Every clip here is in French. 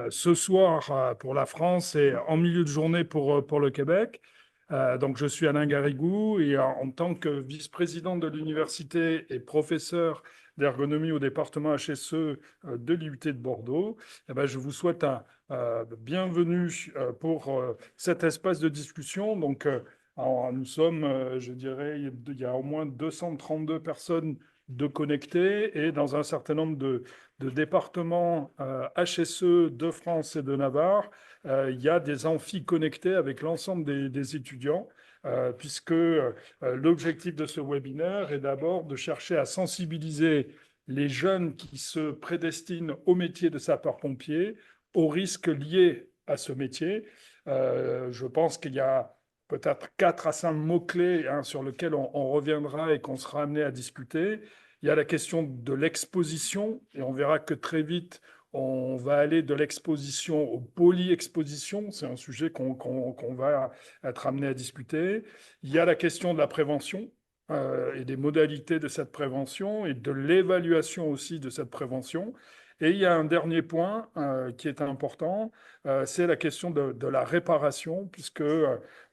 ce soir pour la France et en milieu de journée pour le Québec. Donc, je suis Alain Garrigou et en tant que vice-président de l'université et professeur d'ergonomie au département HSE de l'IUT de Bordeaux, eh ben, je vous souhaite un bienvenue pour cet espace de discussion. Donc, nous sommes, je dirais, il y a au moins 232 personnes de connectés et dans un certain nombre de départements HSE de France et de Navarre, il y a des amphis connectés avec l'ensemble des étudiants, puisque l'objectif de ce webinaire est d'abord de chercher à sensibiliser les jeunes qui se prédestinent au métier de sapeur-pompier, aux risques liés à ce métier. Je pense qu'il y a peut-être 4 à 5 mots-clés sur lesquels on reviendra et qu'on sera amené à discuter. Il y a la question de l'exposition, et on verra que très vite, on va aller de l'exposition au poly-exposition. C'est un sujet qu'on va être amené à discuter. Il y a la question de la prévention et des modalités de cette prévention et de l'évaluation aussi de cette prévention. Et il y a un dernier point qui est important, c'est la question de la réparation, puisque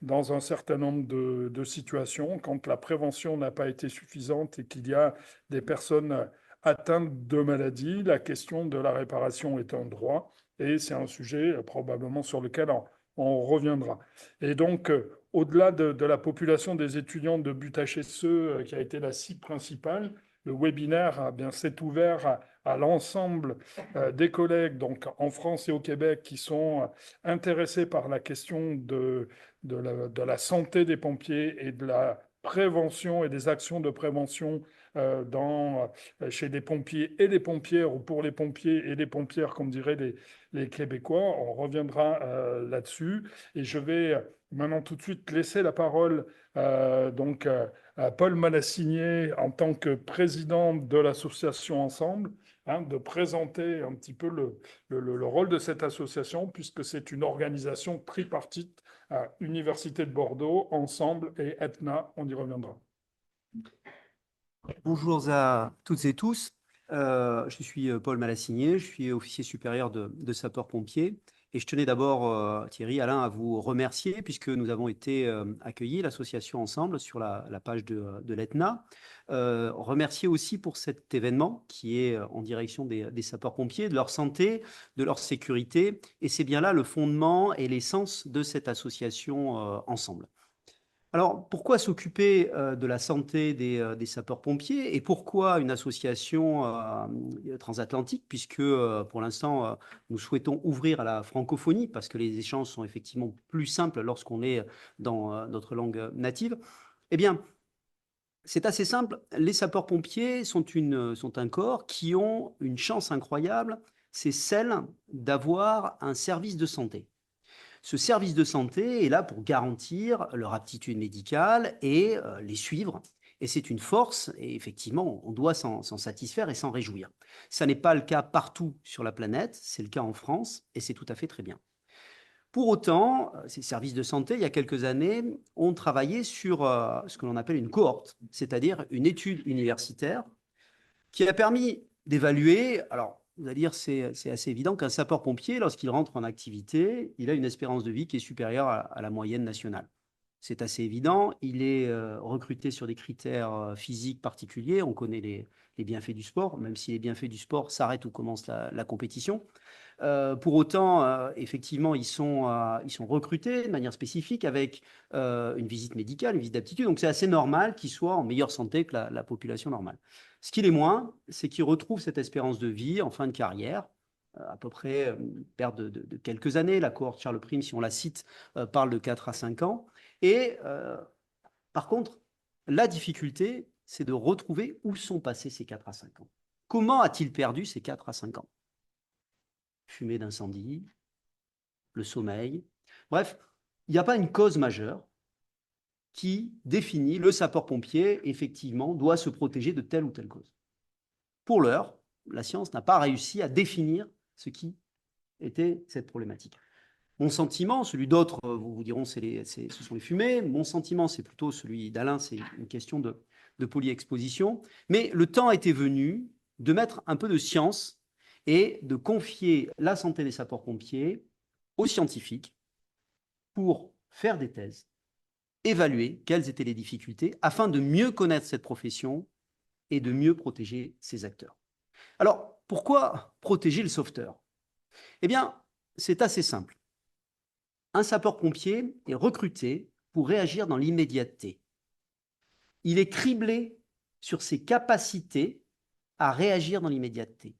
dans un certain nombre de situations, quand la prévention n'a pas été suffisante et qu'il y a des personnes atteintes de maladies, la question de la réparation est un droit et c'est un sujet probablement sur lequel on reviendra. Et donc, au-delà de la population des étudiants de but HSE qui a été la cible principale, le webinaire s'est ouvert à l'ensemble des collègues donc en France et au Québec qui sont intéressés par la question de la santé des pompiers et de la prévention et des actions de prévention chez les pompiers et les pompières, ou pour les pompiers et les pompières, comme diraient les Québécois. On reviendra là-dessus. Et je vais maintenant tout de suite laisser la parole à Paul Malassinier en tant que président de l'association Ensemble, de présenter un petit peu le rôle de cette association, puisque c'est une organisation tripartite à Université de Bordeaux, Ensemble et Aetna. On y reviendra. Bonjour à toutes et tous. Je suis Paul Malassinier, je suis officier supérieur de sapeurs-pompiers. Et je tenais d'abord, Thierry, Alain, à vous remercier puisque nous avons été accueillis, l'association Ensemble, sur la page de l'Aetna. Remercier aussi pour cet événement qui est en direction des sapeurs-pompiers, de leur santé, de leur sécurité. Et c'est bien là le fondement et l'essence de cette association Ensemble. Alors, pourquoi s'occuper de la santé des sapeurs-pompiers et pourquoi une association transatlantique, puisque pour l'instant, nous souhaitons ouvrir à la francophonie parce que les échanges sont effectivement plus simples lorsqu'on est dans notre langue native. Eh bien, c'est assez simple. Les sapeurs-pompiers sont un corps qui ont une chance incroyable, c'est celle d'avoir un service de santé. Ce service de santé est là pour garantir leur aptitude médicale et les suivre. Et c'est une force, et effectivement, on doit s'en satisfaire et s'en réjouir. Ça n'est pas le cas partout sur la planète, c'est le cas en France, et c'est tout à fait très bien. Pour autant, ces services de santé, il y a quelques années, ont travaillé sur ce que l'on appelle une cohorte, c'est-à-dire une étude universitaire qui a permis d'évaluer, alors vous allez dire c'est assez évident qu'un sapeur-pompier, lorsqu'il rentre en activité, il a une espérance de vie qui est supérieure à la moyenne nationale. C'est assez évident, il est recruté sur des critères physiques particuliers, on connaît les bienfaits du sport, même si les bienfaits du sport s'arrêtent où commence la compétition. Pour autant, effectivement, ils sont recrutés de manière spécifique avec une visite médicale, une visite d'aptitude. Donc, c'est assez normal qu'ils soient en meilleure santé que la population normale. Ce qui l'est moins, c'est qu'ils retrouvent cette espérance de vie en fin de carrière, à peu près une perte de quelques années. La cohorte Charles Prime, si on la cite, parle de 4 à 5 ans. Et par contre, la difficulté, c'est de retrouver où sont passés ces 4 à 5 ans. Comment a-t-il perdu ces 4 à 5 ans? Fumée d'incendie, le sommeil. Bref, il n'y a pas une cause majeure qui définit le sapeur-pompier, effectivement, doit se protéger de telle ou telle cause. Pour l'heure, la science n'a pas réussi à définir ce qui était cette problématique. Mon sentiment, celui d'autres vous diront ce sont les fumées, mon sentiment c'est plutôt celui d'Alain, c'est une question de polyexposition, mais le temps était venu de mettre un peu de science et de confier la santé des sapeurs-pompiers aux scientifiques pour faire des thèses, évaluer quelles étaient les difficultés afin de mieux connaître cette profession et de mieux protéger ses acteurs. Alors, pourquoi protéger le sauveteur? Eh bien, c'est assez simple. Un sapeur-pompier est recruté pour réagir dans l'immédiateté. Il est criblé sur ses capacités à réagir dans l'immédiateté.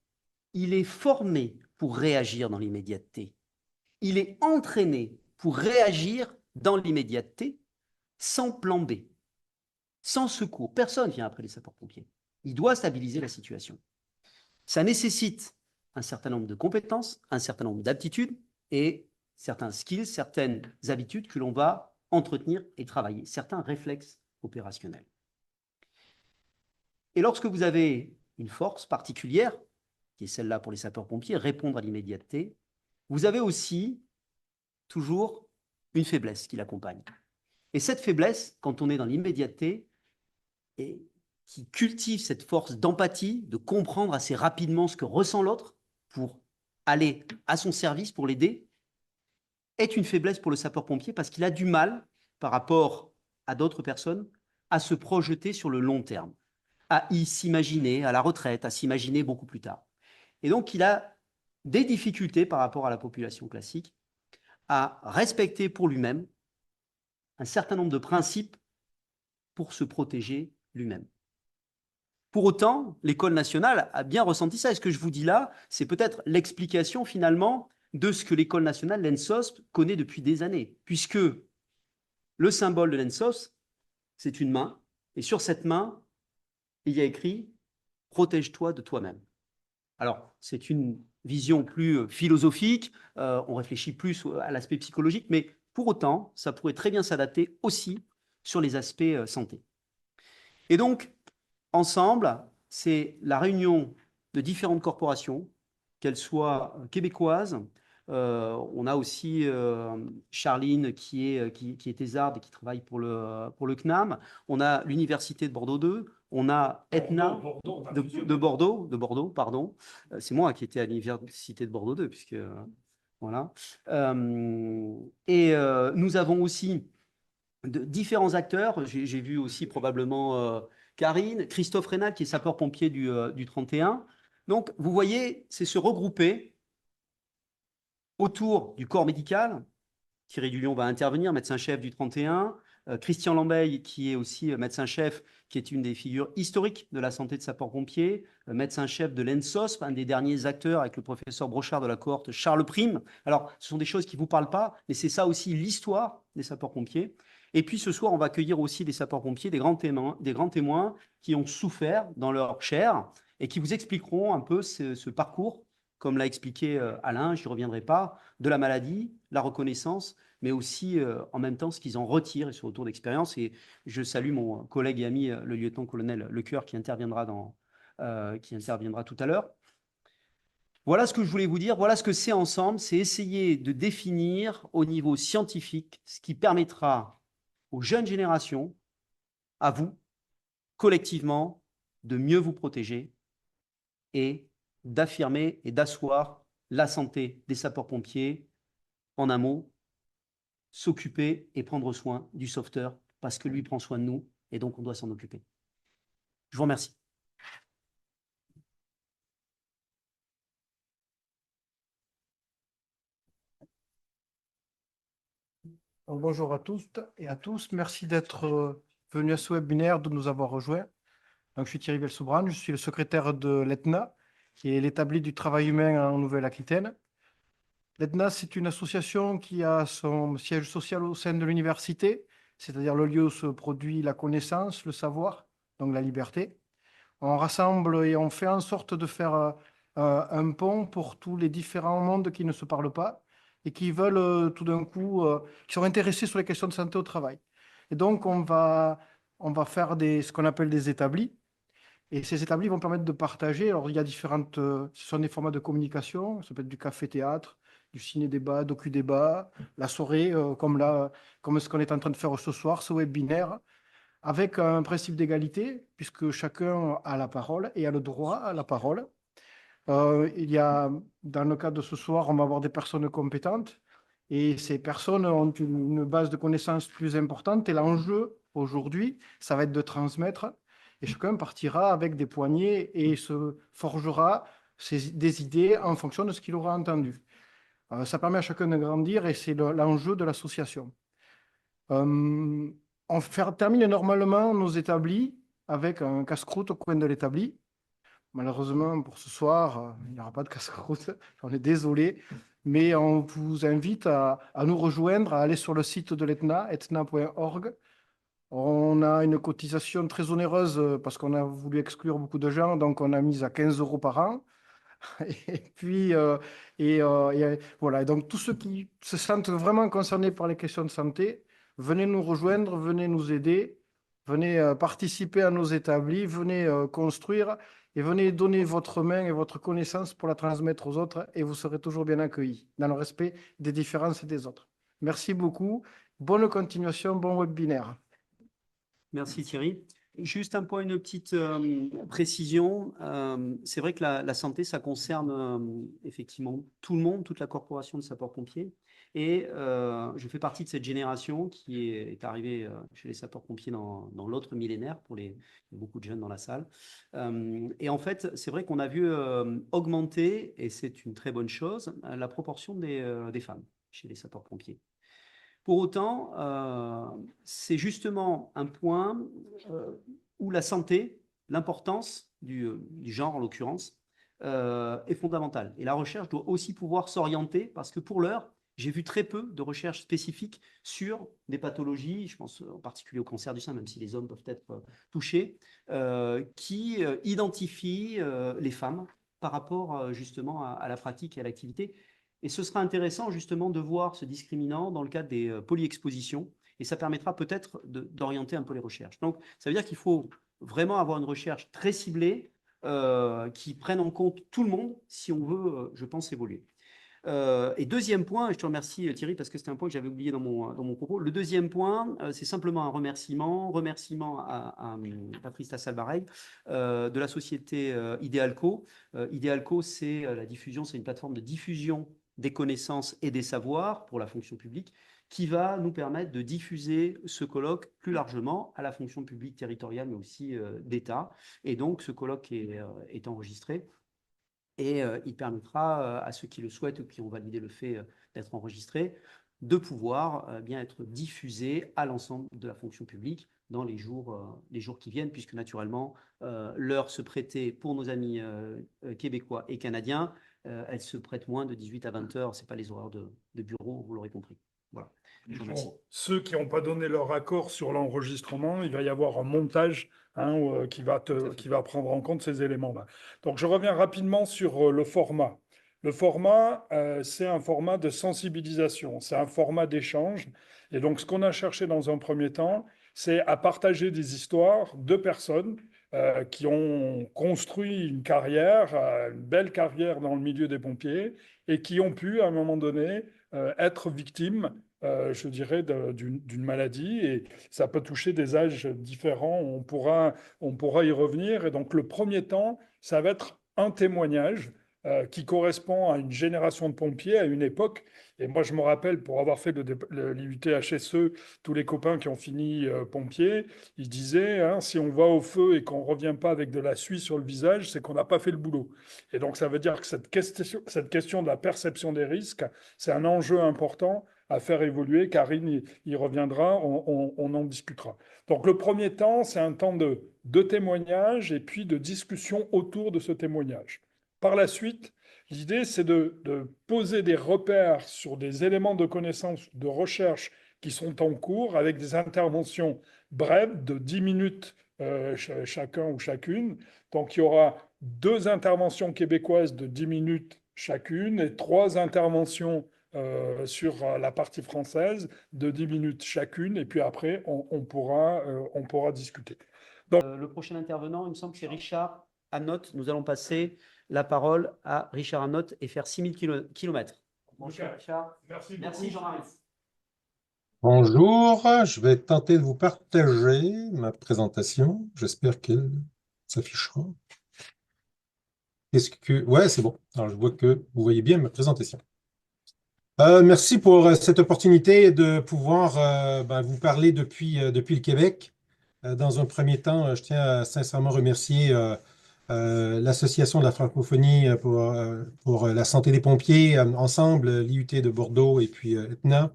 Il est formé pour réagir dans l'immédiateté. Il est entraîné pour réagir dans l'immédiateté sans plan B, sans secours. Personne vient après les sapeurs-pompiers. Il doit stabiliser la situation. Ça nécessite un certain nombre de compétences, un certain nombre d'aptitudes et certains skills, certaines habitudes que l'on va entretenir et travailler, certains réflexes opérationnels. Et lorsque vous avez une force particulière, qui est celle-là pour les sapeurs-pompiers, répondre à l'immédiateté, vous avez aussi toujours une faiblesse qui l'accompagne. Et cette faiblesse, quand on est dans l'immédiateté, et qui cultive cette force d'empathie, de comprendre assez rapidement ce que ressent l'autre pour aller à son service, pour l'aider, est une faiblesse pour le sapeur-pompier parce qu'il a du mal, par rapport à d'autres personnes, à se projeter sur le long terme, à y s'imaginer à la retraite, à s'imaginer beaucoup plus tard. Et donc, il a des difficultés par rapport à la population classique à respecter pour lui-même un certain nombre de principes pour se protéger lui-même. Pour autant, l'école nationale a bien ressenti ça. Et ce que je vous dis là, c'est peut-être l'explication finalement de ce que l'école nationale, l'ENSOSP, connaît depuis des années. Puisque le symbole de l'ENSOSP, c'est une main. Et sur cette main, il y a écrit « Protège-toi de toi-même ». Alors, c'est une vision plus philosophique, on réfléchit plus à l'aspect psychologique, mais pour autant, ça pourrait très bien s'adapter aussi sur les aspects santé. Et donc, ensemble, c'est la réunion de différentes corporations, qu'elles soient québécoises. On a aussi Charline qui est thésarde et qui travaille pour le CNAM. On a l'Université de Bordeaux 2. On a Etna de Bordeaux, pardon. C'est moi qui étais à l'Université de Bordeaux 2, puisque voilà. Nous avons aussi de différents acteurs. J'ai vu aussi probablement Karine, Christophe Rénal, qui est sapeur-pompier du 31. Donc, vous voyez, c'est se regrouper autour du corps médical. Thierry Dulion va intervenir, médecin-chef du 31. Christian Lambeille, qui est aussi médecin-chef, qui est une des figures historiques de la santé de sapeurs-pompiers, médecin-chef de l'ENSOSP, un des derniers acteurs avec le professeur Brochard de la cohorte Charles Prime. Alors, ce sont des choses qui ne vous parlent pas, mais c'est ça aussi l'histoire des sapeurs-pompiers. Et puis ce soir, on va accueillir aussi des sapeurs-pompiers, des grands témoins qui ont souffert dans leur chair et qui vous expliqueront un peu ce parcours, comme l'a expliqué Alain, je n'y reviendrai pas, de la maladie, la reconnaissance, mais aussi en même temps ce qu'ils en retirent et ce retour d'expérience. Et je salue mon collègue et ami, le lieutenant-colonel Lecoeur, qui interviendra tout à l'heure. Voilà ce que je voulais vous dire, voilà ce que c'est ensemble, c'est essayer de définir au niveau scientifique ce qui permettra aux jeunes générations, à vous, collectivement, de mieux vous protéger et d'affirmer et d'asseoir la santé des sapeurs-pompiers, en un mot, s'occuper et prendre soin du sauveteur parce que lui prend soin de nous et donc on doit s'en occuper. Je vous remercie. Donc, bonjour à tous et à tous. Merci d'être venus à ce webinaire, de nous avoir rejoints. Donc, je suis Thierry Belsobran, je suis le secrétaire de l'ETNA, qui est l'établi du travail humain en Nouvelle-Aquitaine. L'ETNA, c'est une association qui a son siège social au sein de l'université, c'est-à-dire le lieu où se produit la connaissance, le savoir, donc la liberté. On rassemble et on fait en sorte de faire un pont pour tous les différents mondes qui ne se parlent pas et qui veulent tout d'un coup, qui sont intéressés sur les questions de santé au travail. Et donc, on va faire ce qu'on appelle des établis. Et ces établis vont permettre de partager. Alors, il y a ce sont des formats de communication. Ça peut être du café-théâtre, du ciné-débat, docu-débat, la soirée, comme ce qu'on est en train de faire ce soir, ce webinaire, avec un principe d'égalité, puisque chacun a la parole et a le droit à la parole. Il y a, dans le cadre de ce soir, on va avoir des personnes compétentes et ces personnes ont une base de connaissances plus importante. Et l'enjeu aujourd'hui, ça va être de transmettre et chacun partira avec des poignées et se forgera des idées en fonction de ce qu'il aura entendu. Ça permet à chacun de grandir et c'est l'enjeu de l'association. Termine normalement nos établis avec un casse-croûte au coin de l'établi. Malheureusement, pour ce soir, il n'y aura pas de casse-croûte. J'en ai désolé. Mais on vous invite à nous rejoindre, à aller sur le site de l'ETNA, etna.org. On a une cotisation très onéreuse parce qu'on a voulu exclure beaucoup de gens, donc on a mis à 15 euros par an. Et puis, voilà. Et donc, tous ceux qui se sentent vraiment concernés par les questions de santé, venez nous rejoindre, venez nous aider, venez participer à nos établis, venez construire et venez donner votre main et votre connaissance pour la transmettre aux autres et vous serez toujours bien accueillis dans le respect des différences des autres. Merci beaucoup. Bonne continuation, bon webinaire. Merci Thierry. Juste un point, une petite précision. C'est vrai que la santé, ça concerne effectivement tout le monde, toute la corporation de sapeurs-pompiers. Et je fais partie de cette génération qui est arrivée chez les sapeurs-pompiers dans l'autre millénaire, il y a beaucoup de jeunes dans la salle. Et en fait, c'est vrai qu'on a vu augmenter, et c'est une très bonne chose, la proportion des femmes chez les sapeurs-pompiers. Pour autant, c'est justement un point où la santé, l'importance du genre en l'occurrence, est fondamentale. Et la recherche doit aussi pouvoir s'orienter parce que pour l'heure, j'ai vu très peu de recherches spécifiques sur des pathologies, je pense en particulier au cancer du sein, même si les hommes peuvent être touchés, qui identifient les femmes par rapport justement à la pratique et à l'activité. Et ce sera intéressant justement de voir ce discriminant dans le cadre des polyexpositions et ça permettra peut-être d'orienter un peu les recherches. Donc, ça veut dire qu'il faut vraiment avoir une recherche très ciblée qui prenne en compte tout le monde si on veut, je pense, évoluer. Et deuxième point, et je te remercie Thierry parce que c'était un point que j'avais oublié dans mon propos. Le deuxième point, c'est simplement un remerciement à Patrice Tassalbareil de la société Idealco. Idealco, c'est la diffusion, c'est une plateforme de diffusion des connaissances et des savoirs pour la fonction publique qui va nous permettre de diffuser ce colloque plus largement à la fonction publique territoriale mais aussi d'État. Et donc, ce colloque est enregistré. Et il permettra à ceux qui le souhaitent ou qui ont validé le fait d'être enregistrés de pouvoir bien être diffusés à l'ensemble de la fonction publique dans les jours qui viennent, puisque naturellement, l'heure se prêtait pour nos amis québécois et canadiens, elle se prête moins de 18 à 20 heures, ce n'est pas les horaires de bureau, vous l'aurez compris. Voilà. Ceux qui n'ont pas donné leur accord sur l'enregistrement, il va y avoir un montage qui va prendre en compte ces éléments-là. Donc, je reviens rapidement sur le format. Le format, c'est un format de sensibilisation, c'est un format d'échange. Et donc, ce qu'on a cherché dans un premier temps, c'est à partager des histoires de personnes qui ont construit une carrière, une belle carrière dans le milieu des pompiers et qui ont pu, à un moment donné, être victimes je dirais, d'une maladie et ça peut toucher des âges différents. On pourra y revenir. Et donc, le premier temps, ça va être un témoignage qui correspond à une génération de pompiers, à une époque. Et moi, je me rappelle, pour avoir fait l'IUT-HSE, tous les copains qui ont fini pompiers, ils disaient, hein, si on va au feu et qu'on ne revient pas avec de la suie sur le visage, c'est qu'on n'a pas fait le boulot. Et donc, ça veut dire que cette question de la perception des risques, c'est un enjeu important à faire évoluer. Karine y reviendra, on en discutera. Donc le premier temps, c'est un temps de témoignage et puis de discussion autour de ce témoignage. Par la suite, l'idée, c'est de poser des repères sur des éléments de connaissance, de recherche qui sont en cours avec des interventions brèves de 10 minutes chacun ou chacune. Donc il y aura 2 interventions québécoises de 10 minutes chacune et 3 interventions sur la partie française de 10 minutes chacune, et puis après, on pourra discuter. Donc, le prochain intervenant, il me semble que c'est Richard Anotte. Nous allons passer la parole à Richard Anotte et faire 6000 km. Bonjour Richard. Merci Jean-Marie. Bonjour, je vais tenter de vous partager ma présentation. J'espère qu'elle s'affichera. Ouais, c'est bon. Alors, je vois que vous voyez bien ma présentation. Merci pour cette opportunité de pouvoir vous parler depuis le Québec. Dans un premier temps, je tiens à sincèrement remercier l'Association de la francophonie pour la santé des pompiers, ensemble, l'IUT de Bordeaux et puis Etna,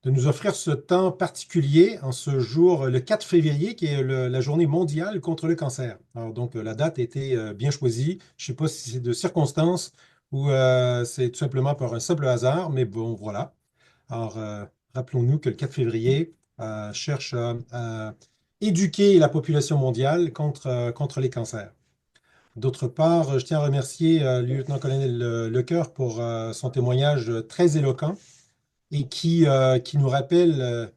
de nous offrir ce temps particulier en ce jour, le 4 février, qui est la journée mondiale contre le cancer. Alors, donc, la date a été bien choisie. Je ne sais pas si c'est de circonstance ou c'est tout simplement par un simple hasard, mais bon, voilà. Alors, rappelons-nous que le 4 février cherche à éduquer la population mondiale contre les cancers. D'autre part, je tiens à remercier le lieutenant-colonel Lecoeur pour son témoignage très éloquent et qui nous rappelle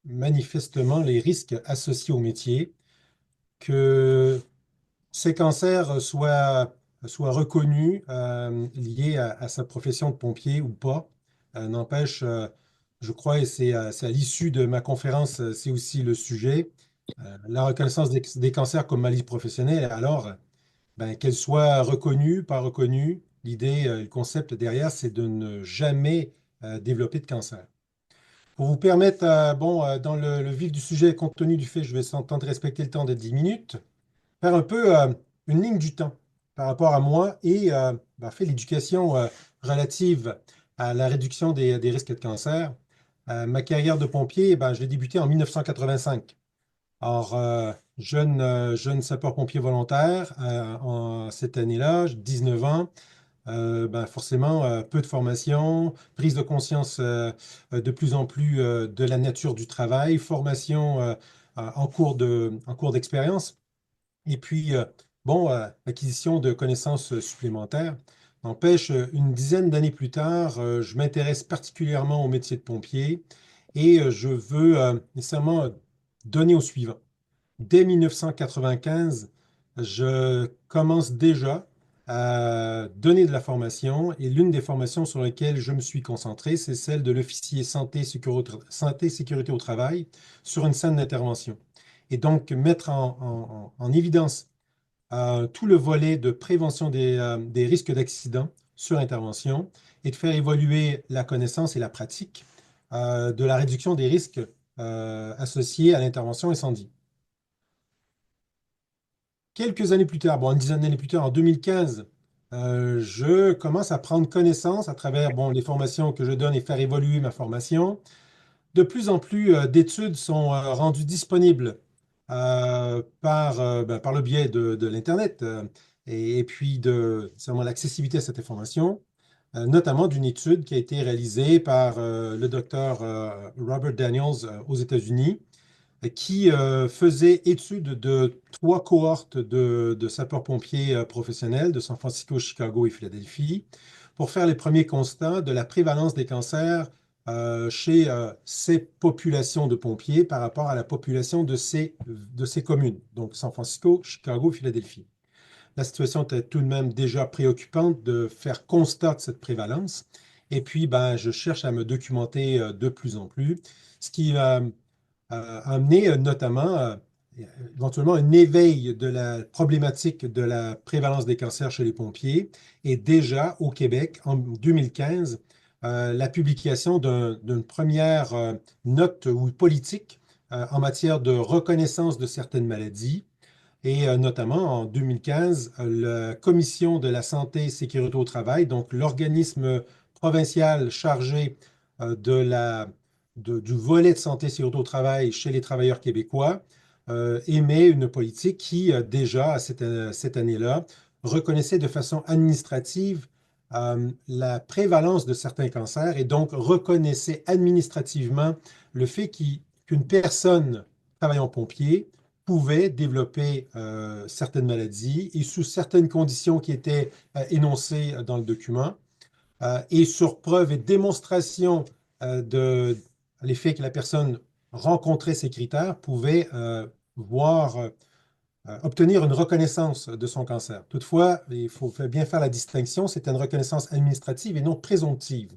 manifestement les risques associés au métier, que ces cancers soient reconnus, liés à sa profession de pompier ou pas. N'empêche, je crois, et c'est à l'issue de ma conférence, c'est aussi le sujet, la reconnaissance des cancers comme maladie professionnelle. Alors, qu'elle soit reconnue, pas reconnue, l'idée, le concept derrière, c'est de ne jamais développer de cancer. Pour vous permettre, dans le vif du sujet, compte tenu du fait que je vais tenter de respecter le temps de 10 minutes, faire un peu une ligne du temps par rapport à moi et fait l'éducation relative à la réduction des risques de cancer. Ma carrière de pompier, je l'ai débutée en 1985. Alors, jeune sapeur-pompier volontaire cette année-là, 19 ans. Forcément, peu de formation, prise de conscience de plus en plus de la nature du travail, formation en cours d'expérience, et puis, acquisition de connaissances supplémentaires. N'empêche, une dizaine d'années plus tard, je m'intéresse particulièrement au métier de pompier et je veux nécessairement donner au suivant. Dès 1995, je commence déjà à donner de la formation et l'une des formations sur lesquelles je me suis concentré, c'est celle de l'officier santé, sécurité au travail sur une scène d'intervention. Et donc, mettre en évidence tout le volet de prévention des risques d'accident sur intervention et de faire évoluer la connaissance et la pratique de la réduction des risques associés à l'intervention incendie. Quelques années plus tard, une dizaine d'années plus tard, en 2015, je commence à prendre connaissance à travers les formations que je donne et faire évoluer ma formation. De plus en plus d'études sont rendues disponibles par le biais de l'Internet et puis de l'accessibilité à cette information, notamment d'une étude qui a été réalisée par le docteur Robert Daniels aux États-Unis, qui faisait étude de 3 cohortes de sapeurs-pompiers professionnels de San Francisco, Chicago et Philadelphie pour faire les premiers constats de la prévalence des cancers chez ces populations de pompiers par rapport à la population de ces communes, donc San Francisco, Chicago, Philadelphie. La situation était tout de même déjà préoccupante de faire constat de cette prévalence. Et puis, je cherche à me documenter de plus en plus, ce qui a amené notamment éventuellement un éveil de la problématique de la prévalence des cancers chez les pompiers et déjà au Québec, en 2015, la publication d'une première note ou politique en matière de reconnaissance de certaines maladies. Et notamment en 2015, la Commission de la santé et sécurité au travail, donc l'organisme provincial chargé du volet de santé et sécurité au travail chez les travailleurs québécois, émet une politique qui, déjà cette année-là, reconnaissait de façon administrative la prévalence de certains cancers et donc reconnaissait administrativement le fait qu'une personne travaillant pompier pouvait développer certaines maladies et sous certaines conditions qui étaient énoncées dans le document. Et sur preuve et démonstration de l'effet que la personne rencontrait ces critères, pouvait obtenir une reconnaissance de son cancer. Toutefois, il faut bien faire la distinction, c'était une reconnaissance administrative et non présomptive.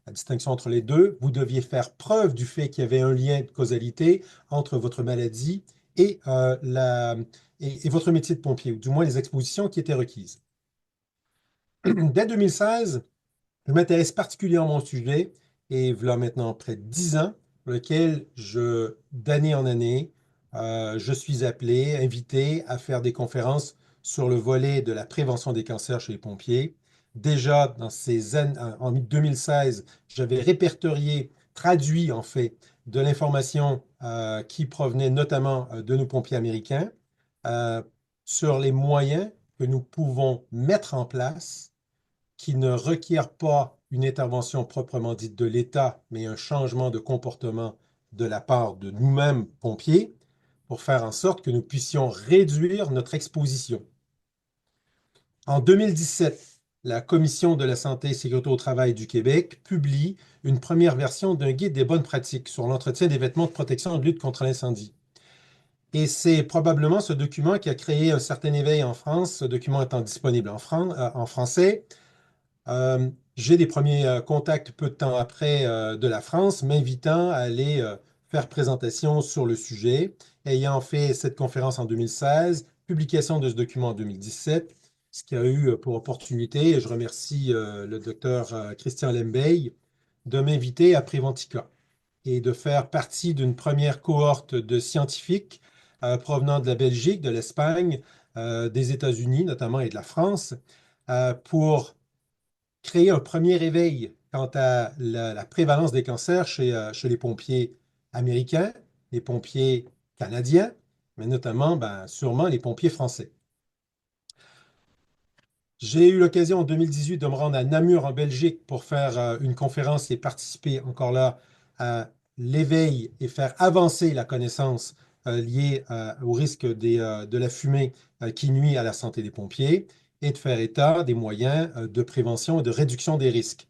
La distinction entre les deux, vous deviez faire preuve du fait qu'il y avait un lien de causalité entre votre maladie et votre métier de pompier, ou du moins les expositions qui étaient requises. dès 2016, je m'intéresse particulièrement au sujet et voilà maintenant près de 10 ans, pour lequel d'année en année, je suis appelé, invité à faire des conférences sur le volet de la prévention des cancers chez les pompiers. Déjà, en 2016, j'avais répertorié, traduit en fait, de l'information qui provenait notamment de nos pompiers américains euh, sur les moyens que nous pouvons mettre en place qui ne requiert pas une intervention proprement dite de l'État, mais un changement de comportement de la part de nous-mêmes, pompiers, pour faire en sorte que nous puissions réduire notre exposition. En 2017, la Commission de la santé et sécurité au travail du Québec publie une première version d'un guide des bonnes pratiques sur l'entretien des vêtements de protection et de lutte contre l'incendie. Et c'est probablement ce document qui a créé un certain éveil en France, ce document étant disponible en français. J'ai des premiers contacts peu de temps après de la France m'invitant à aller faire présentation sur le sujet, ayant fait cette conférence en 2016, publication de ce document en 2017, ce qui a eu pour opportunité, et je remercie le docteur Christian Lembeil, de m'inviter à Préventica et de faire partie d'une première cohorte de scientifiques provenant de la Belgique, de l'Espagne, des États-Unis notamment et de la France, pour créer un premier éveil quant à la prévalence des cancers chez les pompiers américains, les pompiers canadiens, mais notamment, sûrement, les pompiers français. J'ai eu l'occasion en 2018 de me rendre à Namur en Belgique pour faire une conférence et participer encore là à l'éveil et faire avancer la connaissance liée au risque de la fumée qui nuit à la santé des pompiers et de faire état des moyens de prévention et de réduction des risques.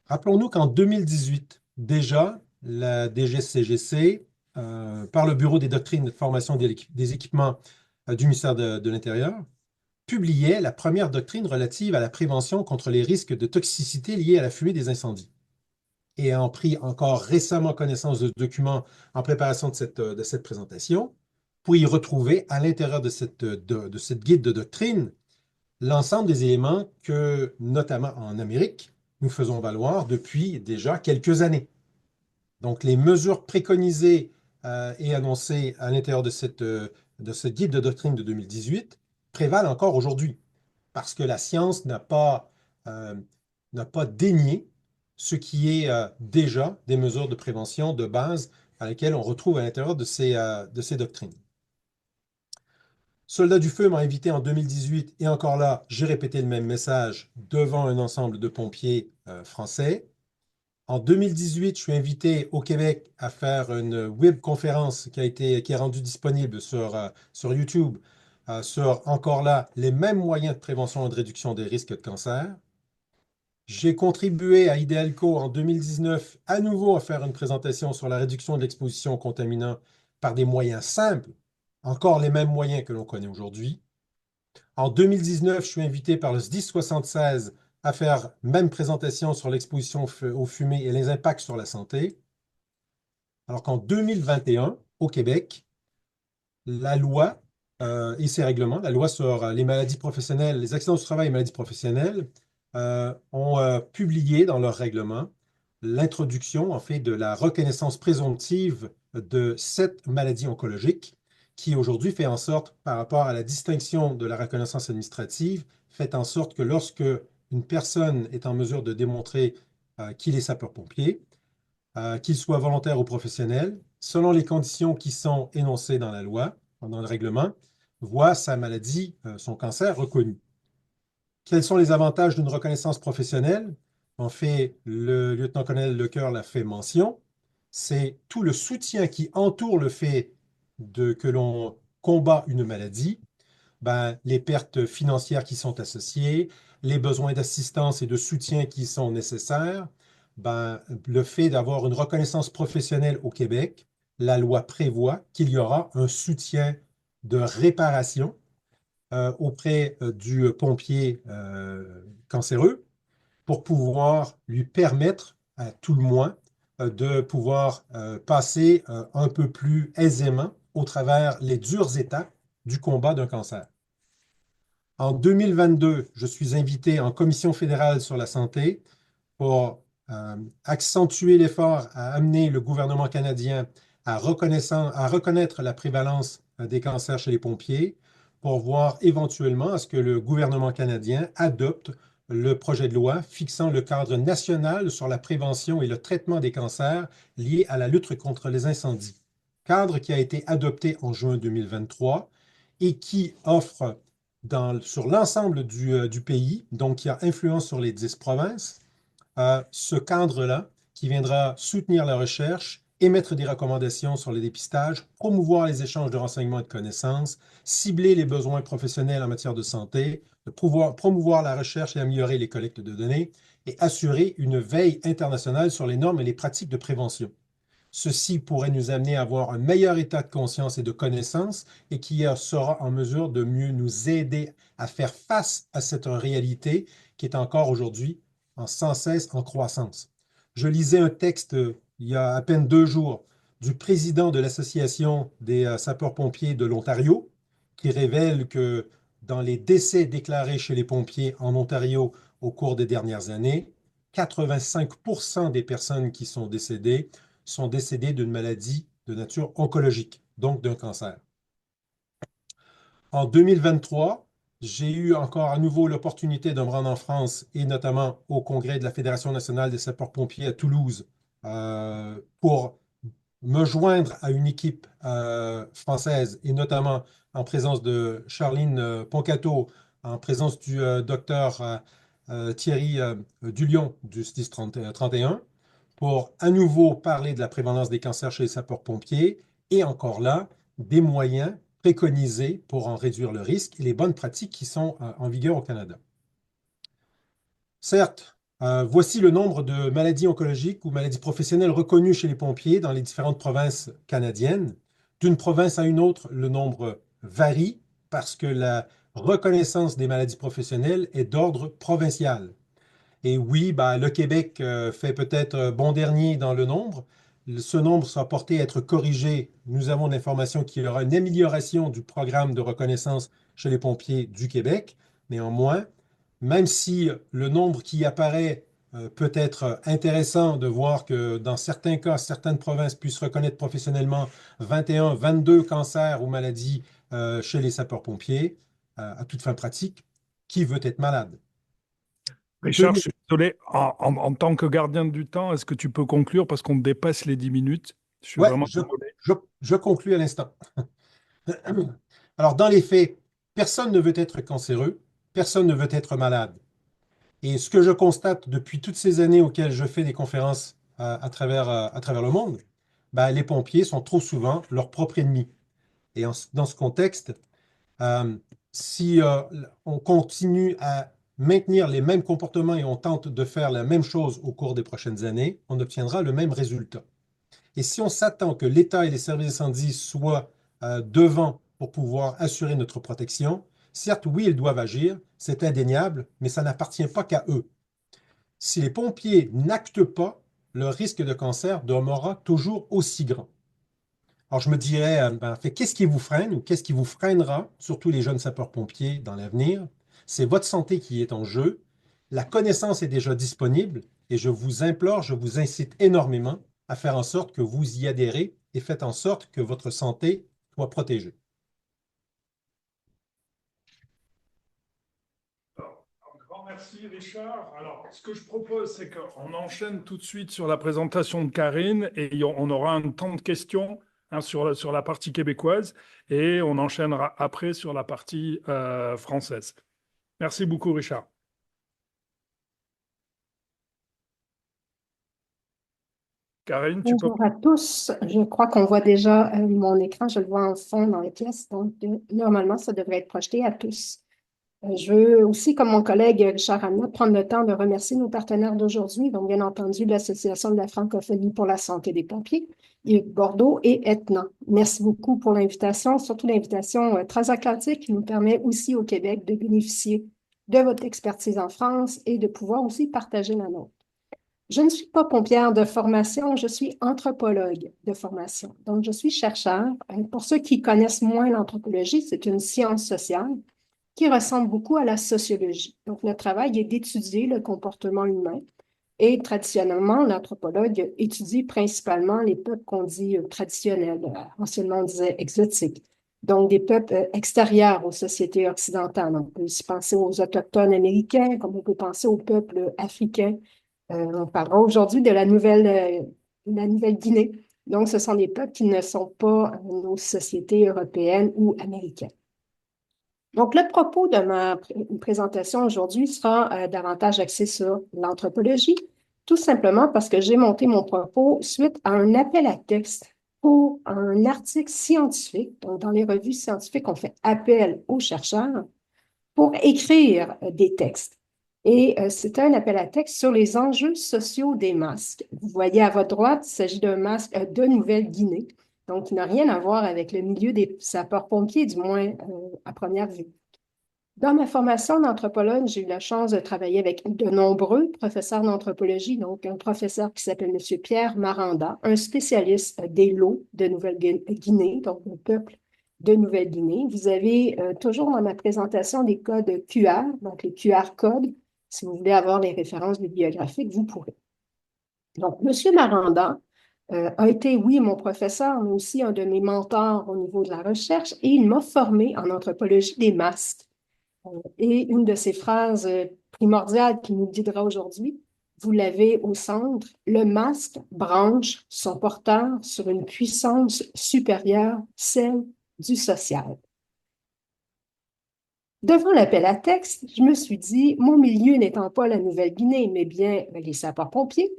Rappelons-nous qu'en 2018, déjà, la DGCGC, par le Bureau des doctrines de formation des équipements du ministère de l'Intérieur, publiait la première doctrine relative à la prévention contre les risques de toxicité liés à la fumée des incendies. Et ayant pris encore récemment connaissance de ce document en préparation de cette présentation, pour y retrouver à l'intérieur de cette guide de doctrine l'ensemble des éléments que, notamment en Amérique, nous faisons valoir depuis déjà quelques années. Donc, les mesures préconisées et annoncées à l'intérieur de ce guide de doctrine de 2018 prévalent encore aujourd'hui, parce que la science n'a pas dénié ce qui est déjà des mesures de prévention de base à lesquelles on retrouve à l'intérieur de ces doctrines. Soldats du Feu m'a invité en 2018 et encore là, j'ai répété le même message devant un ensemble de pompiers français. En 2018, je suis invité au Québec à faire une webconférence qui est rendue disponible sur YouTube sur encore là les mêmes moyens de prévention et de réduction des risques de cancer. J'ai contribué à Idealco en 2019 à nouveau à faire une présentation sur la réduction de l'exposition aux contaminants par des moyens simples, encore les mêmes moyens que l'on connaît aujourd'hui. En 2019, je suis invité par le SDIS 76 à faire même présentation sur l'exposition aux fumées et les impacts sur la santé. Alors qu'en 2021, au Québec, la loi et ses règlements, la loi sur les maladies professionnelles, les accidents du travail et maladies professionnelles, ont publié dans leur règlement l'introduction, en fait, de la reconnaissance présomptive de 7 maladies oncologiques qui aujourd'hui fait en sorte, par rapport à la distinction de la reconnaissance administrative, fait en sorte que lorsque une personne est en mesure de démontrer qu'il est sapeur-pompier, qu'il soit volontaire ou professionnel, selon les conditions qui sont énoncées dans la loi, dans le règlement, voit sa maladie, son cancer reconnu. Quels sont les avantages d'une reconnaissance professionnelle? En fait, le lieutenant-colonel Lecoeur l'a fait mention. C'est tout le soutien qui entoure le fait que l'on combat une maladie, les pertes financières qui sont associées, les besoins d'assistance et de soutien qui sont nécessaires, le fait d'avoir une reconnaissance professionnelle au Québec, la loi prévoit qu'il y aura un soutien de réparation auprès du pompier cancéreux pour pouvoir lui permettre, à tout le moins, de pouvoir passer un peu plus aisément au travers les dures étapes du combat d'un cancer. En 2022, je suis invité en Commission fédérale sur la santé pour accentuer l'effort à amener le gouvernement canadien à reconnaître la prévalence des cancers chez les pompiers, pour voir éventuellement à ce que le gouvernement canadien adopte le projet de loi fixant le cadre national sur la prévention et le traitement des cancers liés à la lutte contre les incendies. Cadre qui a été adopté en juin 2023 et qui offre sur l'ensemble du pays, donc qui a influence sur les 10 provinces, ce cadre-là qui viendra soutenir la recherche, émettre des recommandations sur le dépistage, promouvoir les échanges de renseignements et de connaissances, cibler les besoins professionnels en matière de santé, de promouvoir la recherche et améliorer les collectes de données et assurer une veille internationale sur les normes et les pratiques de prévention. Ceci pourrait nous amener à avoir un meilleur état de conscience et de connaissance et qui sera en mesure de mieux nous aider à faire face à cette réalité qui est encore aujourd'hui sans cesse en croissance. Je lisais un texte il y a à peine 2 jours du président de l'Association des sapeurs-pompiers de l'Ontario qui révèle que dans les décès déclarés chez les pompiers en Ontario au cours des dernières années, 85% des personnes qui sont décédées d'une maladie de nature oncologique, donc d'un cancer. En 2023, j'ai eu encore à nouveau l'opportunité de me rendre en France et notamment au congrès de la Fédération nationale des sapeurs-pompiers à Toulouse pour me joindre à une équipe française et notamment en présence de Charline Poncato, en présence du docteur Thierry Dulion du SDIS 31 pour à nouveau parler de la prévalence des cancers chez les sapeurs-pompiers et encore là, des moyens préconisés pour en réduire le risque et les bonnes pratiques qui sont en vigueur au Canada. Certes, voici le nombre de maladies oncologiques ou maladies professionnelles reconnues chez les pompiers dans les différentes provinces canadiennes. D'une province à une autre, le nombre varie parce que la reconnaissance des maladies professionnelles est d'ordre provincial. Et oui, le Québec fait peut-être bon dernier dans le nombre. Ce nombre sera porté à être corrigé. Nous avons l'information qu'il y aura une amélioration du programme de reconnaissance chez les pompiers du Québec. Néanmoins, même si le nombre qui apparaît peut être intéressant de voir que dans certains cas, certaines provinces puissent reconnaître professionnellement 21, 22 cancers ou maladies chez les sapeurs-pompiers, à toute fin pratique, qui veut être malade? Richard, je suis désolé, en tant que gardien du temps, est-ce que tu peux conclure parce qu'on dépasse les 10 minutes? Je suis Ouais, vraiment désolé. je conclus à l'instant. Alors, dans les faits, personne ne veut être cancéreux, personne ne veut être malade. Et ce que je constate depuis toutes ces années auxquelles je fais des conférences à travers le monde, les pompiers sont trop souvent leur propre ennemi. Et dans ce contexte, euh, si on continue à maintenir les mêmes comportements et on tente de faire la même chose au cours des prochaines années, on obtiendra le même résultat. Et si on s'attend que l'État et les services d'incendie soient devant pour pouvoir assurer notre protection, certes, oui, ils doivent agir, c'est indéniable, mais ça n'appartient pas qu'à eux. Si les pompiers n'actent pas, le risque de cancer demeurera toujours aussi grand. Alors je me dirais, qu'est-ce qui vous freine ou qu'est-ce qui vous freinera, surtout les jeunes sapeurs-pompiers dans l'avenir? C'est votre santé qui est en jeu. La connaissance est déjà disponible et je vous implore, je vous incite énormément à faire en sorte que vous y adhérez et faites en sorte que votre santé soit protégée. Un grand merci, Richard. Alors, ce que je propose, c'est qu'on enchaîne tout de suite sur la présentation de Karine et on aura un temps de questions sur la partie québécoise et on enchaînera après sur la partie française. Merci beaucoup, Richard. Karine, tu peux... Bonjour à tous. Je crois qu'on voit déjà mon écran. Je le vois en fond dans les pièces. Donc, normalement, ça devrait être projeté à tous. Je veux aussi, comme mon collègue Richard Hamnett, prendre le temps de remercier nos partenaires d'aujourd'hui. Donc, bien entendu, l'Association de la francophonie pour la santé des pompiers, Bordeaux et Aetna. Merci beaucoup pour l'invitation, surtout l'invitation transatlantique qui nous permet aussi au Québec de bénéficier de votre expertise en France et de pouvoir aussi partager la nôtre. Je ne suis pas pompière de formation, je suis anthropologue de formation. Donc, je suis chercheur. Pour ceux qui connaissent moins l'anthropologie, c'est une science sociale qui ressemble beaucoup à la sociologie. Donc, notre travail est d'étudier le comportement humain. Et traditionnellement, l'anthropologue étudie principalement les peuples qu'on dit traditionnels, anciennement on disait exotiques. Donc, des peuples extérieurs aux sociétés occidentales. On peut aussi penser aux autochtones américains, comme on peut penser aux peuples africains. On parlera aujourd'hui de la Nouvelle-Guinée. Donc, ce sont des peuples qui ne sont pas nos sociétés européennes ou américaines. Donc, le propos de ma présentation aujourd'hui sera davantage axé sur l'anthropologie, tout simplement parce que j'ai monté mon propos suite à un appel à texte pour un article scientifique. Donc, dans les revues scientifiques, on fait appel aux chercheurs pour écrire des textes. Et c'est un appel à texte sur les enjeux sociaux des masques. Vous voyez à votre droite, il s'agit d'un masque de Nouvelle-Guinée, donc il n'a rien à voir avec le milieu des sapeurs-pompiers, du moins à première vue. Dans ma formation d'anthropologue, j'ai eu la chance de travailler avec de nombreux professeurs d'anthropologie, donc un professeur qui s'appelle M. Pierre Maranda, un spécialiste des lots de Nouvelle-Guinée, donc le peuple de Nouvelle-Guinée. Vous avez toujours dans ma présentation des codes QR, donc les QR codes. Si vous voulez avoir les références bibliographiques, vous pourrez. Donc, M. Maranda a été, oui, mon professeur, mais aussi un de mes mentors au niveau de la recherche, et il m'a formé en anthropologie des masques. Et une de ces phrases primordiales qui nous guidera aujourd'hui, vous l'avez au centre, le masque branche son porteur sur une puissance supérieure, celle du social. Devant l'appel à texte, je me suis dit, mon milieu n'étant pas la Nouvelle-Guinée, mais bien les sapeurs-pompiers,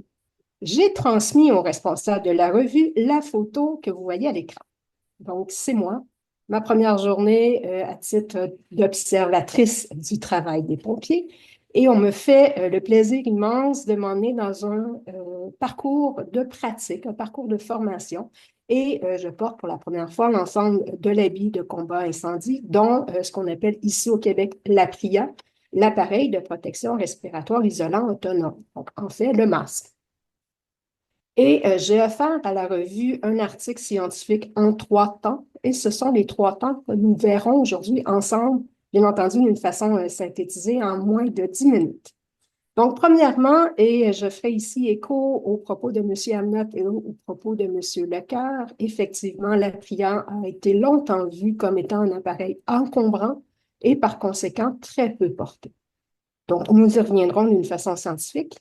j'ai transmis au responsable de la revue la photo que vous voyez à l'écran. Donc, c'est moi, ma première journée à titre d'observatrice du travail des pompiers. Et on me fait le plaisir immense de m'emmener dans un parcours de pratique, un parcours de formation. Et je porte pour la première fois l'ensemble de l'habit de combat incendie, dont ce qu'on appelle ici au Québec l'APRIA, l'appareil de protection respiratoire isolant autonome. Donc, en fait, le masque. Et j'ai offert à la revue un article scientifique en 3 temps, et ce sont les 3 temps que nous verrons aujourd'hui ensemble, bien entendu d'une façon synthétisée en moins de 10 minutes. Donc, premièrement, et je ferai ici écho aux propos de M. Amnott et aux propos de M. Lecoeur, effectivement, l'APRIA a été longtemps vu comme étant un appareil encombrant et par conséquent très peu porté. Donc, nous y reviendrons d'une façon scientifique.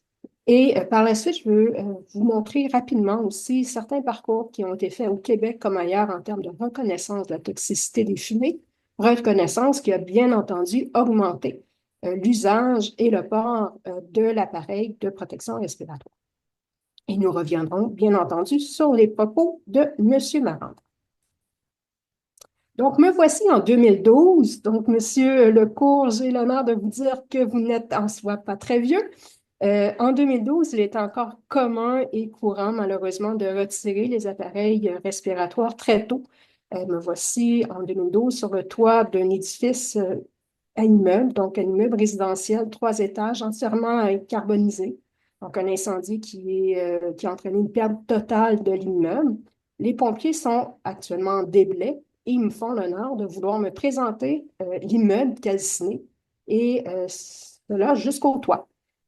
Et par la suite, je veux vous montrer rapidement aussi certains parcours qui ont été faits au Québec comme ailleurs en termes de reconnaissance de la toxicité des fumées, reconnaissance qui a bien entendu augmenté l'usage et le port de l'appareil de protection respiratoire. Et nous reviendrons bien entendu sur les propos de M. Maranda. Donc, me voici en 2012. Donc, M. Lecourt, j'ai l'honneur de vous dire que vous n'êtes en soi pas très vieux. En 2012, il est encore commun et courant, malheureusement, de retirer les appareils respiratoires très tôt. Me voici en 2012 sur le toit d'un édifice à immeuble, donc un immeuble résidentiel, 3 étages, entièrement carbonisé. Donc, un incendie qui a entraîné une perte totale de l'immeuble. Les pompiers sont actuellement en déblai et ils me font l'honneur de vouloir me présenter l'immeuble calciné et cela jusqu'au toit.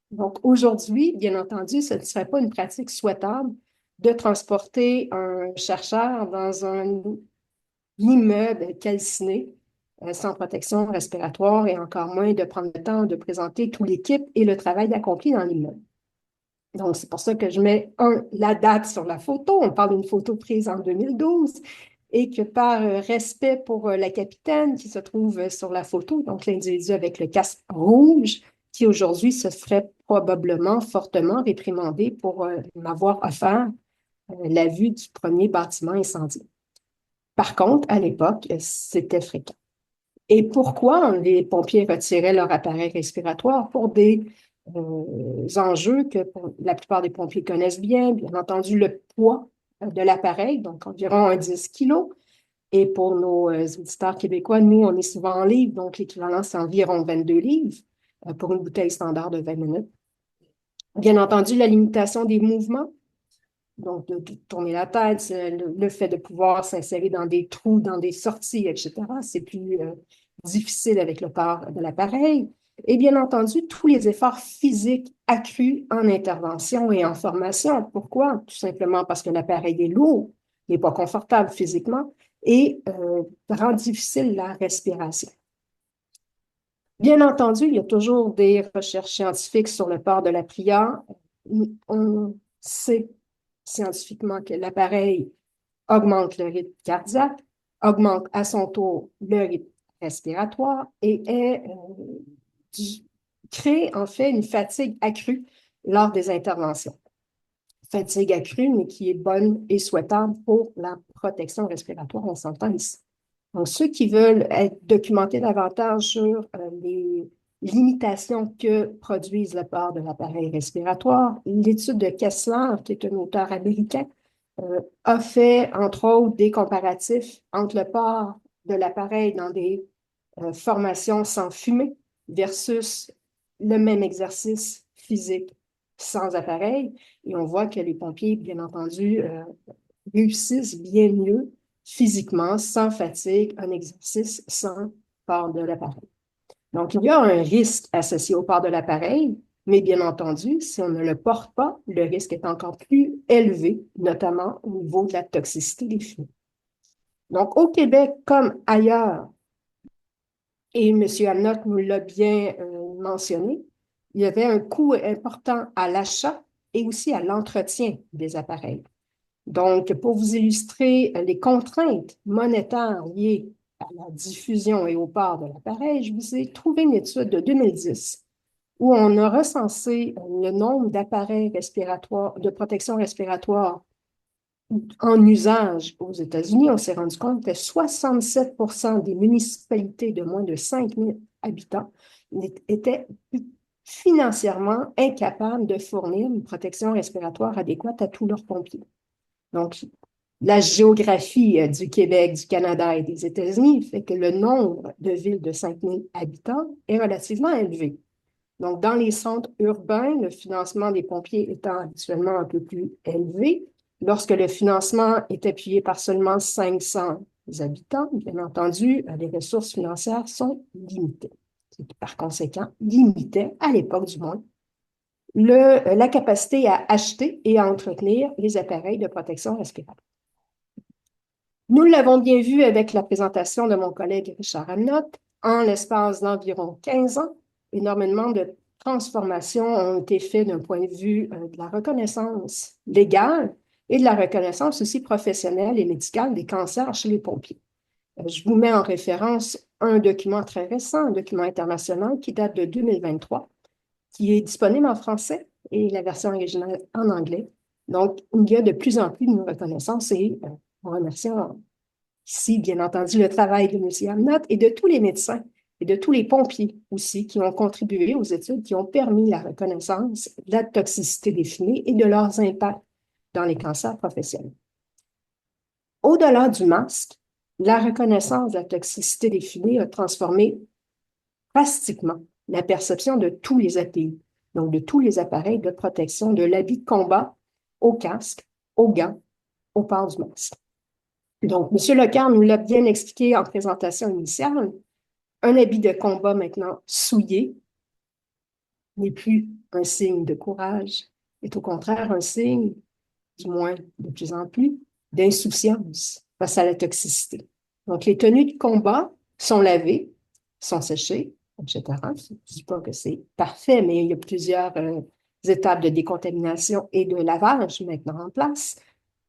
Donc, aujourd'hui, bien entendu, ce ne serait pas une pratique souhaitable de transporter un chercheur dans un immeuble calciné sans protection respiratoire et encore moins de prendre le temps de présenter toute l'équipe et le travail accompli dans l'immeuble. Donc, c'est pour ça que je mets la date sur la photo. On parle d'une photo prise en 2012 et que par respect pour la capitaine qui se trouve sur la photo, donc l'individu avec le casque rouge, qui aujourd'hui se serait probablement fortement réprimandé pour m'avoir offert la vue du premier bâtiment incendié. Par contre, à l'époque, c'était fréquent. Et pourquoi les pompiers retiraient leur appareil respiratoire? Pour des enjeux que la plupart des pompiers connaissent bien entendu, le poids de l'appareil, donc environ 10 kilos. Et pour nos auditeurs québécois, nous, on est souvent en livres, donc l'équivalent, c'est environ 22 livres pour une bouteille standard de 20 minutes. Bien entendu, la limitation des mouvements, donc de tourner la tête, le fait de pouvoir s'insérer dans des trous, dans des sorties, etc., c'est plus difficile avec le port de l'appareil, et bien entendu, tous les efforts physiques accrus en intervention et en formation. Pourquoi? Tout simplement parce que l'appareil est lourd, n'est pas confortable physiquement et rend difficile la respiration. Bien entendu, il y a toujours des recherches scientifiques sur le port de la PRIA. On sait scientifiquement que l'appareil augmente le rythme cardiaque, augmente à son tour le rythme respiratoire et crée en fait une fatigue accrue lors des interventions. Fatigue accrue, mais qui est bonne et souhaitable pour la protection respiratoire, on s'entend ici. Donc, ceux qui veulent être documentés davantage sur les limitations que produisent le port de l'appareil respiratoire, l'étude de Kessler, qui est un auteur américain, a fait, entre autres, des comparatifs entre le port de l'appareil dans des formations sans fumée versus le même exercice physique sans appareil. Et on voit que les pompiers, bien entendu, réussissent bien mieux physiquement, sans fatigue, un exercice sans port de l'appareil. Donc, il y a un risque associé au port de l'appareil, mais bien entendu, si on ne le porte pas, le risque est encore plus élevé, notamment au niveau de la toxicité des fumées. Donc, au Québec comme ailleurs, et M. Amnott nous l'a bien mentionné, il y avait un coût important à l'achat et aussi à l'entretien des appareils. Donc, pour vous illustrer les contraintes monétaires liées à la diffusion et au port de l'appareil, je vous ai trouvé une étude de 2010 où on a recensé le nombre d'appareils respiratoires, de protection respiratoire en usage aux États-Unis. On s'est rendu compte que 67% des municipalités de moins de 5 000 habitants étaient financièrement incapables de fournir une protection respiratoire adéquate à tous leurs pompiers. Donc, la géographie du Québec, du Canada et des États-Unis fait que le nombre de villes de 5 000 habitants est relativement élevé. Donc, dans les centres urbains, le financement des pompiers étant habituellement un peu plus élevé, lorsque le financement est appuyé par seulement 500 habitants, bien entendu, les ressources financières sont limitées. C'est par conséquent limitait, à l'époque du moins, la capacité à acheter et à entretenir les appareils de protection respiratoire. Nous l'avons bien vu avec la présentation de mon collègue Richard Amnott. En l'espace d'environ 15 ans, énormément de transformations ont été faites d'un point de vue de la reconnaissance légale et de la reconnaissance aussi professionnelle et médicale des cancers chez les pompiers. Je vous mets en référence un document très récent, un document international qui date de 2023, qui est disponible en français et la version originale en anglais. Donc, il y a de plus en plus de reconnaissance et on remercie ici, bien entendu, le travail de M. Amnott et de tous les médecins et de tous les pompiers aussi qui ont contribué aux études qui ont permis la reconnaissance de la toxicité des fumées et de leurs impacts dans les cancers professionnels. Au-delà du masque, la reconnaissance de la toxicité des fumées a transformé drastiquement la perception de tous les API, donc de tous les appareils de protection, de l'habit de combat au casque, aux gants, au port du masque. Donc, M. Leclerc nous l'a bien expliqué en présentation initiale, un habit de combat maintenant souillé n'est plus un signe de courage, est au contraire un signe, du moins de plus en plus, d'insouciance face à la toxicité. Donc, les tenues de combat sont lavées, sont séchées, etc. Je ne dis pas que c'est parfait, mais il y a plusieurs étapes de décontamination et de lavage maintenant en place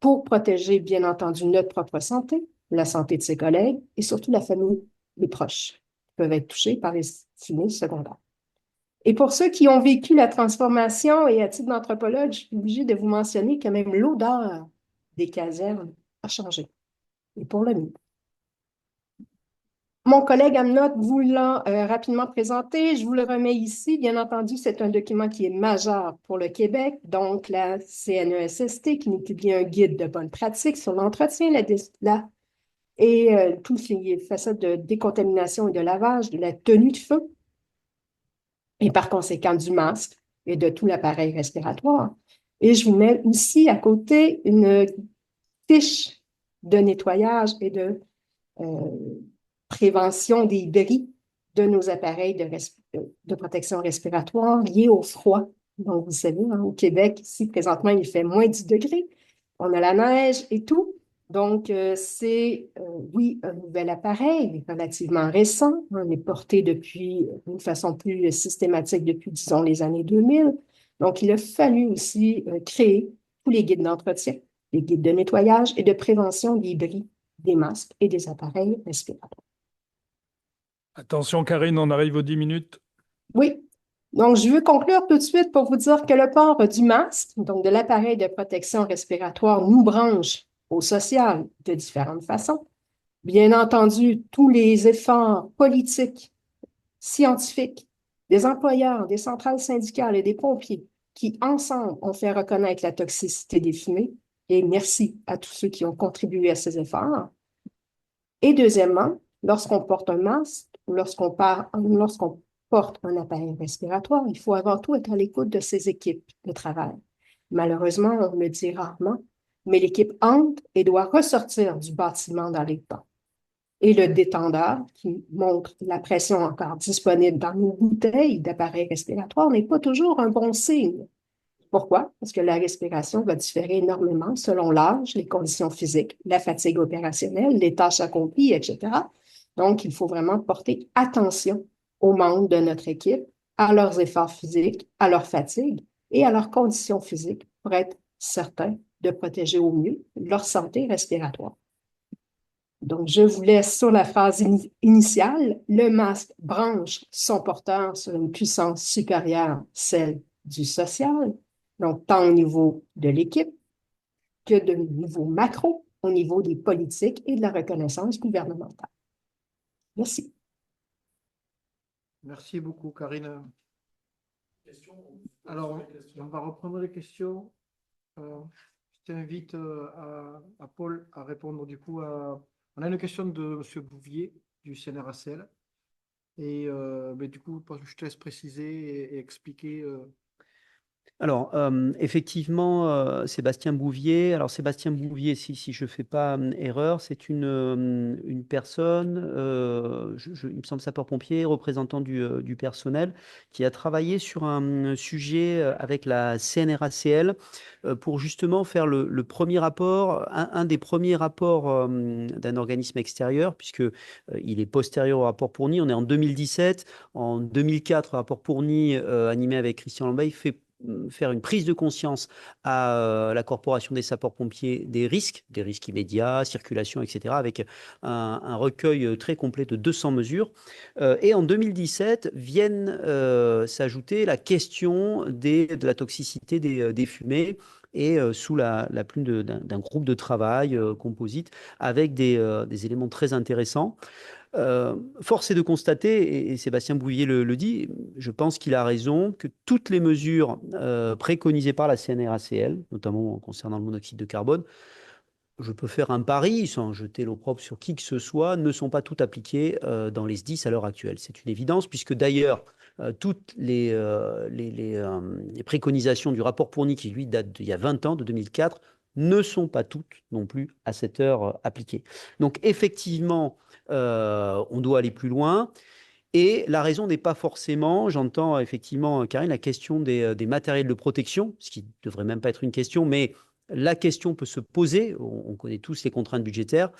pour protéger, bien entendu, notre propre santé, la santé de ses collègues et surtout la famille, les proches qui peuvent être touchés par les fumées secondaires. Et pour ceux qui ont vécu la transformation, et à titre d'anthropologue, je suis obligée de vous mentionner que même l'odeur des casernes a changé, et pour le mieux. Mon collègue Amnott vous l'a rapidement présenté. Je vous le remets ici. Bien entendu, c'est un document qui est majeur pour le Québec, donc la CNESST qui nous publie un guide de bonnes pratiques sur l'entretien et toutes les facettes de décontamination et de lavage de la tenue de feu et par conséquent du masque et de tout l'appareil respiratoire. Et je vous mets ici à côté une fiche de nettoyage et de prévention des bris de nos appareils de protection respiratoire liés au froid. Donc, vous savez, hein, au Québec, ici, présentement, il fait moins 10 degrés. On a la neige et tout. Donc, c'est, oui, un nouvel appareil relativement récent. On est porté d'une façon plus systématique depuis, disons, les années 2000. Donc, il a fallu aussi créer tous les guides d'entretien, les guides de nettoyage et de prévention des bris des masques et des appareils respiratoires. Attention, Karine, on arrive aux 10 minutes. Oui. Donc, je veux conclure tout de suite pour vous dire que le port du masque, donc de l'appareil de protection respiratoire, nous branche au social de différentes façons. Bien entendu, tous les efforts politiques, scientifiques, des employeurs, des centrales syndicales et des pompiers qui, ensemble, ont fait reconnaître la toxicité des fumées. Et merci à tous ceux qui ont contribué à ces efforts. Et deuxièmement, lorsqu'on porte un masque, lorsqu'on porte un appareil respiratoire, il faut avant tout être à l'écoute de ses équipes de travail. Malheureusement, on le dit rarement, mais l'équipe entre et doit ressortir du bâtiment dans les temps. Et le détendeur, qui montre la pression encore disponible dans nos bouteilles d'appareils respiratoires, n'est pas toujours un bon signe. Pourquoi? Parce que la respiration va différer énormément selon l'âge, les conditions physiques, la fatigue opérationnelle, les tâches accomplies, etc. Donc, il faut vraiment porter attention aux membres de notre équipe, à leurs efforts physiques, à leur fatigue et à leurs conditions physiques pour être certain de protéger au mieux leur santé respiratoire. Donc, je vous laisse sur la phrase initiale. Le masque branche son porteur sur une puissance supérieure, celle du social, donc tant au niveau de l'équipe que de niveau macro, au niveau des politiques et de la reconnaissance gouvernementale. Merci. Merci beaucoup, Karine. Alors, on va reprendre les questions. Je t'invite à Paul à répondre du coup à... On a une question de M. Bouvier du CNRACL. Et du coup, je te laisse préciser et expliquer. Alors, effectivement, Sébastien Bouvier. Alors, Sébastien Bouvier, si je ne fais pas erreur, c'est une personne, il me semble sapeur-pompier, représentant du personnel, qui a travaillé sur un sujet avec la CNRACL pour justement faire le premier rapport, un des premiers rapports d'un organisme extérieur, puisque il est postérieur au rapport Pourny. On est en 2017. En 2004, le rapport Pourny, animé avec Christian Lambay, fait faire une prise de conscience à la Corporation des sapeurs-pompiers des risques immédiats, circulation, etc., avec un recueil très complet de 200 mesures. Et en 2017, viennent s'ajouter la question de la toxicité des fumées et sous la plume d'un groupe de travail composite avec des éléments très intéressants. Force est de constater, et Sébastien Bouvier le dit, je pense qu'il a raison, que toutes les mesures préconisées par la CNRACL, notamment concernant le monoxyde de carbone, je peux faire un pari, sans jeter l'opprobre sur qui que ce soit, ne sont pas toutes appliquées dans les SDIS à l'heure actuelle. C'est une évidence, puisque d'ailleurs, toutes les préconisations du rapport Pourny, qui lui date d'il y a 20 ans, de 2004, ne sont pas toutes non plus à cette heure appliquées. Donc effectivement, on doit aller plus loin. Et la raison n'est pas forcément, j'entends effectivement, Karine, la question des matériels de protection, ce qui ne devrait même pas être une question, mais la question peut se poser. On connaît tous les contraintes budgétaires.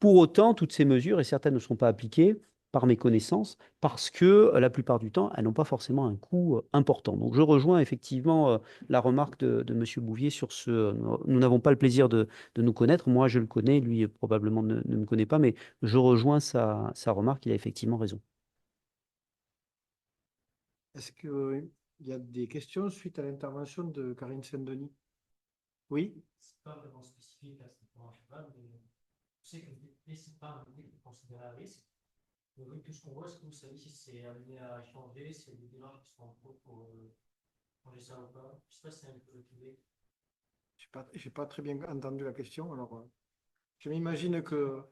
Pour autant, toutes ces mesures, et certaines ne sont pas appliquées, par mes connaissances, parce que la plupart du temps, elles n'ont pas forcément un coût important. Donc je rejoins effectivement la remarque de M. Bouvier sur ce. Nous n'avons pas le plaisir de nous connaître. Moi, je le connais, lui probablement ne me connaît pas, mais je rejoins sa remarque. Il a effectivement raison. Est-ce qu'il y a des questions suite à l'intervention de Karine Saint-Denis? Oui? C'est pas vraiment spécifique à ce point-là, mais je sais que les sites pas considérés à risque. Mais oui, tout ce qu'on voit, est-ce que vous savez si c'est amené à changer, si c'est des démarches qui sont en cours pour changer ça ou pas? Je sais pas si c'est un peu le Je n'ai pas très bien entendu la question. Alors, je m'imagine que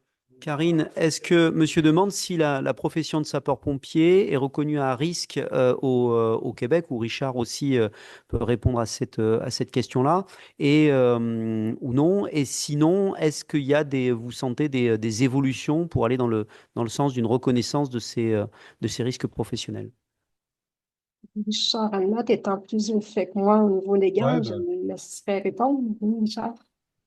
Karine, est-ce que monsieur demande si la profession de sapeur-pompier est reconnue à risque au Québec, ou Richard aussi peut répondre à cette question-là, ou non? Et sinon, est-ce qu'il y a vous sentez des évolutions pour aller dans le sens d'une reconnaissance de ces risques professionnels? Richard Annott étant plus au fait que moi au niveau Ouais, légal, je ben, le laisserai répondre. Oui, Richard.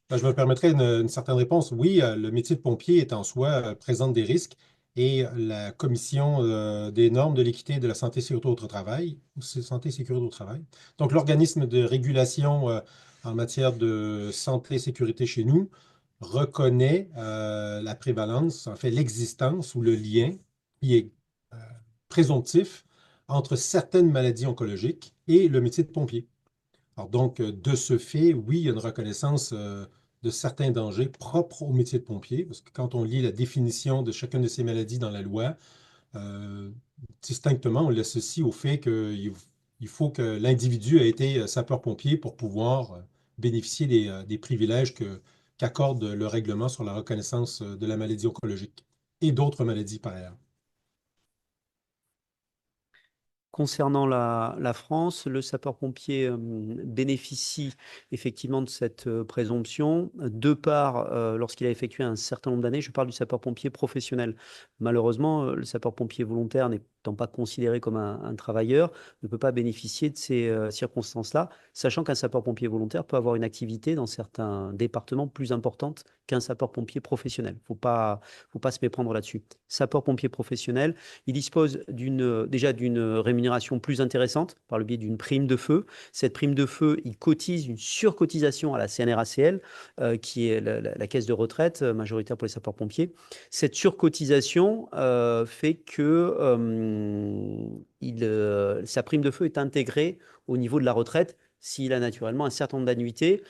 je me permettrai une certaine réponse. Oui, le métier de pompier est en soi présente des risques et la Commission des normes de l'équité et de la santé et sécurité au travail, santé et sécurité au travail. Donc, l'organisme de régulation en matière de santé et sécurité chez nous reconnaît la prévalence, en fait l'existence ou le lien qui est euh, présomptif entre certaines maladies oncologiques et le métier de pompier. Alors donc, de ce fait, oui, il y a une reconnaissance de certains dangers propres au métier de pompier, parce que quand on lit la définition de chacune de ces maladies dans la loi, euh, distinctement, on l'associe au fait qu'il faut que l'individu ait été sapeur-pompier pour pouvoir bénéficier des privilèges qu'accorde le règlement sur la reconnaissance de la maladie oncologique et d'autres maladies par ailleurs. Concernant la France, le sapeur-pompier bénéficie effectivement de cette présomption de part, lorsqu'il a effectué un certain nombre d'années, je parle du sapeur-pompier professionnel. Malheureusement, le sapeur-pompier volontaire n'étant pas considéré comme un travailleur, ne peut pas bénéficier de ces circonstances-là, sachant qu'un sapeur-pompier volontaire peut avoir une activité dans certains départements plus importante qu'un sapeur-pompier professionnel. Faut pas se méprendre là-dessus. Sapeur-pompier professionnel, il dispose déjà d'une rémunération plus intéressante par le biais d'une prime de feu. Cette prime de feu, il cotise une surcotisation à la CNRACL, qui est la caisse de retraite majoritaire pour les sapeurs-pompiers. Cette surcotisation fait que sa prime de feu est intégrée au niveau de la retraite s'il a naturellement un certain nombre d'annuités.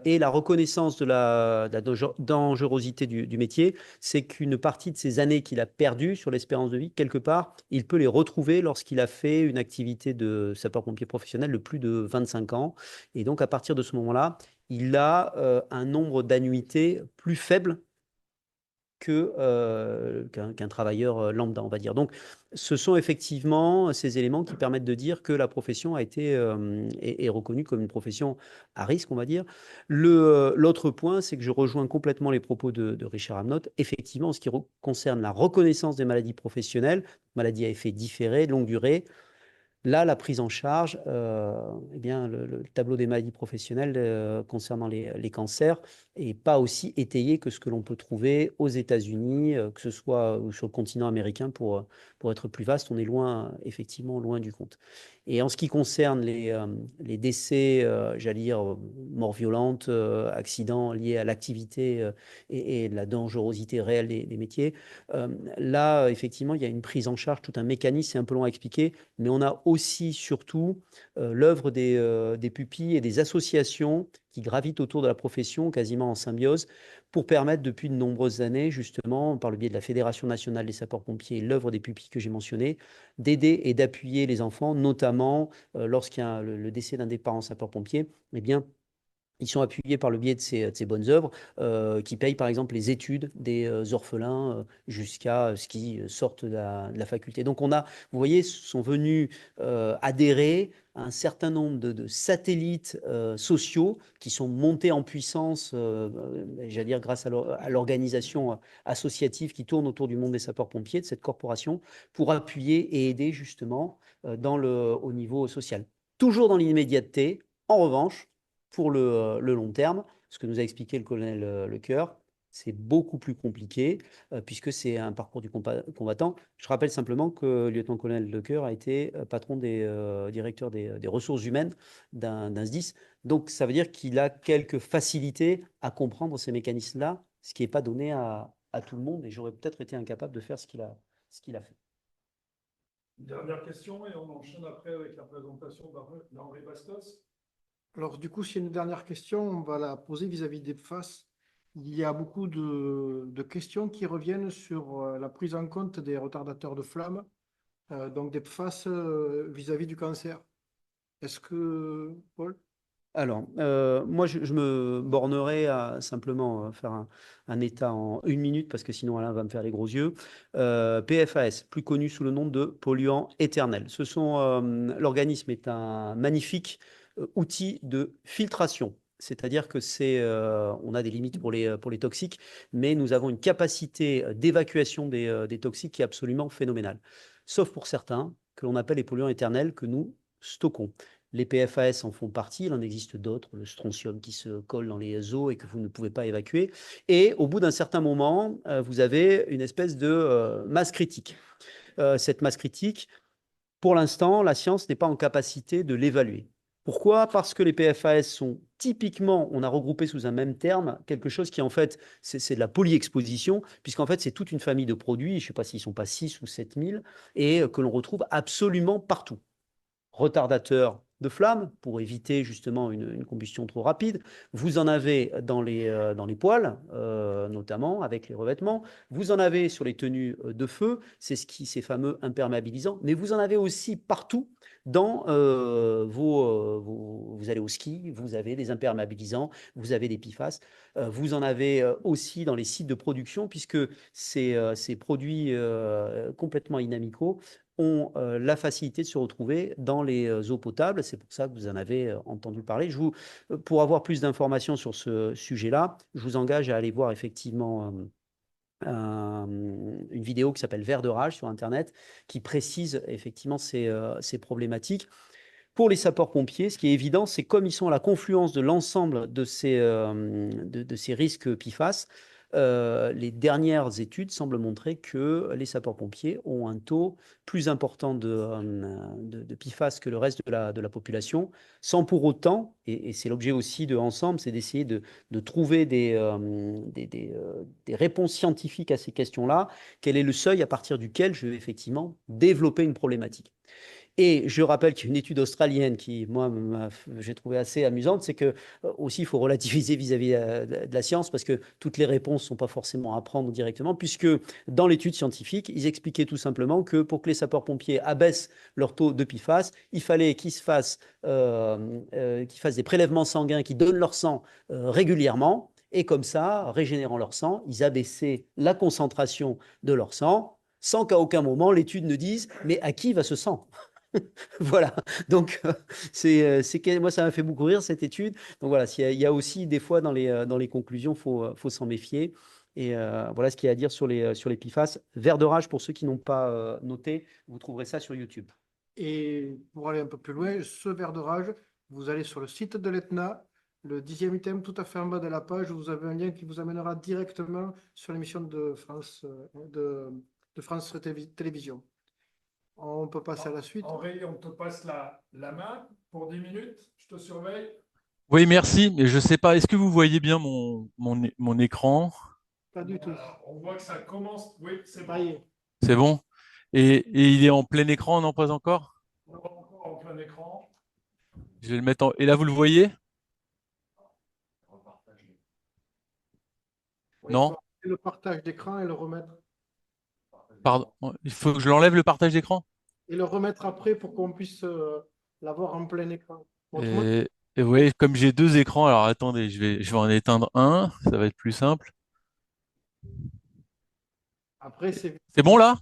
Et la reconnaissance de la dangerosité du métier, c'est qu'une partie de ces années qu'il a perdues sur l'espérance de vie, quelque part, il peut les retrouver lorsqu'il a fait une activité de sapeur-pompier professionnel de plus de 25 ans. Et donc, à partir de ce moment-là, il a un nombre d'annuités plus faible qu'un travailleur lambda, on va dire. Donc, ce sont effectivement ces éléments qui permettent de dire que la profession est reconnue comme une profession à risque, on va dire. L'autre point, c'est que je rejoins complètement les propos de Richard Amnott. Effectivement, en ce qui concerne la reconnaissance des maladies professionnelles, maladies à effet différé, longue durée, là, la prise en charge, eh bien, le tableau des maladies professionnelles concernant les cancers n'est pas aussi étayé que ce que l'on peut trouver aux États-Unis, que ce soit ou sur le continent américain pour être plus vaste. On est loin, effectivement, loin du compte. Et en ce qui concerne les décès, j'allais dire, morts violentes, accidents liés à l'activité et la dangerosité réelle des métiers, là, effectivement, il y a une prise en charge, tout un mécanisme, c'est un peu long à expliquer, mais on a aussi, surtout, l'œuvre des pupilles et des associations qui gravitent autour de la profession, quasiment en symbiose, pour permettre depuis de nombreuses années, justement, par le biais de la Fédération nationale des sapeurs-pompiers et l'œuvre des pupilles que j'ai mentionné, d'aider et d'appuyer les enfants, notamment lorsqu'il y a le décès d'un des parents sapeurs-pompiers, eh bien, ils sont appuyés par le biais de ces bonnes œuvres qui payent par exemple les études des orphelins jusqu'à ce qu'ils sortent de la faculté. Donc vous voyez, sont venus adhérer à un certain nombre de satellites sociaux qui sont montés en puissance, j'allais dire grâce à l'organisation associative qui tourne autour du monde des sapeurs-pompiers, de cette corporation, pour appuyer et aider justement au niveau social. Toujours dans l'immédiateté, en revanche, pour le long terme, ce que nous a expliqué le colonel Lecoeur, c'est beaucoup plus compliqué puisque c'est un parcours du combattant. Je rappelle simplement que le lieutenant-colonel Lecoeur a été patron directeur des ressources humaines d'un SDIS. Donc, ça veut dire qu'il a quelques facilités à comprendre ces mécanismes-là, ce qui n'est pas donné à tout le monde. Et j'aurais peut-être été incapable de faire ce qu'il a fait. Une dernière question et on enchaîne après avec la présentation d'Henri Bastos. Alors, du coup, s'il y a une dernière question, on va la poser vis-à-vis des PFAS. Il y a beaucoup de questions qui reviennent sur la prise en compte des retardateurs de flamme, donc des PFAS vis-à-vis du cancer. Est-ce que, Paul? Alors, moi, je me bornerai à simplement faire un état en 1 minute parce que sinon Alain va me faire les gros yeux. PFAS, plus connu sous le nom de polluant éternel. L'organisme est un magnifique outil de filtration. C'est-à-dire que on a des limites pour les toxiques, mais nous avons une capacité d'évacuation des toxiques qui est absolument phénoménale. Sauf pour certains, que l'on appelle les polluants éternels, que nous stockons. Les PFAS en font partie, il en existe d'autres, le strontium qui se colle dans les eaux et que vous ne pouvez pas évacuer. Et au bout d'un certain moment, vous avez une espèce de masse critique. Cette masse critique, pour l'instant, la science n'est pas en capacité de l'évaluer. Pourquoi? Parce que les PFAS sont typiquement, on a regroupé sous un même terme quelque chose qui en fait, c'est de la polyexposition, puisqu'en fait c'est toute une famille de produits, je ne sais pas s'ils ne sont pas 6 ou 7 000, et que l'on retrouve absolument partout. Retardateur de flamme pour éviter justement une combustion trop rapide. Vous en avez dans les poêles, notamment avec les revêtements. Vous en avez sur les tenues de feu, ces fameux imperméabilisants. Mais vous en avez aussi partout dans vous allez au ski, vous avez des imperméabilisants, vous avez des PFAS. Vous en avez aussi dans les sites de production puisque ces produits complètement inamicaux ont la facilité de se retrouver dans les eaux potables. C'est pour ça que vous en avez entendu parler. Pour avoir plus d'informations sur ce sujet-là, je vous engage à aller voir effectivement une vidéo qui s'appelle Vert de rage sur Internet, qui précise effectivement ces problématiques. Pour les sapeurs-pompiers, ce qui est évident, c'est comme ils sont à la confluence de l'ensemble de ces risques PFAS, les dernières études semblent montrer que les sapeurs-pompiers ont un taux plus important de PFAS que le reste de la population, sans pour autant, et c'est l'objet aussi de Ensemble, c'est d'essayer de trouver des réponses scientifiques à ces questions-là. Quel est le seuil à partir duquel je vais effectivement développer une problématique? Et je rappelle qu'il y a une étude australienne qui, moi, j'ai trouvé assez amusante, c'est que aussi il faut relativiser vis-à-vis de la science parce que toutes les réponses ne sont pas forcément à prendre directement, puisque dans l'étude scientifique, ils expliquaient tout simplement que pour que les sapeurs-pompiers abaissent leur taux de PFAS, il fallait qu'ils fassent des prélèvements sanguins qui donnent leur sang régulièrement. Et comme ça, régénérant leur sang, ils abaissaient la concentration de leur sang sans qu'à aucun moment l'étude ne dise « mais à qui va ce sang ?» Voilà, donc moi ça m'a fait beaucoup rire cette étude. Donc voilà, il y a aussi des fois dans les conclusions, faut s'en méfier. Et voilà ce qu'il y a à dire sur les PFAS. Vert de rage pour ceux qui n'ont pas noté, vous trouverez ça sur YouTube. Et pour aller un peu plus loin, ce verre de rage, vous allez sur le site de l'ETNA, le 10e item tout à fait en bas de la page, vous avez un lien qui vous amènera directement sur l'émission de France Télévisions. On peut passer à la suite. Henri, on te passe la main pour 10 minutes. Je te surveille. Oui, merci, mais je ne sais pas, est-ce que vous voyez bien mon écran? Pas du tout. Alors, on voit que ça commence. Oui, c'est Ça y bon. est. C'est bon? Et il est en plein écran, non pas encore? On voit encore en plein écran. Je vais le mettre en... Et là, vous le voyez? Oui, Non? faut arrêter le partage d'écran et le remettre. Pardon, il faut que je l'enlève le partage d'écran? Et le remettre après pour qu'on puisse l'avoir en plein écran. Autrement, Et oui, comme j'ai deux écrans, alors attendez, je vais en éteindre un, ça va être plus simple. après, c'est... C'est bon là?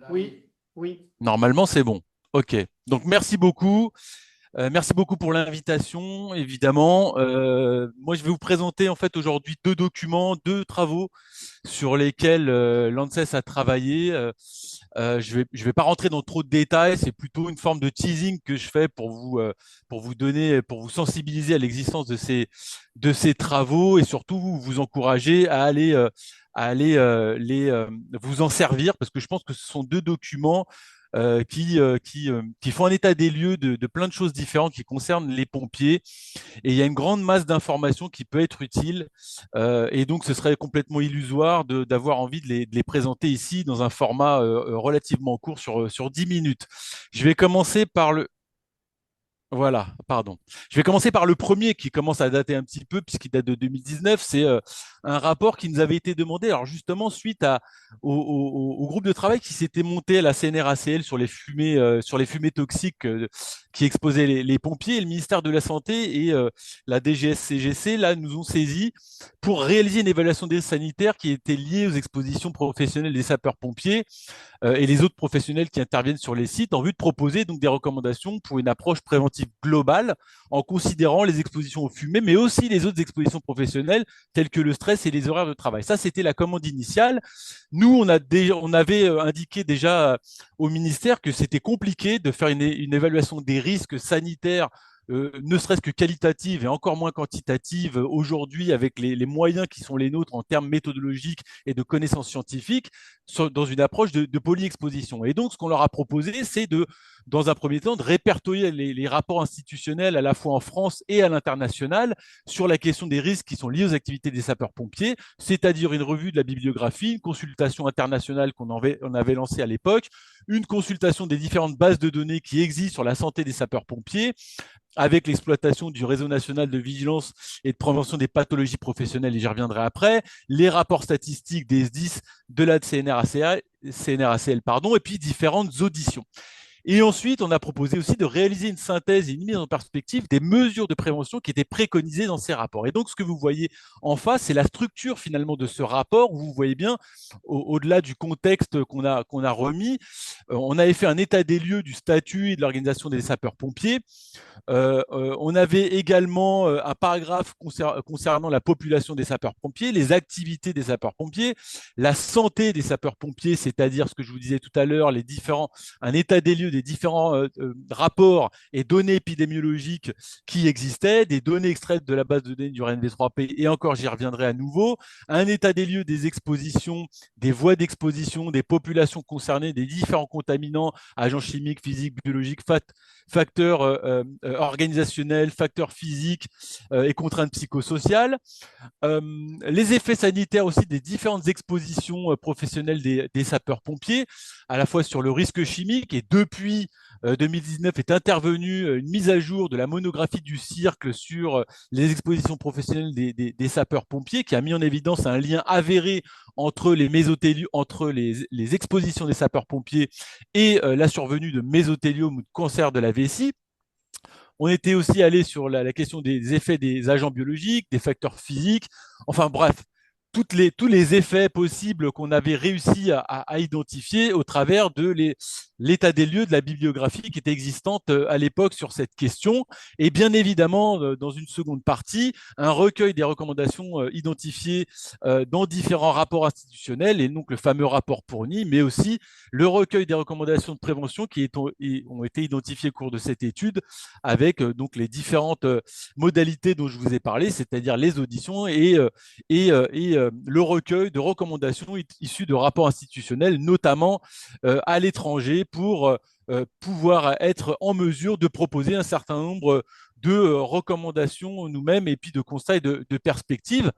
Oui, oui. Normalement, c'est bon. Ok. Donc, merci beaucoup. Merci beaucoup pour l'invitation, évidemment. Moi, je vais vous présenter en fait aujourd'hui deux documents, deux travaux sur lesquels l'ANSES a travaillé. Je vais pas rentrer dans trop de détails. C'est plutôt une forme de teasing que je fais pour vous donner, pour vous sensibiliser à l'existence de ces travaux et surtout vous encourager à aller vous en servir parce que je pense que ce sont deux documents qui font un état des lieux de plein de choses différentes qui concernent les pompiers. Et il y a une grande masse d'informations qui peut être utile. Et donc, ce serait complètement illusoire d'avoir envie de les présenter ici dans un format relativement court sur 10 minutes. Je vais commencer par le... Voilà, pardon. Je vais commencer par le premier qui commence à dater un petit peu puisqu'il date de 2019. C'est un rapport qui nous avait été demandé, alors justement suite au groupe de travail qui s'était monté à la CNRACL sur les fumées toxiques qui exposait les pompiers. Et le ministère de la Santé et la DGS-CGC là, nous ont saisis pour réaliser une évaluation des risques sanitaires qui était liée aux expositions professionnelles des sapeurs-pompiers et les autres professionnels qui interviennent sur les sites en vue de proposer donc des recommandations pour une approche préventive globale en considérant les expositions aux fumées, mais aussi les autres expositions professionnelles telles que le stress et les horaires de travail. Ça, c'était la commande initiale. Nous, on avait indiqué déjà au ministère que c'était compliqué de faire une évaluation des risques sanitaires ne serait-ce que qualitative et encore moins quantitative aujourd'hui avec les moyens qui sont les nôtres en termes méthodologiques et de connaissances scientifiques dans une approche de polyexposition. Et donc, ce qu'on leur a proposé, c'est dans un premier temps, de répertorier les rapports institutionnels à la fois en France et à l'international sur la question des risques qui sont liés aux activités des sapeurs-pompiers, c'est-à-dire une revue de la bibliographie, une consultation internationale qu'on avait lancée à l'époque, une consultation des différentes bases de données qui existent sur la santé des sapeurs-pompiers, avec l'exploitation du réseau national de vigilance et de prévention des pathologies professionnelles, et j'y reviendrai après, les rapports statistiques des SDIS, de la CNRACL, et puis différentes auditions. Et ensuite, on a proposé aussi de réaliser une synthèse et une mise en perspective des mesures de prévention qui étaient préconisées dans ces rapports. Et donc, ce que vous voyez en face, c'est la structure finalement de ce rapport, où vous voyez bien, au-delà du contexte qu'on a remis, on avait fait un état des lieux du statut et de l'organisation des sapeurs-pompiers. On avait également un paragraphe concernant la population des sapeurs-pompiers, les activités des sapeurs-pompiers, la santé des sapeurs-pompiers, c'est-à-dire ce que je vous disais tout à l'heure, un état des lieux des différents rapports et données épidémiologiques qui existaient, des données extraites de la base de données du RNV3P, et encore j'y reviendrai à nouveau, un état des lieux des expositions, des voies d'exposition, des populations concernées, des différents contaminants, agents chimiques, physiques, biologiques, facteurs organisationnels, facteurs physiques et contraintes psychosociales. Les effets sanitaires aussi des différentes expositions professionnelles des sapeurs-pompiers, à la fois sur le risque chimique, et depuis 2019 est intervenue une mise à jour de la monographie du Cercle sur les expositions professionnelles des sapeurs-pompiers, qui a mis en évidence un lien avéré entre les expositions des sapeurs-pompiers et la survenue de mésothéliome ou de cancer de la vessie. On était aussi allé sur la question des effets des agents biologiques, des facteurs physiques, enfin bref, tous les effets possibles qu'on avait réussi à identifier au travers de l'état des lieux de la bibliographie qui était existante à l'époque sur cette question. Et bien évidemment, dans une seconde partie, un recueil des recommandations identifiées dans différents rapports institutionnels, et donc le fameux rapport Pourny, mais aussi le recueil des recommandations de prévention qui ont été identifiées au cours de cette étude avec donc les différentes modalités dont je vous ai parlé, c'est-à-dire les auditions et le recueil de recommandations issues de rapports institutionnels, notamment à l'étranger, pour pouvoir être en mesure de proposer un certain nombre de recommandations nous-mêmes et puis de constats et de perspectives.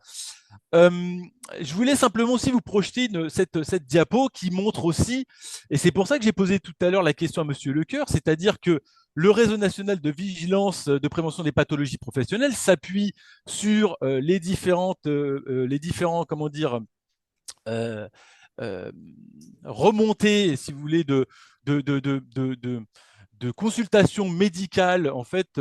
Je voulais simplement aussi vous projeter cette diapo qui montre aussi, et c'est pour ça que j'ai posé tout à l'heure la question à Monsieur Lecoeur, c'est-à-dire que le réseau national de vigilance de prévention des pathologies professionnelles s'appuie sur les différents, comment dire, remontées, si vous voulez, de consultations médicales en fait,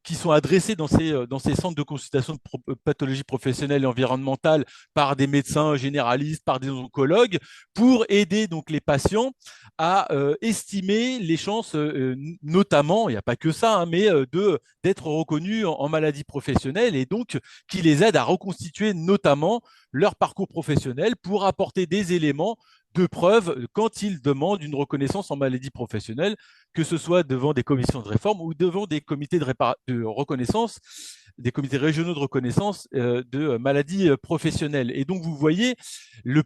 qui sont adressées dans ces centres de consultation de pathologie professionnelle et environnementale par des médecins généralistes, par des oncologues, pour aider donc les patients à estimer les chances, notamment, il n'y a pas que ça, hein, mais d'être reconnus en maladie professionnelle, et donc qui les aide à reconstituer notamment leur parcours professionnel pour apporter des éléments de preuve quand ils demandent une reconnaissance en maladie professionnelle, que ce soit devant des commissions de réforme ou devant des comités de reconnaissance, des comités régionaux de reconnaissance de maladies professionnelles. Et donc, vous voyez, il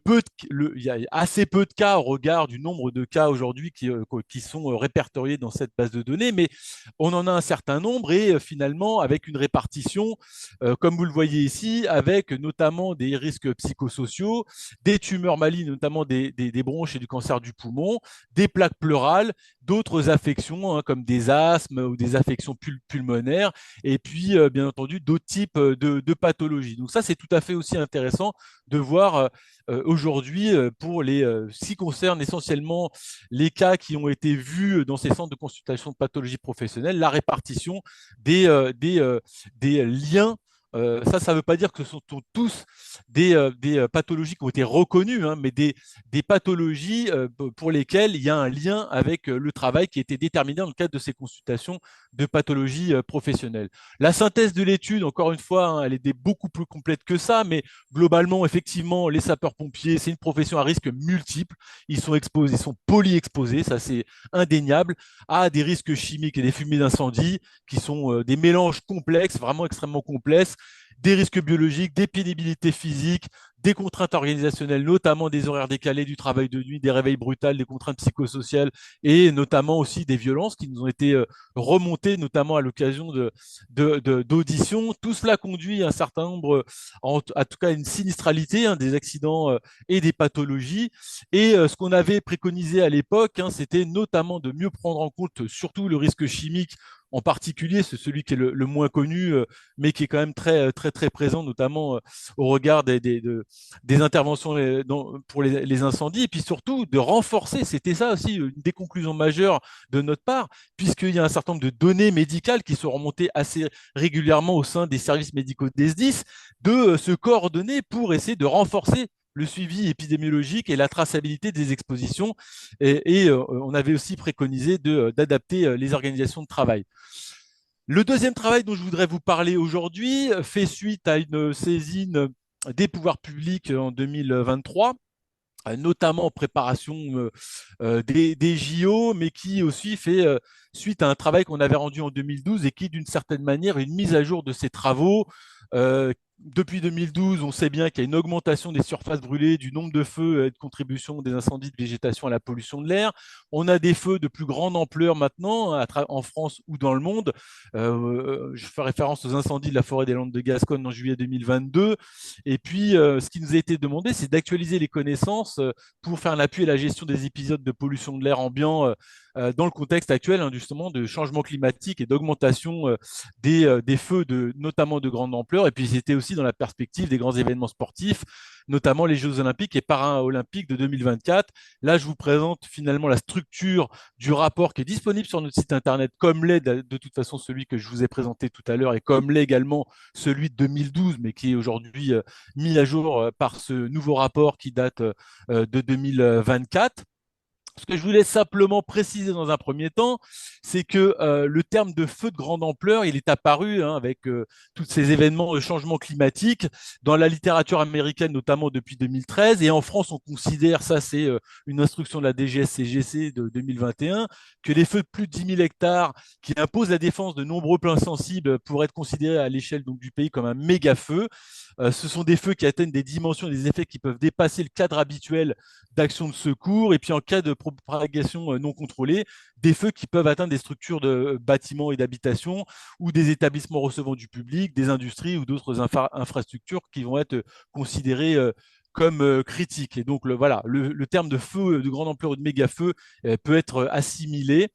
y a assez peu de cas au regard du nombre de cas aujourd'hui qui sont répertoriés dans cette base de données, mais on en a un certain nombre, et finalement, avec une répartition, comme vous le voyez ici, avec notamment des risques psychosociaux, des tumeurs malignes, notamment des des bronches et du cancer du poumon, des plaques pleurales, d'autres affections comme des asthmes ou des affections pulmonaires, et puis bien entendu d'autres types de pathologies. Donc ça, c'est tout à fait aussi intéressant de voir aujourd'hui pour ce qui concerne essentiellement les cas qui ont été vus dans ces centres de consultation de pathologie professionnelle, la répartition des liens. Ça ne veut pas dire que ce sont tous des pathologies qui ont été reconnues, mais des pathologies pour lesquelles il y a un lien avec le travail qui a été déterminé dans le cadre de ces consultations de pathologie professionnelle. La synthèse de l'étude, encore une fois, elle est beaucoup plus complète que ça, mais globalement, effectivement, les sapeurs-pompiers, c'est une profession à risque multiple. Ils sont exposés, ils sont polyexposés, ça c'est indéniable, à des risques chimiques et des fumées d'incendie qui sont des mélanges complexes, vraiment extrêmement complexes, des risques biologiques, des pénibilités physiques, des contraintes organisationnelles, notamment des horaires décalés, du travail de nuit, des réveils brutals, des contraintes psychosociales et notamment aussi des violences qui nous ont été remontées, notamment à l'occasion d'auditions. Tout cela conduit à un certain nombre, en tout cas une sinistralité, des accidents et des pathologies. Et ce qu'on avait préconisé à l'époque, c'était notamment de mieux prendre en compte surtout le risque chimique en particulier, c'est celui qui est le moins connu, mais qui est quand même très, très, très présent, notamment au regard des interventions pour les incendies, et puis surtout de renforcer, c'était ça aussi une des conclusions majeures de notre part, puisqu'il y a un certain nombre de données médicales qui sont remontées assez régulièrement au sein des services médicaux des SDIS, de se coordonner pour essayer de renforcer le suivi épidémiologique et la traçabilité des expositions. Et on avait aussi préconisé d'adapter les organisations de travail. Le deuxième travail dont je voudrais vous parler aujourd'hui fait suite à une saisine des pouvoirs publics en 2023, notamment en préparation des JO, mais qui aussi fait suite à un travail qu'on avait rendu en 2012 et qui, d'une certaine manière, est une mise à jour de ces travaux. Depuis 2012, on sait bien qu'il y a une augmentation des surfaces brûlées, du nombre de feux et de contribution des incendies de végétation à la pollution de l'air. On a des feux de plus grande ampleur maintenant, en France ou dans le monde. Je fais référence aux incendies de la forêt des Landes de Gascogne en juillet 2022. Et puis, ce qui nous a été demandé, c'est d'actualiser les connaissances pour faire l'appui à la gestion des épisodes de pollution de l'air ambiant dans le contexte actuel, justement, de changement climatique et d'augmentation des feux, notamment de grande ampleur. Et puis, c'était aussi dans la perspective des grands événements sportifs, notamment les Jeux olympiques et paralympiques de 2024. Là, je vous présente finalement la structure du rapport qui est disponible sur notre site internet, comme l'est de toute façon celui que je vous ai présenté tout à l'heure et comme l'est également celui de 2012, mais qui est aujourd'hui mis à jour par ce nouveau rapport qui date de 2024. Ce que je voulais simplement préciser dans un premier temps, c'est que le terme de feu de grande ampleur, il est apparu avec tous ces événements de changement climatique dans la littérature américaine, notamment depuis 2013. Et en France, on considère, ça c'est une instruction de la DGS-CGC de 2021, que les feux de plus de 10 000 hectares qui imposent la défense de nombreux plans sensibles pourraient être considérés à l'échelle du pays comme un méga feu. Ce sont des feux qui atteignent des dimensions et des effets qui peuvent dépasser le cadre habituel d'action de secours. Et puis en cas de propagation non contrôlée, des feux qui peuvent atteindre des structures de bâtiments et d'habitation ou des établissements recevant du public, des industries ou d'autres infrastructures qui vont être considérées comme critiques. Et donc voilà, le terme de feu de grande ampleur ou de méga feu peut être assimilé.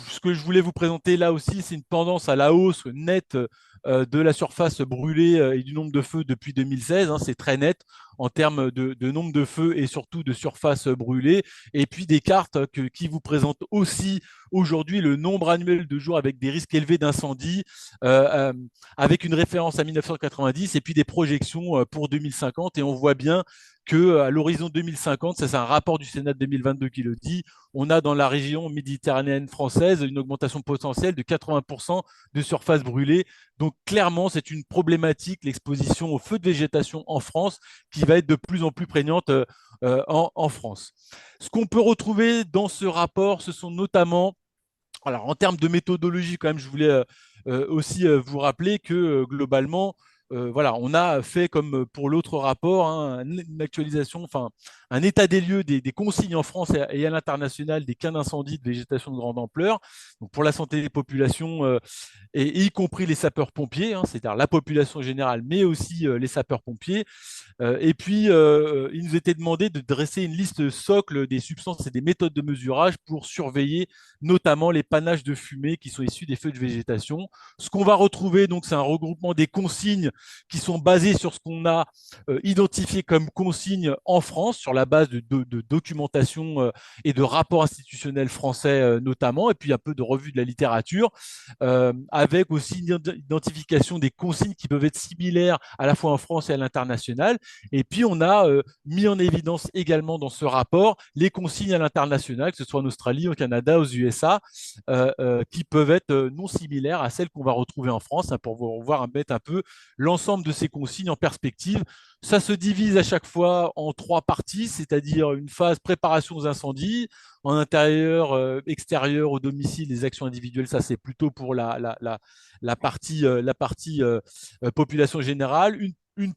Ce que je voulais vous présenter là aussi, c'est une tendance à la hausse nette de la surface brûlée et du nombre de feux depuis 2016. C'est très net en termes de nombre de feux et surtout de surface brûlée. Et puis des cartes qui vous présentent aussi aujourd'hui le nombre annuel de jours avec des risques élevés d'incendie, avec une référence à 1990 et puis des projections pour 2050. Et on voit bien qu'à l'horizon 2050, ça c'est un rapport du Sénat de 2022 qui le dit, on a dans la région méditerranéenne française une augmentation potentielle de 80% de surface brûlée. Donc clairement, c'est une problématique, l'exposition aux feux de végétation en France, qui va être de plus en plus prégnante en France. Ce qu'on peut retrouver dans ce rapport, ce sont notamment, alors en termes de méthodologie, quand même, je voulais aussi vous rappeler que globalement, voilà, on a fait comme pour l'autre rapport une actualisation, enfin un état des lieux des consignes en France et à l'international des cas d'incendie de végétation de grande ampleur, donc pour la santé des populations, et y compris les sapeurs-pompiers, hein, c'est-à-dire la population générale, mais aussi les sapeurs-pompiers. Et puis, il nous était demandé de dresser une liste socle des substances et des méthodes de mesurage pour surveiller notamment les panaches de fumée qui sont issus des feux de végétation. Ce qu'on va retrouver, donc, c'est un regroupement des consignes qui sont basées sur ce qu'on a identifié comme consignes en France, sur la base de documentation et de rapports institutionnels français notamment, et puis un peu de revue de la littérature, avec aussi une identification des consignes qui peuvent être similaires à la fois en France et à l'international. Et puis, on a mis en évidence également dans ce rapport les consignes à l'international, que ce soit en Australie, au Canada, aux USA, qui peuvent être non similaires à celles qu'on va retrouver en France, hein, pour voir mettre un peu l'ensemble de ces consignes en perspective. Ça se divise à chaque fois en 3 parties, c'est-à-dire une phase préparation aux incendies, en intérieur, extérieur, au domicile, les actions individuelles, ça c'est plutôt pour la partie population générale, une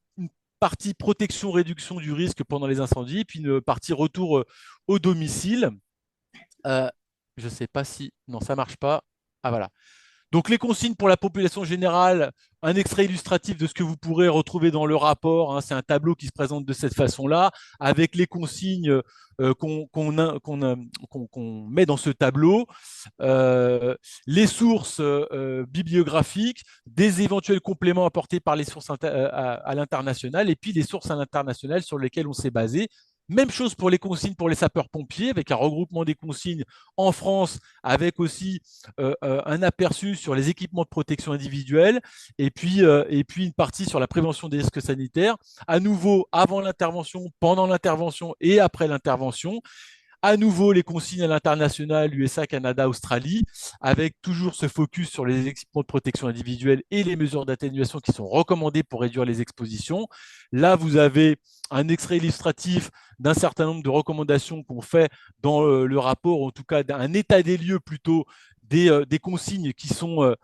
partie protection, réduction du risque pendant les incendies, puis une partie retour au domicile. Je ne sais pas si... Non, ça ne marche pas. Ah voilà. Donc les consignes pour la population générale, un extrait illustratif de ce que vous pourrez retrouver dans le rapport, hein, c'est un tableau qui se présente de cette façon-là, avec les consignes qu'on met dans ce tableau, les sources bibliographiques, des éventuels compléments apportés par les sources à l'international, et puis les sources à l'international sur lesquelles on s'est basé. Même chose pour les consignes pour les sapeurs-pompiers, avec un regroupement des consignes en France, avec aussi un aperçu sur les équipements de protection individuelle, et puis une partie sur la prévention des risques sanitaires. À nouveau, avant l'intervention, pendant l'intervention et après l'intervention. À nouveau, les consignes à l'international, USA, Canada, Australie, avec toujours ce focus sur les équipements de protection individuelle et les mesures d'atténuation qui sont recommandées pour réduire les expositions. Là, vous avez un extrait illustratif d'un certain nombre de recommandations qu'on fait dans le rapport, en tout cas d'un état des lieux plutôt des consignes qui sont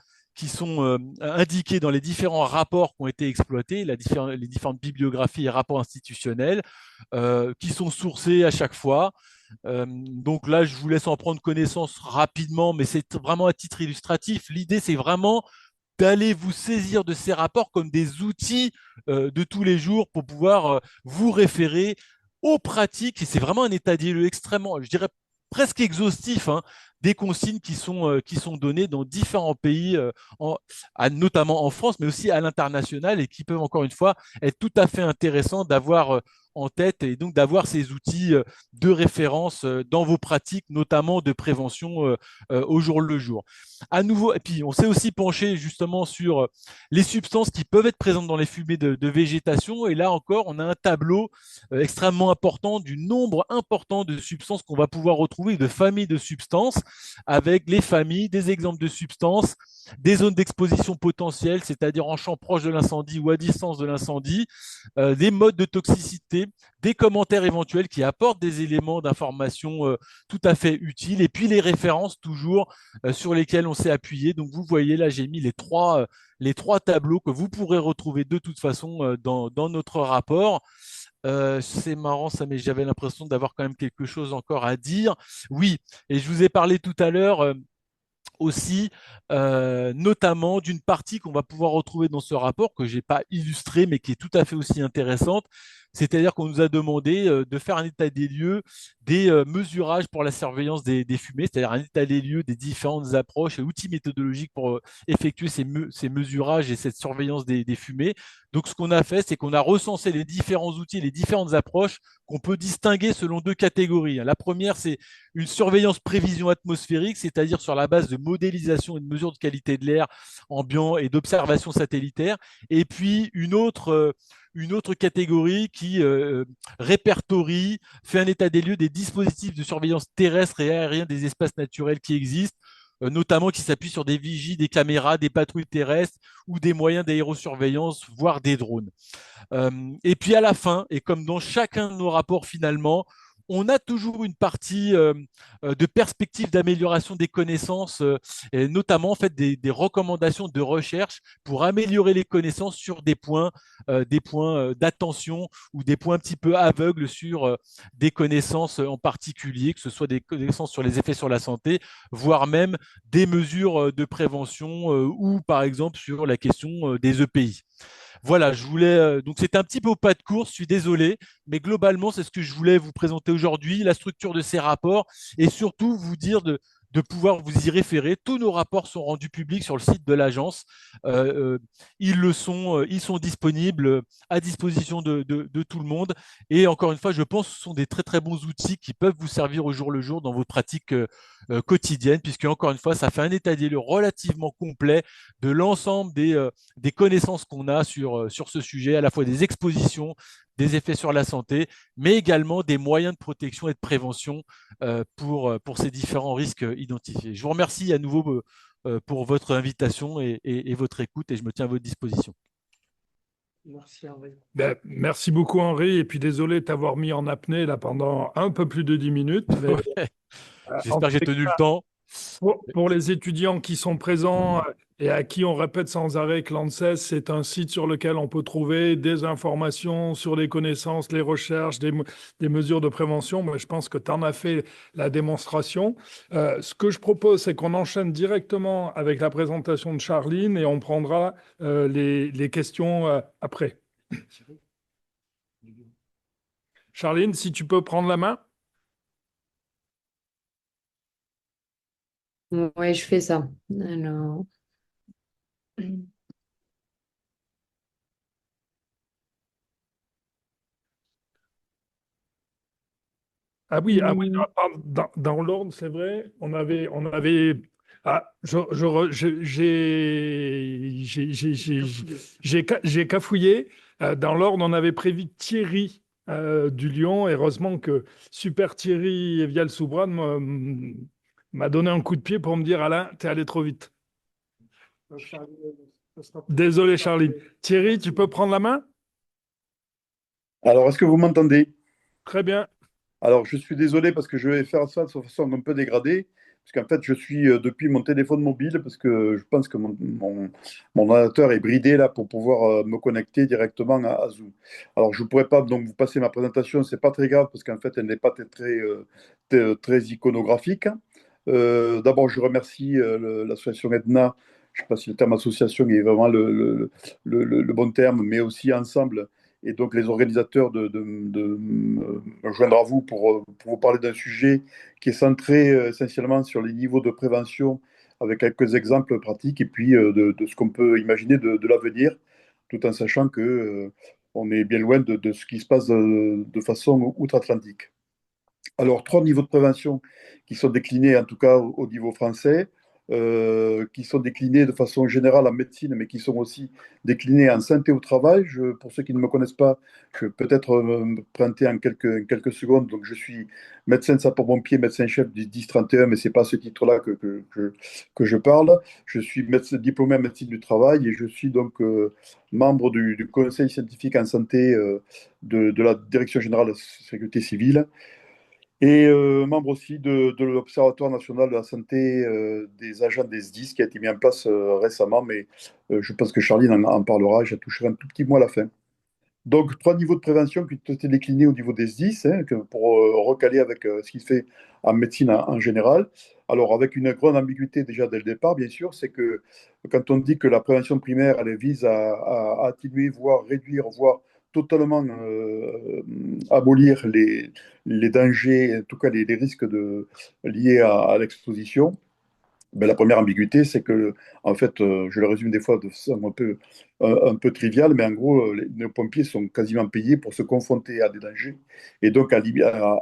indiquées dans les différents rapports qui ont été exploités, les différentes bibliographies et rapports institutionnels, qui sont sourcés à chaque fois. Donc là, je vous laisse en prendre connaissance rapidement, mais c'est vraiment à titre illustratif. L'idée, c'est vraiment d'aller vous saisir de ces rapports comme des outils de tous les jours pour pouvoir vous référer aux pratiques. Et c'est vraiment un état des lieux extrêmement, je dirais presque exhaustif, hein, des consignes qui sont données dans différents pays, notamment en France, mais aussi à l'international, et qui peuvent encore une fois être tout à fait intéressants d'avoir en tête, et donc d'avoir ces outils de référence dans vos pratiques, notamment de prévention au jour le jour. À nouveau, et puis on s'est aussi penché justement sur les substances qui peuvent être présentes dans les fumées de végétation, et là encore, on a un tableau extrêmement important du nombre important de substances qu'on va pouvoir retrouver, de familles de substances, avec les familles, des exemples de substances, des zones d'exposition potentielle, c'est-à-dire en champ proche de l'incendie ou à distance de l'incendie, des modes de toxicité, des commentaires éventuels qui apportent des éléments d'information tout à fait utiles, et puis les références toujours sur lesquelles on s'est appuyé. Donc vous voyez là, j'ai mis les trois tableaux que vous pourrez retrouver de toute façon dans notre rapport. C'est marrant ça, mais j'avais l'impression d'avoir quand même quelque chose encore à dire. Oui, et je vous ai parlé tout à l'heure aussi, notamment d'une partie qu'on va pouvoir retrouver dans ce rapport, que je n'ai pas illustré, mais qui est tout à fait aussi intéressante. C'est-à-dire qu'on nous a demandé de faire un état des lieux des mesurages pour la surveillance des fumées, c'est-à-dire un état des lieux des différentes approches et outils méthodologiques pour effectuer ces mesurages et cette surveillance des fumées. Donc, ce qu'on a fait, c'est qu'on a recensé les différents outils, les différentes approches qu'on peut distinguer selon 2 catégories. La première, c'est une surveillance prévision atmosphérique, c'est-à-dire sur la base de modélisation et de mesure de qualité de l'air ambiant et d'observation satellitaire. Et puis, une autre catégorie qui répertorie, fait un état des lieux des dispositifs de surveillance terrestre et aérien des espaces naturels qui existent, notamment qui s'appuient sur des vigies, des caméras, des patrouilles terrestres ou des moyens d'aérosurveillance, voire des drones. Et puis à la fin, et comme dans chacun de nos rapports finalement, on a toujours une partie de perspective d'amélioration des connaissances, et notamment en fait des recommandations de recherche pour améliorer les connaissances sur des points d'attention ou des points un petit peu aveugles sur des connaissances en particulier, que ce soit des connaissances sur les effets sur la santé, voire même des mesures de prévention ou par exemple sur la question des EPI. Voilà, je voulais. Donc, c'était un petit peu au pas de course, je suis désolé, mais globalement, c'est ce que je voulais vous présenter aujourd'hui, la structure de ces rapports et surtout vous dire de pouvoir vous y référer. Tous nos rapports sont rendus publics sur le site de l'agence. Euh, ils sont disponibles à disposition de tout le monde. Et encore une fois, je pense que ce sont des très très bons outils qui peuvent vous servir au jour le jour dans vos pratiques quotidiennes, puisque encore une fois, ça fait un état des lieux relativement complet de l'ensemble des connaissances qu'on a sur ce sujet, à la fois des expositions, des effets sur la santé, mais également des moyens de protection et de prévention pour ces différents risques identifiés. Je vous remercie à nouveau pour votre invitation et votre écoute et je me tiens à votre disposition. Merci, Henri. Ben, merci beaucoup, Henri. Et puis, désolé de t'avoir mis en apnée là pendant un peu plus de 10 minutes. Mais, en J'espère tous que j'ai les tenu le cas, temps. pour les étudiants qui sont présents et à qui on répète sans arrêt que l'ANSES, c'est un site sur lequel on peut trouver des informations sur les connaissances, les recherches, des mesures de prévention. Moi, je pense que tu en as fait la démonstration. Ce que je propose, c'est qu'on enchaîne directement avec la présentation de Charline et on prendra les questions après. Charline, si tu peux prendre la main. Ouais, je fais ça. Alors, Ah oui, dans l'ordre, c'est vrai. J'ai cafouillé. Dans l'ordre, on avait prévu Thierry du Lion. Et heureusement que Super Thierry Vial-Soubran m'a donné un coup de pied pour me dire, Alain, t'es allé trop vite. Désolé, Charlie. Thierry, tu peux prendre la main? Alors, est-ce que vous m'entendez? Très bien. Alors, je suis désolé parce que je vais faire ça de façon un peu dégradée, parce qu'en fait, je suis depuis mon téléphone mobile, parce que je pense que mon ordinateur est bridé là pour pouvoir me connecter directement à Zoom. Alors, je ne pourrais pas donc vous passer ma présentation, c'est pas très grave, parce qu'en fait, elle n'est pas très iconographique. D'abord, je remercie l'association Edna. Je ne sais pas si le terme association est vraiment le bon terme, mais aussi ensemble et donc les organisateurs de me joindre à vous pour vous parler d'un sujet qui est centré essentiellement sur les niveaux de prévention avec quelques exemples pratiques et puis de ce qu'on peut imaginer de l'avenir, tout en sachant que on est bien loin de ce qui se passe de façon outre-Atlantique. Alors, trois niveaux de prévention qui sont déclinés, en tout cas au niveau français, qui sont déclinés de façon générale en médecine, mais qui sont aussi déclinés en santé au travail. Pour ceux qui ne me connaissent pas, je vais peut-être me présenter en quelques secondes. Donc, je suis médecin sapeur-pompier, médecin-chef du 10-31, mais ce n'est pas à ce titre-là que je parle. Je suis diplômé en médecine du travail et je suis donc membre du conseil scientifique en santé de la Direction générale de la sécurité civile et membre aussi de l'Observatoire national de la santé des agents des SDIS qui a été mis en place récemment, mais je pense que Charline en parlera, je toucherai un tout petit mot à la fin. Donc, trois niveaux de prévention qui ont été déclinés au niveau des SDIS, hein, pour recaler avec ce qui se fait en médecine en général. Alors, avec une grande ambiguïté déjà dès le départ, bien sûr, c'est que quand on dit que la prévention primaire, elle vise à atténuer, voire réduire, voire totalement abolir les dangers, en tout cas les risques liés à l'exposition, ben, la première ambiguïté, c'est que, en fait, je le résume des fois de façon un peu triviale, mais en gros, nos pompiers sont quasiment payés pour se confronter à des dangers et donc à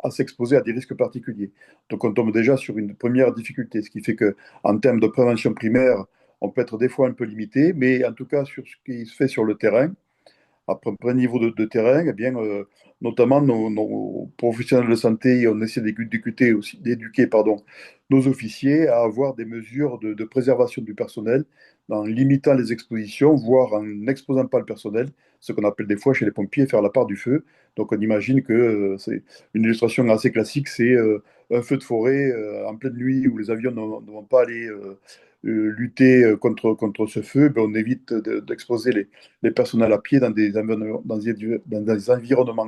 s'exposer à des risques particuliers. Donc, on tombe déjà sur une première difficulté, ce qui fait que, en termes de prévention primaire, on peut être des fois un peu limité, mais en tout cas, sur ce qui se fait sur le terrain, à plein niveau de terrain, eh bien, notamment nos professionnels de santé, on essaie d'éduquer pardon, nos officiers à avoir des mesures de préservation du personnel en limitant les expositions, voire en n'exposant pas le personnel, ce qu'on appelle des fois chez les pompiers faire la part du feu. Donc on imagine que c'est une illustration assez classique, c'est un feu de forêt en pleine nuit où les avions ne vont pas aller lutter contre ce feu. Ben, on évite d'exposer les personnels à pied dans des environnements,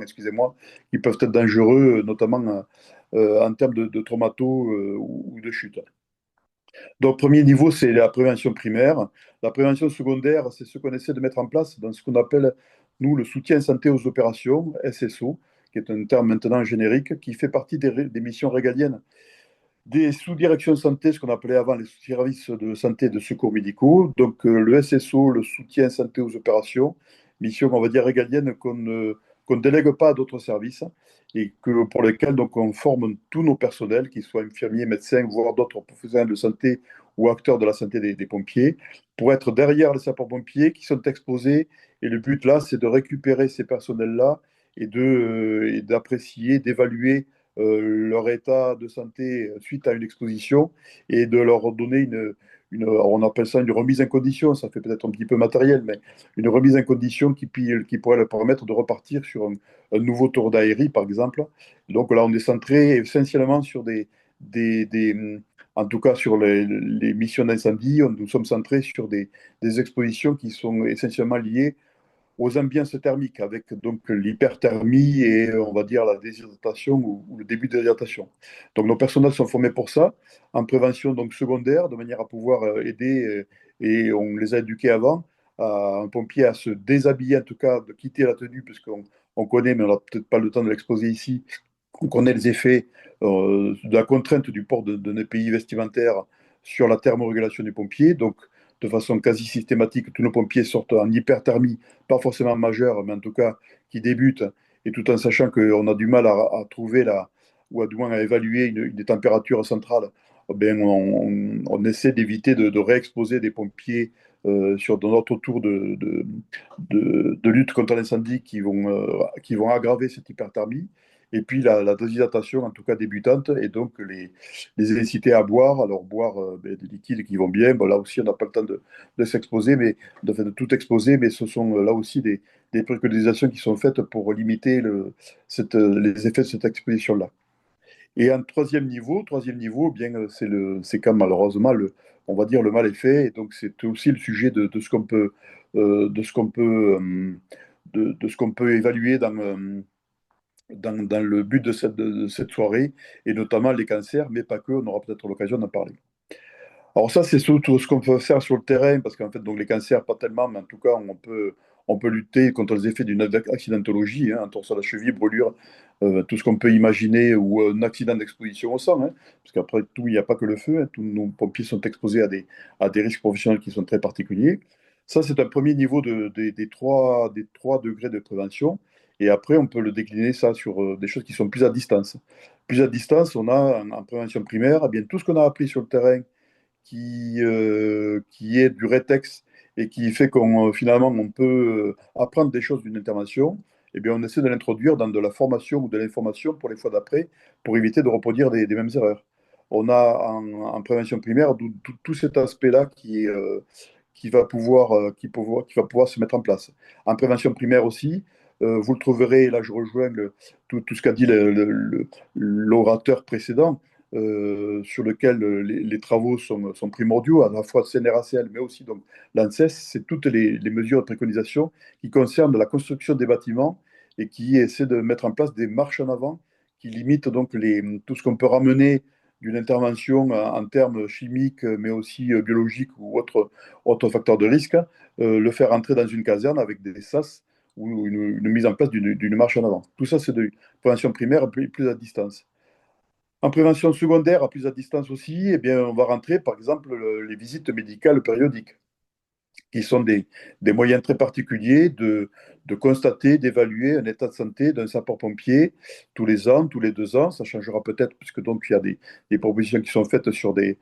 excusez-moi, qui peuvent être dangereux, notamment en termes de traumato ou de chute. Donc, premier niveau, c'est la prévention primaire. La prévention secondaire, c'est ce qu'on essaie de mettre en place dans ce qu'on appelle, nous, le soutien santé aux opérations, SSO, qui est un terme maintenant générique, qui fait partie des missions régaliennes des sous-directions santé, ce qu'on appelait avant les services de santé et de secours médicaux. Donc, le SSO, le soutien santé aux opérations, mission, on va dire, régalienne qu'on ne délègue pas à d'autres services et pour lesquels donc, on forme tous nos personnels, qu'ils soient infirmiers, médecins, voire d'autres professionnels de santé ou acteurs de la santé des pompiers, pour être derrière les sapeurs-pompiers qui sont exposés. Et le but là, c'est de récupérer ces personnels-là et d'apprécier, d'évaluer leur état de santé suite à une exposition et de leur donner on appelle ça une remise en condition, ça fait peut-être un petit peu matériel, mais une remise en condition qui pourrait leur permettre de repartir sur un nouveau tour d'aérie, par exemple. Donc là, on est centré essentiellement sur en tout cas sur les missions d'incendie, nous sommes centrés sur des expositions qui sont essentiellement liées aux ambiances thermiques, avec donc l'hyperthermie et on va dire la déshydratation ou le début de déshydratation. Donc nos personnels sont formés pour ça, en prévention donc secondaire, de manière à pouvoir aider, et on les a éduqués avant, un pompier à se déshabiller, en tout cas de quitter la tenue, puisqu'on connaît, mais on n'a peut-être pas le temps de l'exposer ici, on connaît les effets de la contrainte du port de nos pays vestimentaires sur la thermorégulation du pompier. Donc, de façon quasi systématique, tous nos pompiers sortent en hyperthermie, pas forcément majeure, mais en tout cas qui débute, et tout en sachant qu'on a du mal à trouver ou à du moins à évaluer une température centrale, ben on essaie d'éviter de réexposer des pompiers dans notre tour de lutte contre l'incendie qui vont aggraver cette hyperthermie. Et puis la déshydratation, en tout cas débutante, et donc les inciter à boire, alors boire des liquides qui vont bien. Bon, là aussi, on n'a pas le temps de s'exposer, de tout exposer, mais ce sont là aussi des préconisations qui sont faites pour limiter les effets de cette exposition-là. Et en troisième niveau, eh bien, c'est quand malheureusement on va dire le mal est fait, et donc c'est aussi le sujet de ce qu'on peut, de ce qu'on peut évaluer dans le but de cette soirée, et notamment les cancers, mais pas que, on aura peut-être l'occasion d'en parler. Alors ça, c'est surtout ce qu'on peut faire sur le terrain, parce qu'en fait, donc les cancers, pas tellement, mais en tout cas, on peut lutter contre les effets d'une accidentologie, hein, entorse à la cheville, brûlure, tout ce qu'on peut imaginer, ou un accident d'exposition au sang, hein, parce qu'après tout, il n'y a pas que le feu, hein, tous nos pompiers sont exposés à des risques professionnels qui sont très particuliers. Ça, c'est un premier niveau des trois degrés de prévention. Et après, on peut le décliner ça sur des choses qui sont plus à distance. Plus à distance, on a en prévention primaire, eh bien, tout ce qu'on a appris sur le terrain qui est du rétex et qui fait qu'on finalement on peut apprendre des choses d'une intervention, eh bien on essaie de l'introduire dans de la formation ou de l'information pour les fois d'après, pour éviter de reproduire des mêmes erreurs. On a en prévention primaire tout cet aspect-là qui va pouvoir se mettre en place. En prévention primaire aussi, vous le trouverez, là je rejoins tout ce qu'a dit l'orateur précédent, sur lequel les travaux sont primordiaux, à la fois CNRACL, mais aussi donc l'ANSES, c'est toutes les mesures de préconisation qui concernent la construction des bâtiments et qui essaient de mettre en place des marches en avant qui limitent donc tout ce qu'on peut ramener d'une intervention en termes chimiques, mais aussi biologiques ou autres facteurs de risque, le faire entrer dans une caserne avec des SAS ou une mise en place d'une marche en avant. Tout ça, c'est de prévention primaire plus à distance. En prévention secondaire, à plus à distance aussi, eh bien, on va rentrer, par exemple, les visites médicales périodiques, qui sont des moyens très particuliers de constater, d'évaluer un état de santé d'un sapeur-pompier tous les ans, tous les 2 ans. Ça changera peut-être, puisque donc il y a des propositions qui sont faites sur des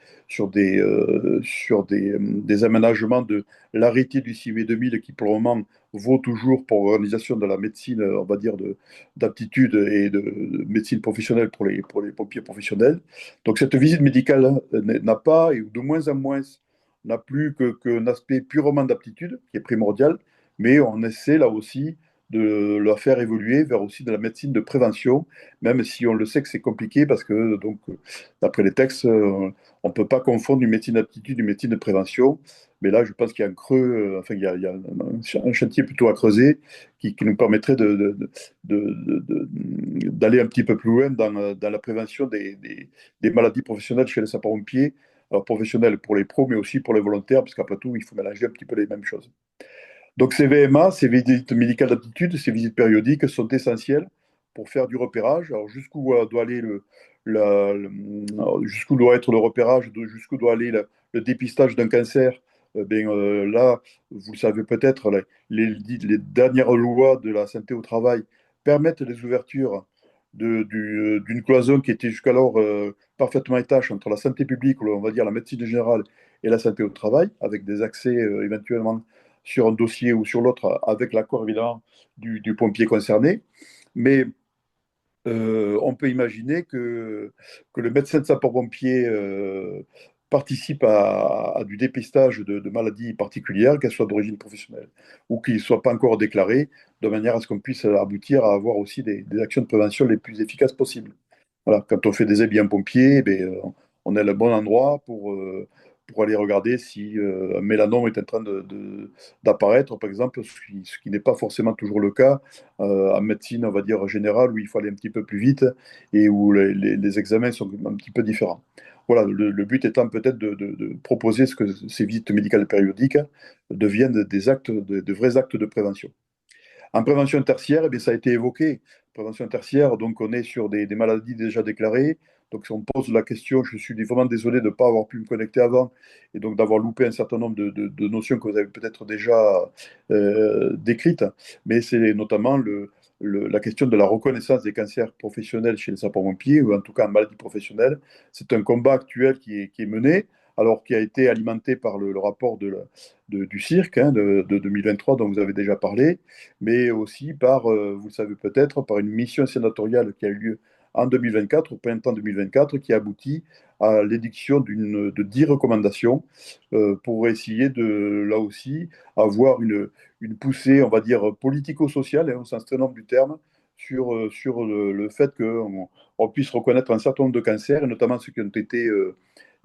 aménagements de l'arrêté du CIV 2000, qui pour le moment vaut toujours pour l'organisation de la médecine, on va dire, d'aptitude et de médecine professionnelle pour les pompiers professionnels. Donc cette visite médicale n'a pas, et de moins en moins, n'a plus qu'un aspect purement d'aptitude, qui est primordial, mais on essaie là aussi de la faire évoluer vers aussi de la médecine de prévention, même si on le sait que c'est compliqué parce que, donc, d'après les textes, on ne peut pas confondre une médecine d'aptitude et une médecine de prévention. Mais là, je pense qu'il y a un creux, enfin, il y a un chantier plutôt à creuser qui nous permettrait d'aller un petit peu plus loin dans la prévention des maladies professionnelles chez les sapeurs-pompiers. Alors, professionnels pour les pros, mais aussi pour les volontaires, parce qu'après tout, il faut mélanger un petit peu les mêmes choses. Donc ces VMA, ces visites médicales d'aptitude, ces visites périodiques sont essentielles pour faire du repérage. Alors jusqu'où doit aller jusqu'où doit être le repérage, jusqu'où doit aller le dépistage d'un cancer. Là, vous le savez peut-être, les dernières lois de la santé au travail permettent les ouvertures d'une cloison qui était jusqu'alors parfaitement étanche entre la santé publique, ou on va dire la médecine générale, et la santé au travail, avec des accès éventuellement sur un dossier ou sur l'autre, avec l'accord évidemment du pompier concerné. Mais on peut imaginer que le médecin de sapeur-pompier participe à du dépistage de maladies particulières, qu'elles soient d'origine professionnelle ou qu'ils ne soient pas encore déclarées, de manière à ce qu'on puisse aboutir à avoir aussi des actions de prévention les plus efficaces possibles. Voilà, quand on fait des ébats en pompier, on est le bon endroit pour aller regarder si un mélanome est en train d'apparaître, par exemple, ce qui n'est pas forcément toujours le cas en médecine, on va dire, générale, où il faut aller un petit peu plus vite et où les examens sont un petit peu différents. Voilà, le but étant peut-être de proposer ce que ces visites médicales périodiques deviennent des actes, de vrais actes de prévention. En prévention tertiaire, eh bien, ça a été évoqué. Prévention tertiaire, donc on est sur des maladies déjà déclarées. Donc si on pose la question, je suis vraiment désolé de ne pas avoir pu me connecter avant et donc d'avoir loupé un certain nombre de notions que vous avez peut-être déjà décrites, mais c'est notamment la question de la reconnaissance des cancers professionnels chez les sapeurs-pompiers, ou en tout cas en maladie professionnelle. C'est un combat actuel qui est mené, alors qui a été alimenté par le rapport du CIRC de 2023 dont vous avez déjà parlé, mais aussi par, vous le savez peut-être, par une mission sénatoriale qui a eu lieu en 2024, au printemps 2024, qui a abouti à l'édiction de 10 recommandations pour essayer de, là aussi, avoir une poussée, on va dire, politico-sociale, au sens très noble du terme, sur le fait qu'on puisse reconnaître un certain nombre de cancers, et notamment ceux qui ont été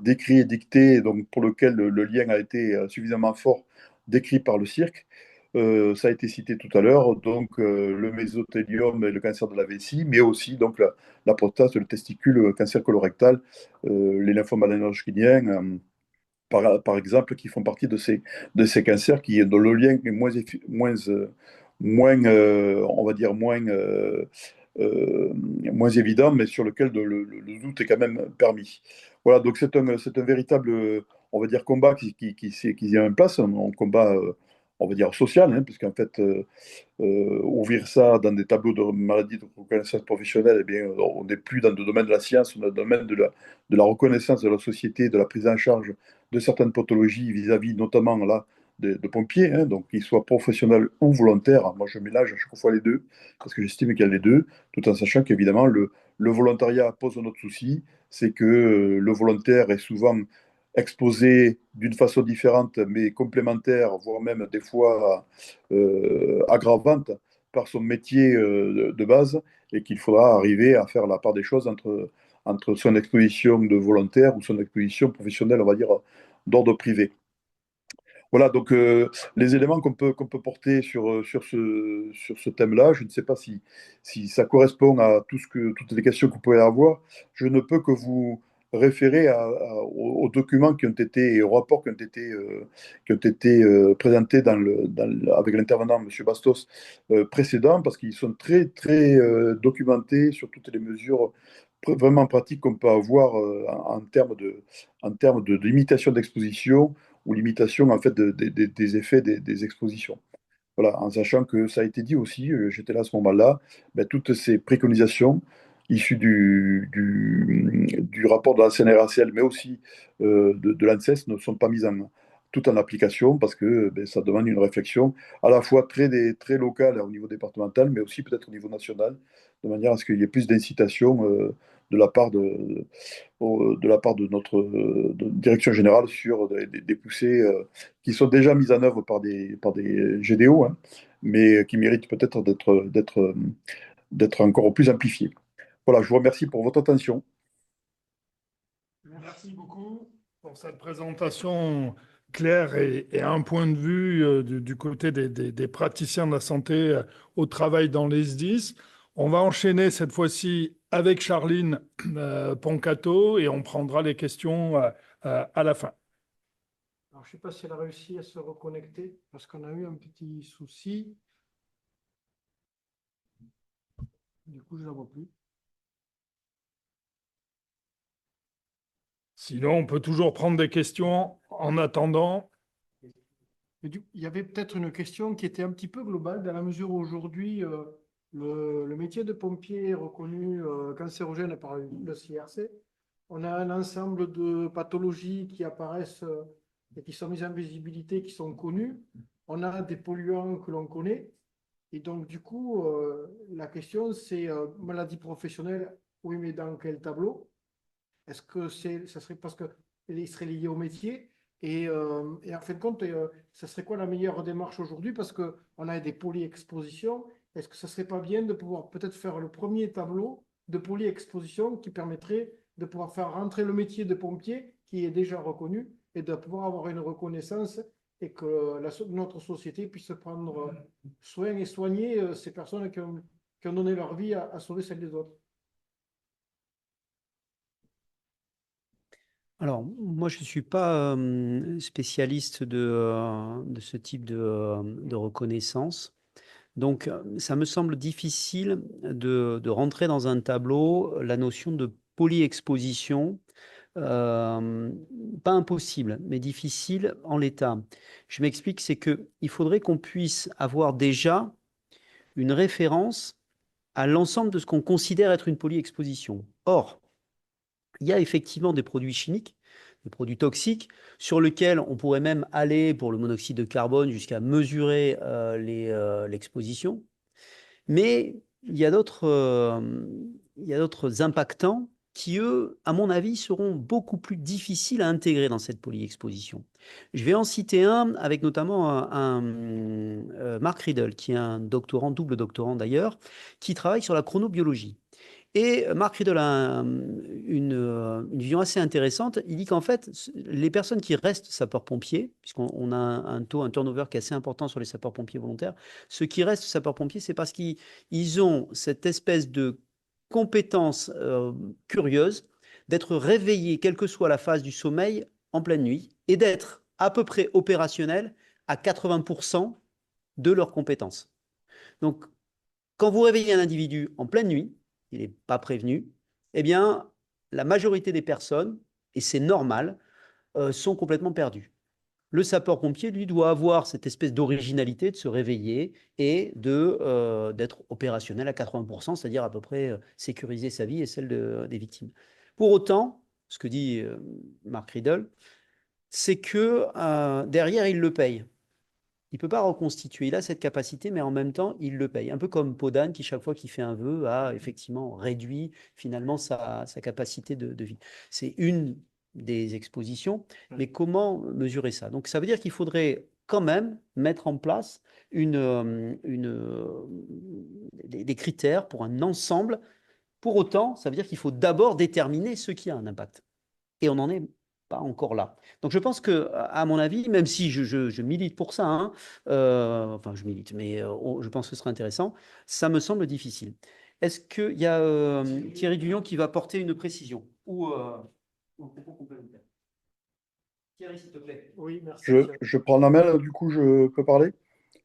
décrits et dictés, donc pour lequel le lien a été suffisamment fort décrit par le cirque. Ça a été cité tout à l'heure, donc le mésothéliome et le cancer de la vessie, mais aussi donc la prostate, le testicule, le cancer colorectal, les lymphomes non-hodgkiniens, par exemple, qui font partie de ces cancers dont le lien est on va dire, moins évident, mais sur lequel le doute est quand même permis. Voilà, donc c'est un véritable, on va dire, combat qui est en place, un combat, on va dire, social, hein, puisqu'en fait, ouvrir ça dans des tableaux de maladies de reconnaissance professionnelle, eh bien, on n'est plus dans le domaine de la science, on est dans le domaine de la reconnaissance de la société, de la prise en charge de certaines pathologies vis-à-vis notamment là, de pompiers, hein, donc qu'ils soient professionnels ou volontaires. Moi, je mélange à chaque fois les deux, parce que j'estime qu'il y a les deux, tout en sachant qu'évidemment, le volontariat pose un autre souci, c'est que le volontaire est souvent exposé d'une façon différente, mais complémentaire, voire même des fois aggravante par son métier de base, et qu'il faudra arriver à faire la part des choses entre son exposition de volontaire ou son exposition professionnelle, on va dire, d'ordre privé. Voilà, donc les éléments qu'on peut porter sur ce thème-là, je ne sais pas si ça correspond à toutes les questions que vous pouvez avoir. Je ne peux que vous référer aux documents qui ont été, et aux rapports qui ont été présentés avec l'intervenant, M. Bastos, précédent, parce qu'ils sont très, très documentés sur toutes les mesures vraiment pratiques qu'on peut avoir en termes de limitation d'exposition ou limitation en fait des effets des expositions. Voilà, en sachant que ça a été dit aussi, j'étais là à ce moment-là, ben, toutes ces préconisations issues du rapport de la CNRACL, mais aussi de l'ANSES, ne sont pas mises tout en application parce que ben, ça demande une réflexion à la fois très locale au niveau départemental, mais aussi peut-être au niveau national, de manière à ce qu'il y ait plus d'incitation de la part de la part de notre direction générale sur des poussées qui sont déjà mises en œuvre par des GDO, hein, mais qui méritent peut-être d'être encore plus amplifiées. Voilà, je vous remercie pour votre attention. Merci beaucoup pour cette présentation claire et un point de vue du côté des praticiens de la santé au travail dans les SDIS. On va enchaîner cette fois-ci avec Charline Poncato et on prendra les questions à la fin. Alors, je ne sais pas si elle a réussi à se reconnecter parce qu'on a eu un petit souci. Du coup, je ne la vois plus. Sinon, on peut toujours prendre des questions en attendant. Il y avait peut-être une question qui était un petit peu globale dans la mesure où aujourd'hui, le métier de pompier est reconnu cancérogène par le CRC. On a un ensemble de pathologies qui apparaissent et qui sont mises en visibilité, qui sont connues. On a des polluants que l'on connaît. Et donc, du coup, la question, c'est maladie professionnelle, oui, mais dans quel tableau? Est-ce que ça serait parce qu'il serait lié au métier? Et en fin de compte, ça serait quoi la meilleure démarche aujourd'hui? Parce qu'on a des polyexpositions. Est-ce que ça serait pas bien de pouvoir peut-être faire le premier tableau de polyexposition qui permettrait de pouvoir faire rentrer le métier de pompier qui est déjà reconnu et de pouvoir avoir une reconnaissance et que notre société puisse prendre soin et soigner ces personnes qui ont donné leur vie à sauver celle des autres? Alors, moi, je ne suis pas spécialiste de ce type de reconnaissance. Donc, ça me semble difficile de rentrer dans un tableau la notion de polyexposition. Pas impossible, mais difficile en l'état. Je m'explique, c'est qu'il faudrait qu'on puisse avoir déjà une référence à l'ensemble de ce qu'on considère être une polyexposition. Or, il y a effectivement des produits chimiques, des produits toxiques, sur lesquels on pourrait même aller, pour le monoxyde de carbone, jusqu'à mesurer l'exposition. Mais il y a d'autres impactants qui, eux, à mon avis, seront beaucoup plus difficiles à intégrer dans cette polyexposition. Je vais en citer un avec notamment Mark Riddle, qui est un doctorant, double doctorant d'ailleurs, qui travaille sur la chronobiologie. Et Mark Riddle a une vision assez intéressante. Il dit qu'en fait, les personnes qui restent sapeurs-pompiers, puisqu'on a un turnover qui est assez important sur les sapeurs-pompiers volontaires, ceux qui restent sapeurs-pompiers, c'est parce qu'ils ont cette espèce de compétence curieuse d'être réveillés, quelle que soit la phase du sommeil, en pleine nuit, et d'être à peu près opérationnels à 80% de leurs compétences. Donc, quand vous réveillez un individu en pleine nuit, il n'est pas prévenu, eh bien, la majorité des personnes, et c'est normal, sont complètement perdues. Le sapeur-pompier, lui, doit avoir cette espèce d'originalité de se réveiller et d'être opérationnel à 80%, c'est-à-dire à peu près sécuriser sa vie et celle des victimes. Pour autant, ce que dit Mark Riddle, c'est que derrière, il le paye. Il ne peut pas reconstituer. Il a cette capacité, mais en même temps, il le paye. Un peu comme Podane, qui, chaque fois qu'il fait un vœu, a effectivement réduit finalement sa capacité de vie. C'est une des expositions, mais comment mesurer ça? Donc, ça veut dire qu'il faudrait quand même mettre en place des critères pour un ensemble. Pour autant, ça veut dire qu'il faut d'abord déterminer ce qui a un impact. Et on n'en est pas encore là. Donc je pense que, à mon avis, même si je milite pour ça, hein, enfin je milite, mais je pense que ce serait intéressant, ça me semble difficile. Est-ce qu'il y a Thierry Duyon qui va porter une précision ou un propos complémentaire? Thierry, s'il te plaît. Oui, merci. Je prends la main, du coup, je peux parler?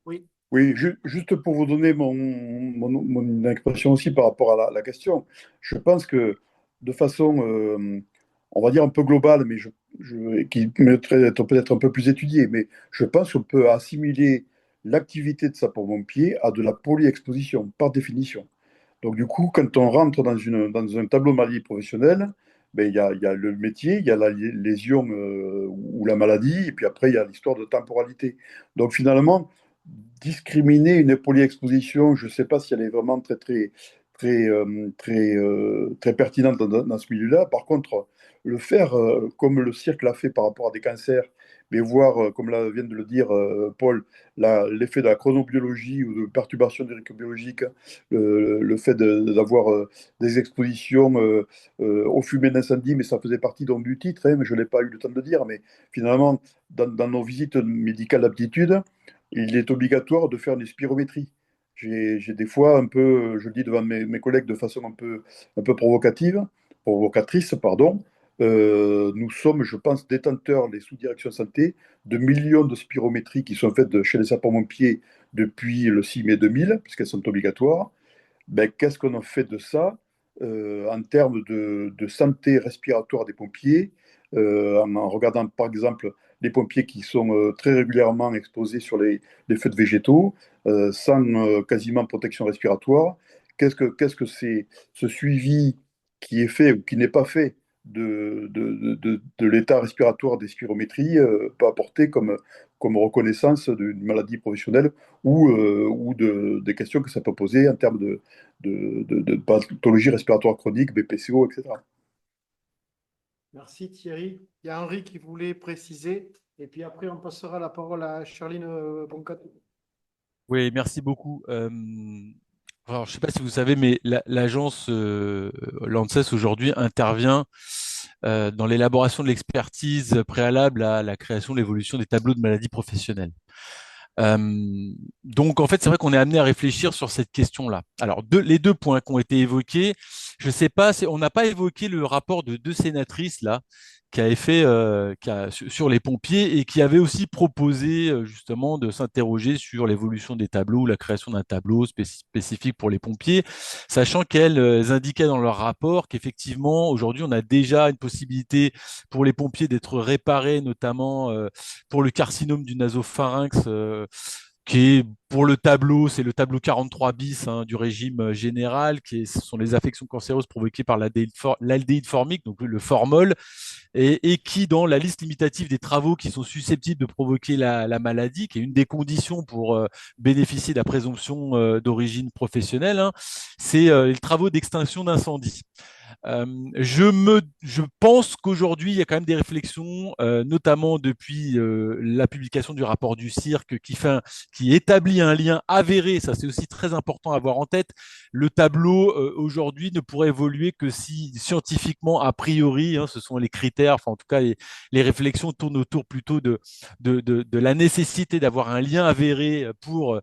Oui. Oui, juste pour vous donner mon impression aussi par rapport à la question, je pense que de façon, on va dire un peu globale, mais qui mériterait d'être peut-être un peu plus étudiée, mais je pense qu'on peut assimiler l'activité de sapeur-pompier à de la polyexposition, par définition. Donc du coup, quand on rentre dans un tableau maladie professionnelle, ben, il y a le métier, il y a la lésion ou la maladie, et puis après, il y a l'histoire de temporalité. Donc finalement, discriminer une polyexposition, je ne sais pas si elle est vraiment très, très, très pertinente dans ce milieu-là. Par contre, le faire comme le cirque l'a fait par rapport à des cancers, mais voir, comme vient de le dire Paul, l'effet de la chronobiologie ou de perturbations biologiques, le fait d'avoir des expositions aux fumées d'incendie, mais ça faisait partie donc du titre, hein, mais je n'ai pas eu le temps de le dire, mais finalement, dans nos visites médicales d'aptitude, il est obligatoire de faire une spirométrie. J'ai des fois un peu, je le dis devant mes collègues de façon un peu provocatrice, pardon. Nous sommes, je pense, détenteurs, les sous-directions santé, de millions de spirométries qui sont faites chez les sapeurs-pompiers depuis le 6 mai 2000, puisqu'elles sont obligatoires. Ben, qu'est-ce qu'on a fait de ça en termes de santé respiratoire des pompiers, en regardant par exemple les pompiers qui sont très régulièrement exposés sur les feux de végétaux, sans quasiment protection respiratoire. Qu'est-ce que c'est ce suivi qui est fait ou qui n'est pas fait de l'état respiratoire des spirométries peut apporter comme reconnaissance d'une maladie professionnelle ou des questions que ça peut poser en termes de pathologie respiratoire chronique, BPCO, etc. Merci Thierry. Il y a Henri qui voulait préciser, et puis après on passera la parole à Charline Boncato. Oui, merci beaucoup. Alors, je ne sais pas si vous savez, mais l'agence l'ANSES aujourd'hui intervient dans l'élaboration de l'expertise préalable à la création de l'évolution des tableaux de maladies professionnelles. Donc, en fait, c'est vrai qu'on est amené à réfléchir sur cette question-là. Alors, les deux points qui ont été évoqués, je ne sais pas, on n'a pas évoqué le rapport de deux sénatrices là qui avait fait sur les pompiers et qui avait aussi proposé justement de s'interroger sur l'évolution des tableaux ou la création d'un tableau spécifique pour les pompiers, sachant qu'elles indiquaient dans leur rapport qu'effectivement aujourd'hui on a déjà une possibilité pour les pompiers d'être réparés, notamment pour le carcinome du nasopharynx. Qui est pour le tableau, c'est le tableau 43 bis du régime général, ce sont les affections cancéreuses provoquées par l'aldéhyde formique, donc le formol, et qui, dans la liste limitative des travaux qui sont susceptibles de provoquer la maladie, qui est une des conditions pour bénéficier de la présomption d'origine professionnelle, c'est les travaux d'extinction d'incendie. Je pense qu'aujourd'hui, il y a quand même des réflexions, notamment depuis la publication du rapport du cirque, qui établit un lien avéré. Ça, c'est aussi très important à avoir en tête. Le tableau, aujourd'hui, ne pourrait évoluer que si, scientifiquement, a priori, ce sont les critères, enfin, en tout cas, les réflexions tournent autour plutôt de la nécessité d'avoir un lien avéré pour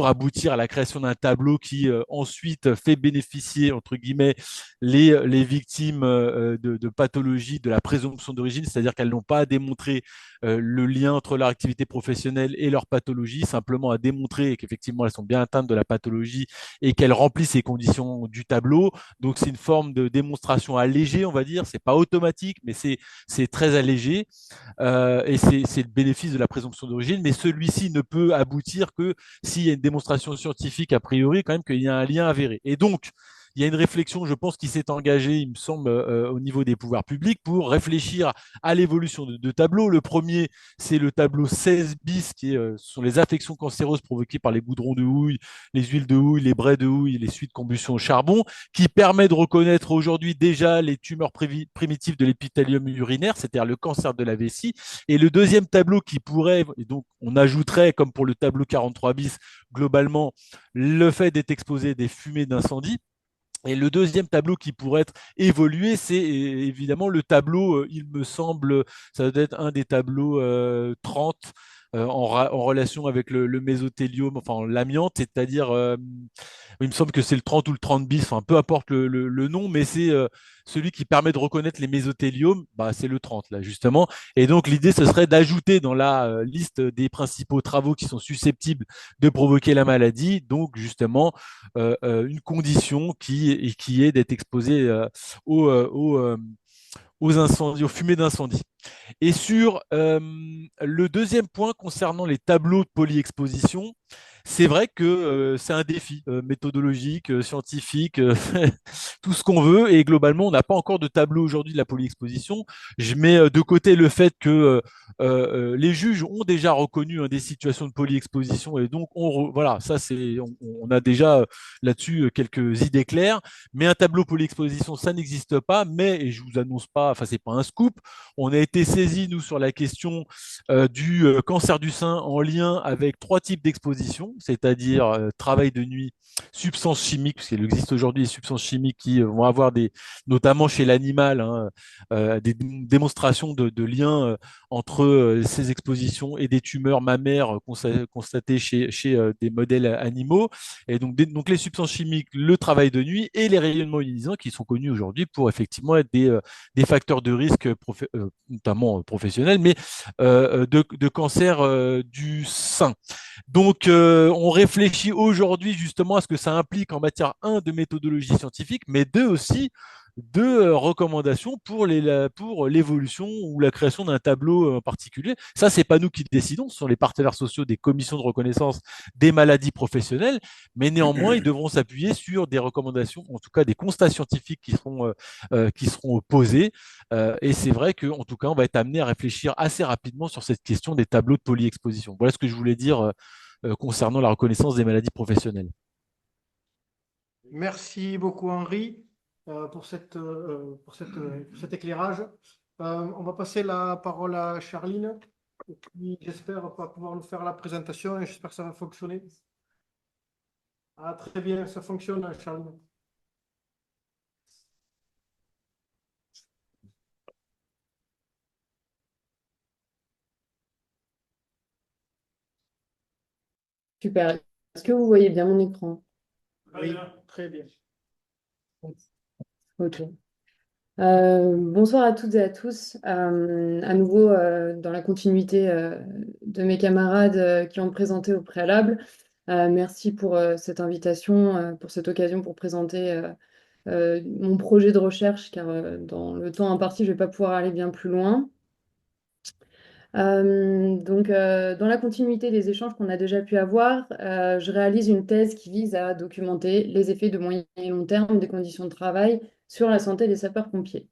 aboutir à la création d'un tableau qui, ensuite, fait bénéficier, entre guillemets, les victimes de pathologies de la présomption d'origine, c'est-à-dire qu'elles n'ont pas à démontrer le lien entre leur activité professionnelle et leur pathologie, simplement à démontrer qu'effectivement elles sont bien atteintes de la pathologie et qu'elles remplissent les conditions du tableau. Donc c'est une forme de démonstration allégée, on va dire. C'est pas automatique, mais c'est très allégé et c'est le bénéfice de la présomption d'origine. Mais celui-ci ne peut aboutir que s'il y a une démonstration scientifique a priori, quand même qu'il y a un lien avéré. Et donc il y a une réflexion, je pense, qui s'est engagée, il me semble, au niveau des pouvoirs publics pour réfléchir à l'évolution de deux tableaux. Le premier, c'est le tableau 16 bis, qui sont les affections cancéreuses provoquées par les goudrons de houille, les huiles de houille, les braies de houille et les suites de combustion au charbon, qui permet de reconnaître aujourd'hui déjà les tumeurs primitives de l'épithélium urinaire, c'est-à-dire le cancer de la vessie. Et le deuxième tableau qui pourrait, et donc on ajouterait, comme pour le tableau 43 bis, globalement, le fait d'être exposé à des fumées d'incendie. Et le deuxième tableau qui pourrait être évolué, c'est évidemment le tableau, il me semble, ça doit être un des tableaux 30 en relation avec le mésothéliome, enfin l'amiante, c'est-à-dire, il me semble que c'est le 30 ou le 30 bis, enfin peu importe le nom, mais c'est celui qui permet de reconnaître les mésothéliomes, bah, c'est le 30 là justement. Et donc l'idée, ce serait d'ajouter dans la liste des principaux travaux qui sont susceptibles de provoquer la maladie, donc justement une condition qui est d'être exposé aux incendies, aux fumées d'incendie. Et sur le deuxième point concernant les tableaux de polyexposition, c'est vrai que c'est un défi méthodologique, scientifique, tout ce qu'on veut. Et globalement, on n'a pas encore de tableau aujourd'hui de la polyexposition. Je mets de côté le fait que les juges ont déjà reconnu des situations de polyexposition. Et donc, voilà, ça, on a déjà là-dessus quelques idées claires. Mais un tableau polyexposition, ça n'existe pas. Mais, et je vous annonce pas, enfin, c'est pas un scoop, on a été saisi, nous, sur la question du cancer du sein en lien avec 3 types d'exposition, c'est-à-dire travail de nuit, substances chimiques, puisqu'il existe aujourd'hui des substances chimiques qui vont avoir notamment chez l'animal, hein, des démonstrations de liens entre ces expositions et des tumeurs mammaires constatées chez des modèles animaux. Et donc les substances chimiques, le travail de nuit et les rayonnements ionisants qui sont connus aujourd'hui pour effectivement être des facteurs de risque, notamment professionnels, mais de cancer du sein. Donc, on réfléchit aujourd'hui justement à ce que ça implique en matière, un, de méthodologie scientifique, mais deux aussi, de recommandations pour l'évolution ou la création d'un tableau en particulier. Ça, c'est pas nous qui décidons, ce sont les partenaires sociaux des commissions de reconnaissance des maladies professionnelles, mais néanmoins, ils devront s'appuyer sur des recommandations, en tout cas des constats scientifiques qui seront posés. Et c'est vrai qu'en tout cas, on va être amené à réfléchir assez rapidement sur cette question des tableaux de polyexposition. Voilà ce que je voulais dire concernant la reconnaissance des maladies professionnelles. Merci beaucoup, Henri, pour cet éclairage. On va passer la parole à Charline, qui j'espère va pouvoir nous faire la présentation et j'espère que ça va fonctionner. Ah, très bien, ça fonctionne, Charline. Super. Est-ce que vous voyez bien mon écran? Oui, très bien. Ok. Bonsoir à toutes et à tous. À nouveau, dans la continuité de mes camarades qui ont présenté au préalable, merci pour cette invitation, pour cette occasion pour présenter mon projet de recherche, car dans le temps imparti, je ne vais pas pouvoir aller bien plus loin. Dans la continuité des échanges qu'on a déjà pu avoir, je réalise une thèse qui vise à documenter les effets de moyen et long terme des conditions de travail sur la santé des sapeurs-pompiers.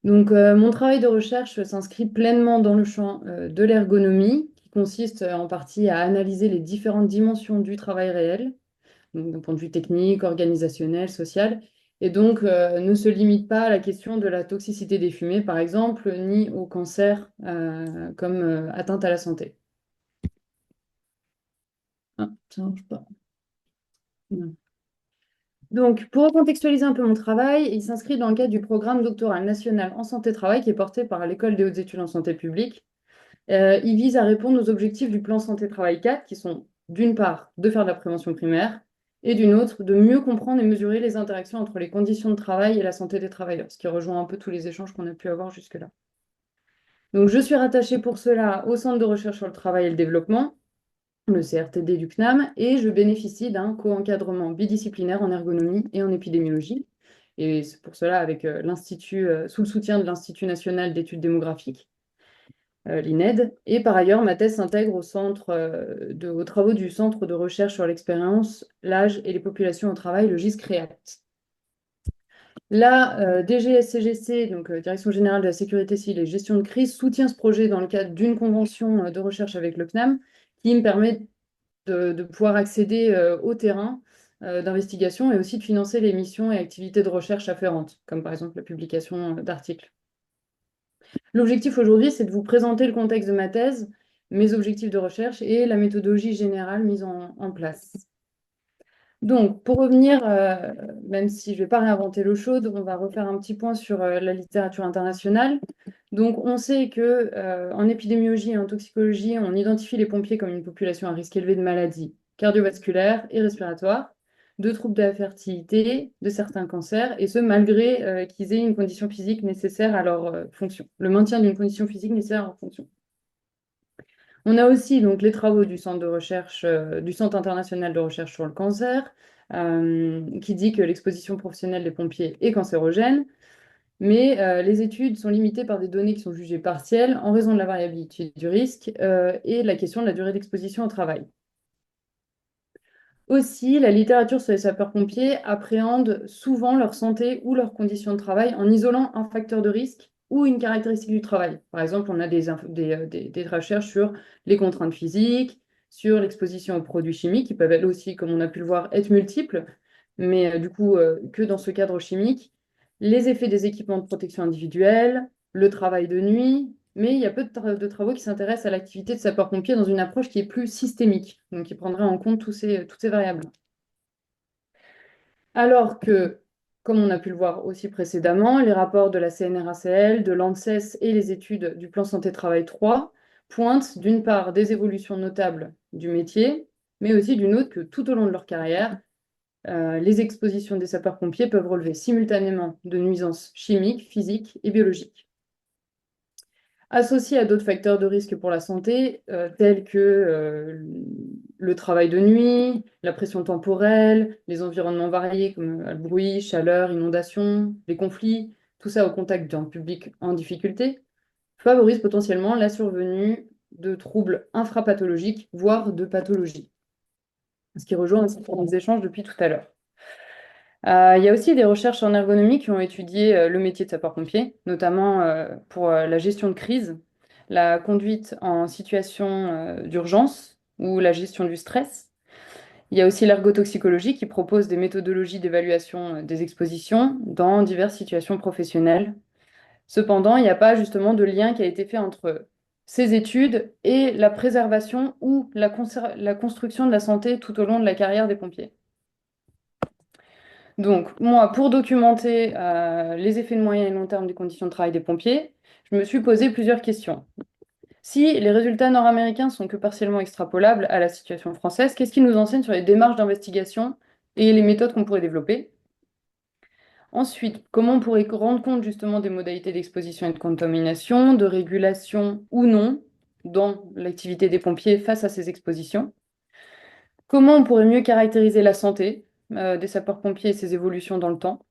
Donc, mon travail de recherche s'inscrit pleinement dans le champ de l'ergonomie, qui consiste en partie à analyser les différentes dimensions du travail réel, donc d'un point de vue technique, organisationnel, social, et donc ne se limite pas à la question de la toxicité des fumées, par exemple, ni au cancer comme atteinte à la santé. Ah, ça marche pas. Non. Donc, pour recontextualiser un peu mon travail, il s'inscrit dans le cadre du programme doctoral national en santé-travail qui est porté par l'École des hautes études en santé publique. Il vise à répondre aux objectifs du plan santé-travail 4, qui sont d'une part de faire de la prévention primaire et d'une autre de mieux comprendre et mesurer les interactions entre les conditions de travail et la santé des travailleurs, ce qui rejoint un peu tous les échanges qu'on a pu avoir jusque-là. Donc, je suis rattachée pour cela au Centre de recherche sur le travail et le développement, le CRTD du CNAM, et je bénéficie d'un co-encadrement bidisciplinaire en ergonomie et en épidémiologie. Et c'est pour cela avec l'Institut, sous le soutien de l'Institut national d'études démographiques, l'INED. Et par ailleurs, ma thèse s'intègre aux travaux du Centre de recherche sur l'expérience, l'âge et les populations au travail, le GIS-CREAT. La DGSCGC, donc Direction générale de la sécurité civile et gestion de crise, soutient ce projet dans le cadre d'une convention de recherche avec le CNAM qui me permet de pouvoir accéder au terrain d'investigation et aussi de financer les missions et activités de recherche afférentes, comme par exemple la publication d'articles. L'objectif aujourd'hui, c'est de vous présenter le contexte de ma thèse, mes objectifs de recherche et la méthodologie générale mise en place. Donc, pour revenir, même si je ne vais pas réinventer l'eau chaude, on va refaire un petit point sur la littérature internationale. Donc, on sait que en épidémiologie et en toxicologie, on identifie les pompiers comme une population à risque élevé de maladies cardiovasculaires et respiratoires, de troubles de la fertilité, de certains cancers, et ce, malgré qu'ils aient une condition physique nécessaire à leur fonction, le maintien d'une condition physique nécessaire à leur fonction. On a aussi donc les travaux du Centre de recherche, du Centre international de recherche sur le cancer, qui dit que l'exposition professionnelle des pompiers est cancérogène. Mais les études sont limitées par des données qui sont jugées partielles en raison de la variabilité du risque et de la question de la durée d'exposition au travail. Aussi, la littérature sur les sapeurs-pompiers appréhende souvent leur santé ou leurs conditions de travail en isolant un facteur de risque ou une caractéristique du travail. Par exemple, on a des recherches sur les contraintes physiques, sur l'exposition aux produits chimiques, qui peuvent elles aussi, comme on a pu le voir, être multiples, mais du coup, que dans ce cadre chimique, les effets des équipements de protection individuelle, le travail de nuit, mais il y a peu de travaux qui s'intéressent à l'activité de sapeur-pompier dans une approche qui est plus systémique, donc qui prendrait en compte toutes ces variables. Alors que, comme on a pu le voir aussi précédemment, les rapports de la CNRACL, de l'ANSES et les études du plan santé-travail 3 pointent d'une part des évolutions notables du métier, mais aussi d'une autre que tout au long de leur carrière, les expositions des sapeurs-pompiers peuvent relever simultanément de nuisances chimiques, physiques et biologiques. Associés à d'autres facteurs de risque pour la santé, tels que le travail de nuit, la pression temporelle, les environnements variés comme le bruit, chaleur, inondation, les conflits, tout ça au contact d'un public en difficulté, favorisent potentiellement la survenue de troubles infrapathologiques, voire de pathologies. Ce qui rejoint un certain nombre d'échanges depuis tout à l'heure. Il y a aussi des recherches en ergonomie qui ont étudié le métier de sapeur-pompier, notamment pour la gestion de crise, la conduite en situation d'urgence ou la gestion du stress. Il y a aussi l'ergotoxicologie qui propose des méthodologies d'évaluation des expositions dans diverses situations professionnelles. Cependant, il n'y a pas justement de lien qui a été fait entre ces études et la préservation ou la construction de la santé tout au long de la carrière des pompiers. Donc, moi, pour documenter les effets de moyen et long terme des conditions de travail des pompiers, je me suis posé plusieurs questions. Si les résultats nord-américains sont que partiellement extrapolables à la situation française, qu'est-ce qui nous enseigne sur les démarches d'investigation et les méthodes qu'on pourrait développer? Ensuite, comment on pourrait rendre compte justement des modalités d'exposition et de contamination, de régulation ou non dans l'activité des pompiers face à ces expositions? Comment on pourrait mieux caractériser la santé des sapeurs-pompiers et ses évolutions dans le temps?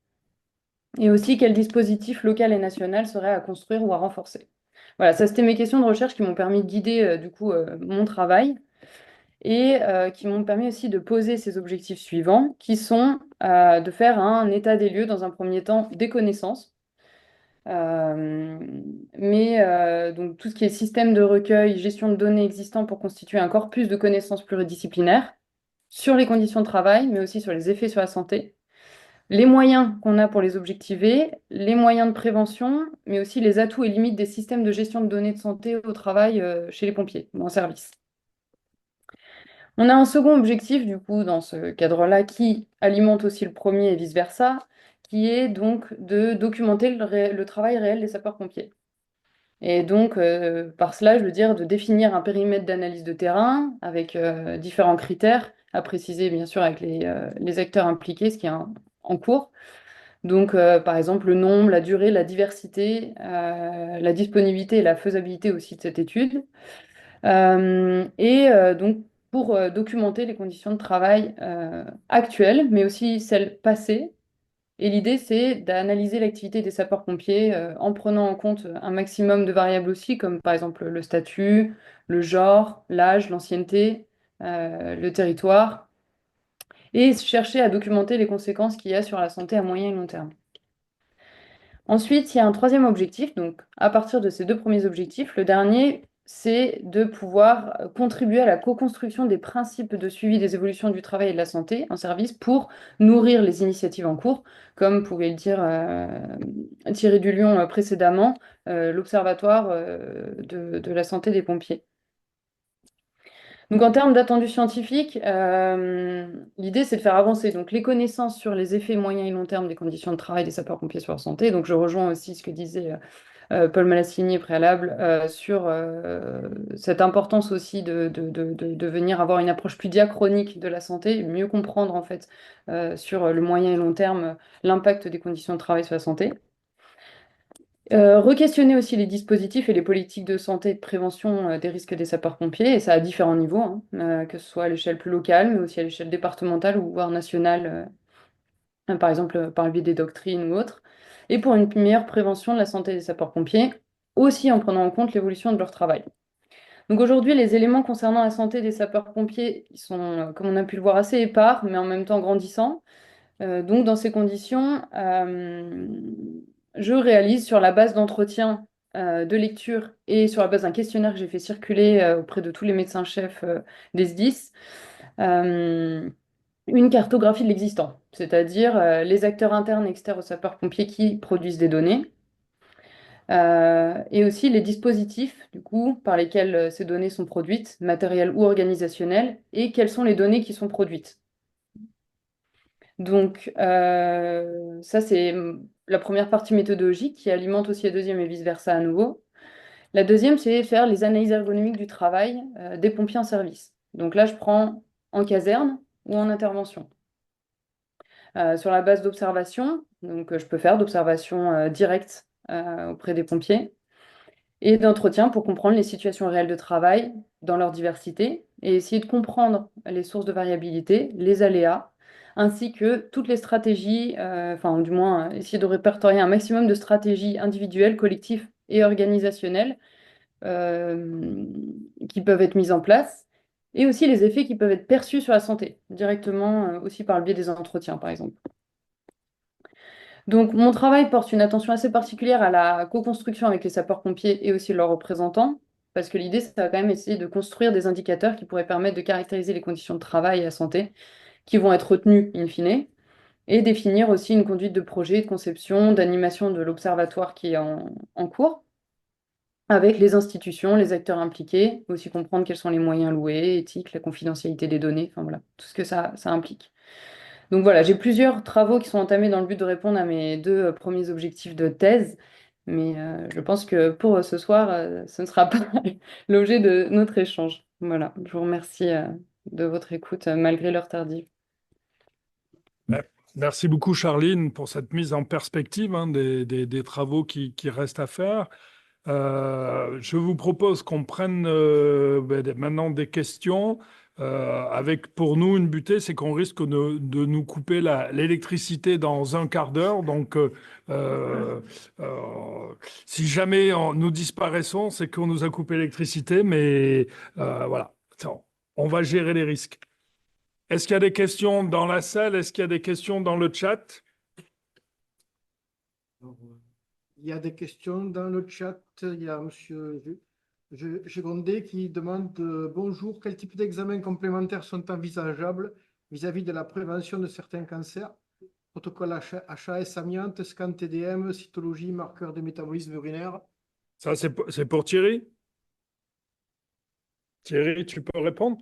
Et aussi, quel dispositif local et national serait à construire ou à renforcer? Voilà, ça c'était mes questions de recherche qui m'ont permis de guider du coup mon travail et qui m'ont permis aussi de poser ces objectifs suivants, qui sont de faire un état des lieux dans un premier temps des connaissances, donc tout ce qui est système de recueil, gestion de données existants pour constituer un corpus de connaissances pluridisciplinaires sur les conditions de travail, mais aussi sur les effets sur la santé, les moyens qu'on a pour les objectiver, les moyens de prévention, mais aussi les atouts et limites des systèmes de gestion de données de santé au travail chez les pompiers ou en service. On a un second objectif, du coup, dans ce cadre-là, qui alimente aussi le premier et vice-versa, qui est donc de documenter le travail réel des sapeurs-pompiers. Et donc, par cela, je veux dire de définir un périmètre d'analyse de terrain avec différents critères à préciser, bien sûr, avec les acteurs impliqués, ce qui est en cours. Donc, par exemple, le nombre, la durée, la diversité, la disponibilité et la faisabilité aussi de cette étude. Donc, pour documenter les conditions de travail actuelles, mais aussi celles passées. Et l'idée, c'est d'analyser l'activité des sapeurs-pompiers en prenant en compte un maximum de variables aussi, comme par exemple le statut, le genre, l'âge, l'ancienneté, le territoire, et chercher à documenter les conséquences qu'il y a sur la santé à moyen et long terme. Ensuite, il y a un troisième objectif. Donc, à partir de ces deux premiers objectifs, le dernier, c'est de pouvoir contribuer à la co-construction des principes de suivi des évolutions du travail et de la santé en service pour nourrir les initiatives en cours, comme pouvait le dire Thierry Dulion précédemment, l'Observatoire de la santé des pompiers. Donc en termes d'attendus scientifiques, l'idée c'est de faire avancer donc, les connaissances sur les effets moyens et long terme des conditions de travail des sapeurs-pompiers sur la santé. Donc je rejoins aussi ce que disait Paul Malassinier préalable sur cette importance aussi de venir avoir une approche plus diachronique de la santé, mieux comprendre en fait sur le moyen et long terme l'impact des conditions de travail sur la santé. Re-questionner aussi les dispositifs et les politiques de santé et de prévention des risques des sapeurs-pompiers, et ça à différents niveaux, hein, que ce soit à l'échelle plus locale, mais aussi à l'échelle départementale ou voire nationale, par exemple par le biais des doctrines ou autres. et pour une meilleure prévention de la santé des sapeurs-pompiers, aussi en prenant en compte l'évolution de leur travail. Donc aujourd'hui, les éléments concernant la santé des sapeurs-pompiers ils sont, comme on a pu le voir, assez épars, mais en même temps grandissants. Donc dans ces conditions, je réalise sur la base d'entretiens de lecture et sur la base d'un questionnaire que j'ai fait circuler auprès de tous les médecins-chefs des SDIS, une cartographie de l'existant, c'est-à-dire les acteurs internes et externes aux sapeurs-pompiers qui produisent des données, et aussi les dispositifs, du coup, par lesquels ces données sont produites, matérielles ou organisationnelles, et quelles sont les données qui sont produites. Donc, ça, c'est la première partie méthodologique qui alimente aussi la deuxième et vice-versa à nouveau. La deuxième, c'est faire les analyses ergonomiques du travail des pompiers en service. Donc là, je prends en caserne ou en intervention. Sur la base d'observation, donc je peux faire d'observation directe auprès des pompiers et d'entretien pour comprendre les situations réelles de travail dans leur diversité et essayer de comprendre les sources de variabilité, les aléas, ainsi que toutes les stratégies, enfin du moins essayer de répertorier un maximum de stratégies individuelles, collectives et organisationnelles qui peuvent être mises en place, et aussi les effets qui peuvent être perçus sur la santé, directement aussi par le biais des entretiens, par exemple. Donc, mon travail porte une attention assez particulière à la co-construction avec les sapeurs-pompiers et aussi leurs représentants, parce que l'idée, c'est quand même essayer de construire des indicateurs qui pourraient permettre de caractériser les conditions de travail et la santé qui vont être retenues in fine, et définir aussi une conduite de projet, de conception, d'animation de l'observatoire qui est en cours, avec les institutions, les acteurs impliqués, aussi comprendre quels sont les moyens loués, éthique, la confidentialité des données, enfin voilà, tout ce que ça implique. Donc voilà, j'ai plusieurs travaux qui sont entamés dans le but de répondre à mes deux premiers objectifs de thèse, mais je pense que pour ce soir, ce ne sera pas l'objet de notre échange. Voilà, je vous remercie de votre écoute malgré l'heure tardive. Merci beaucoup, Charline, pour cette mise en perspective des travaux qui restent à faire. Je vous propose qu'on prenne maintenant des questions. Avec pour nous une butée, c'est qu'on risque de nous couper l'électricité dans un quart d'heure. Donc, euh, si jamais nous disparaissons, c'est qu'on nous a coupé l'électricité. Mais voilà, on va gérer les risques. Est-ce qu'il y a des questions dans la salle? Est-ce qu'il y a des questions dans le chat? Il y a des questions dans le chat. Il y a M. Gégondet qui demande bonjour, quel type d'examens complémentaires sont envisageables vis-à-vis de la prévention de certains cancers? Protocole HAS amiante, scan TDM, cytologie, marqueur des métabolismes urinaires. Ça, c'est pour Thierry. Thierry, tu peux répondre?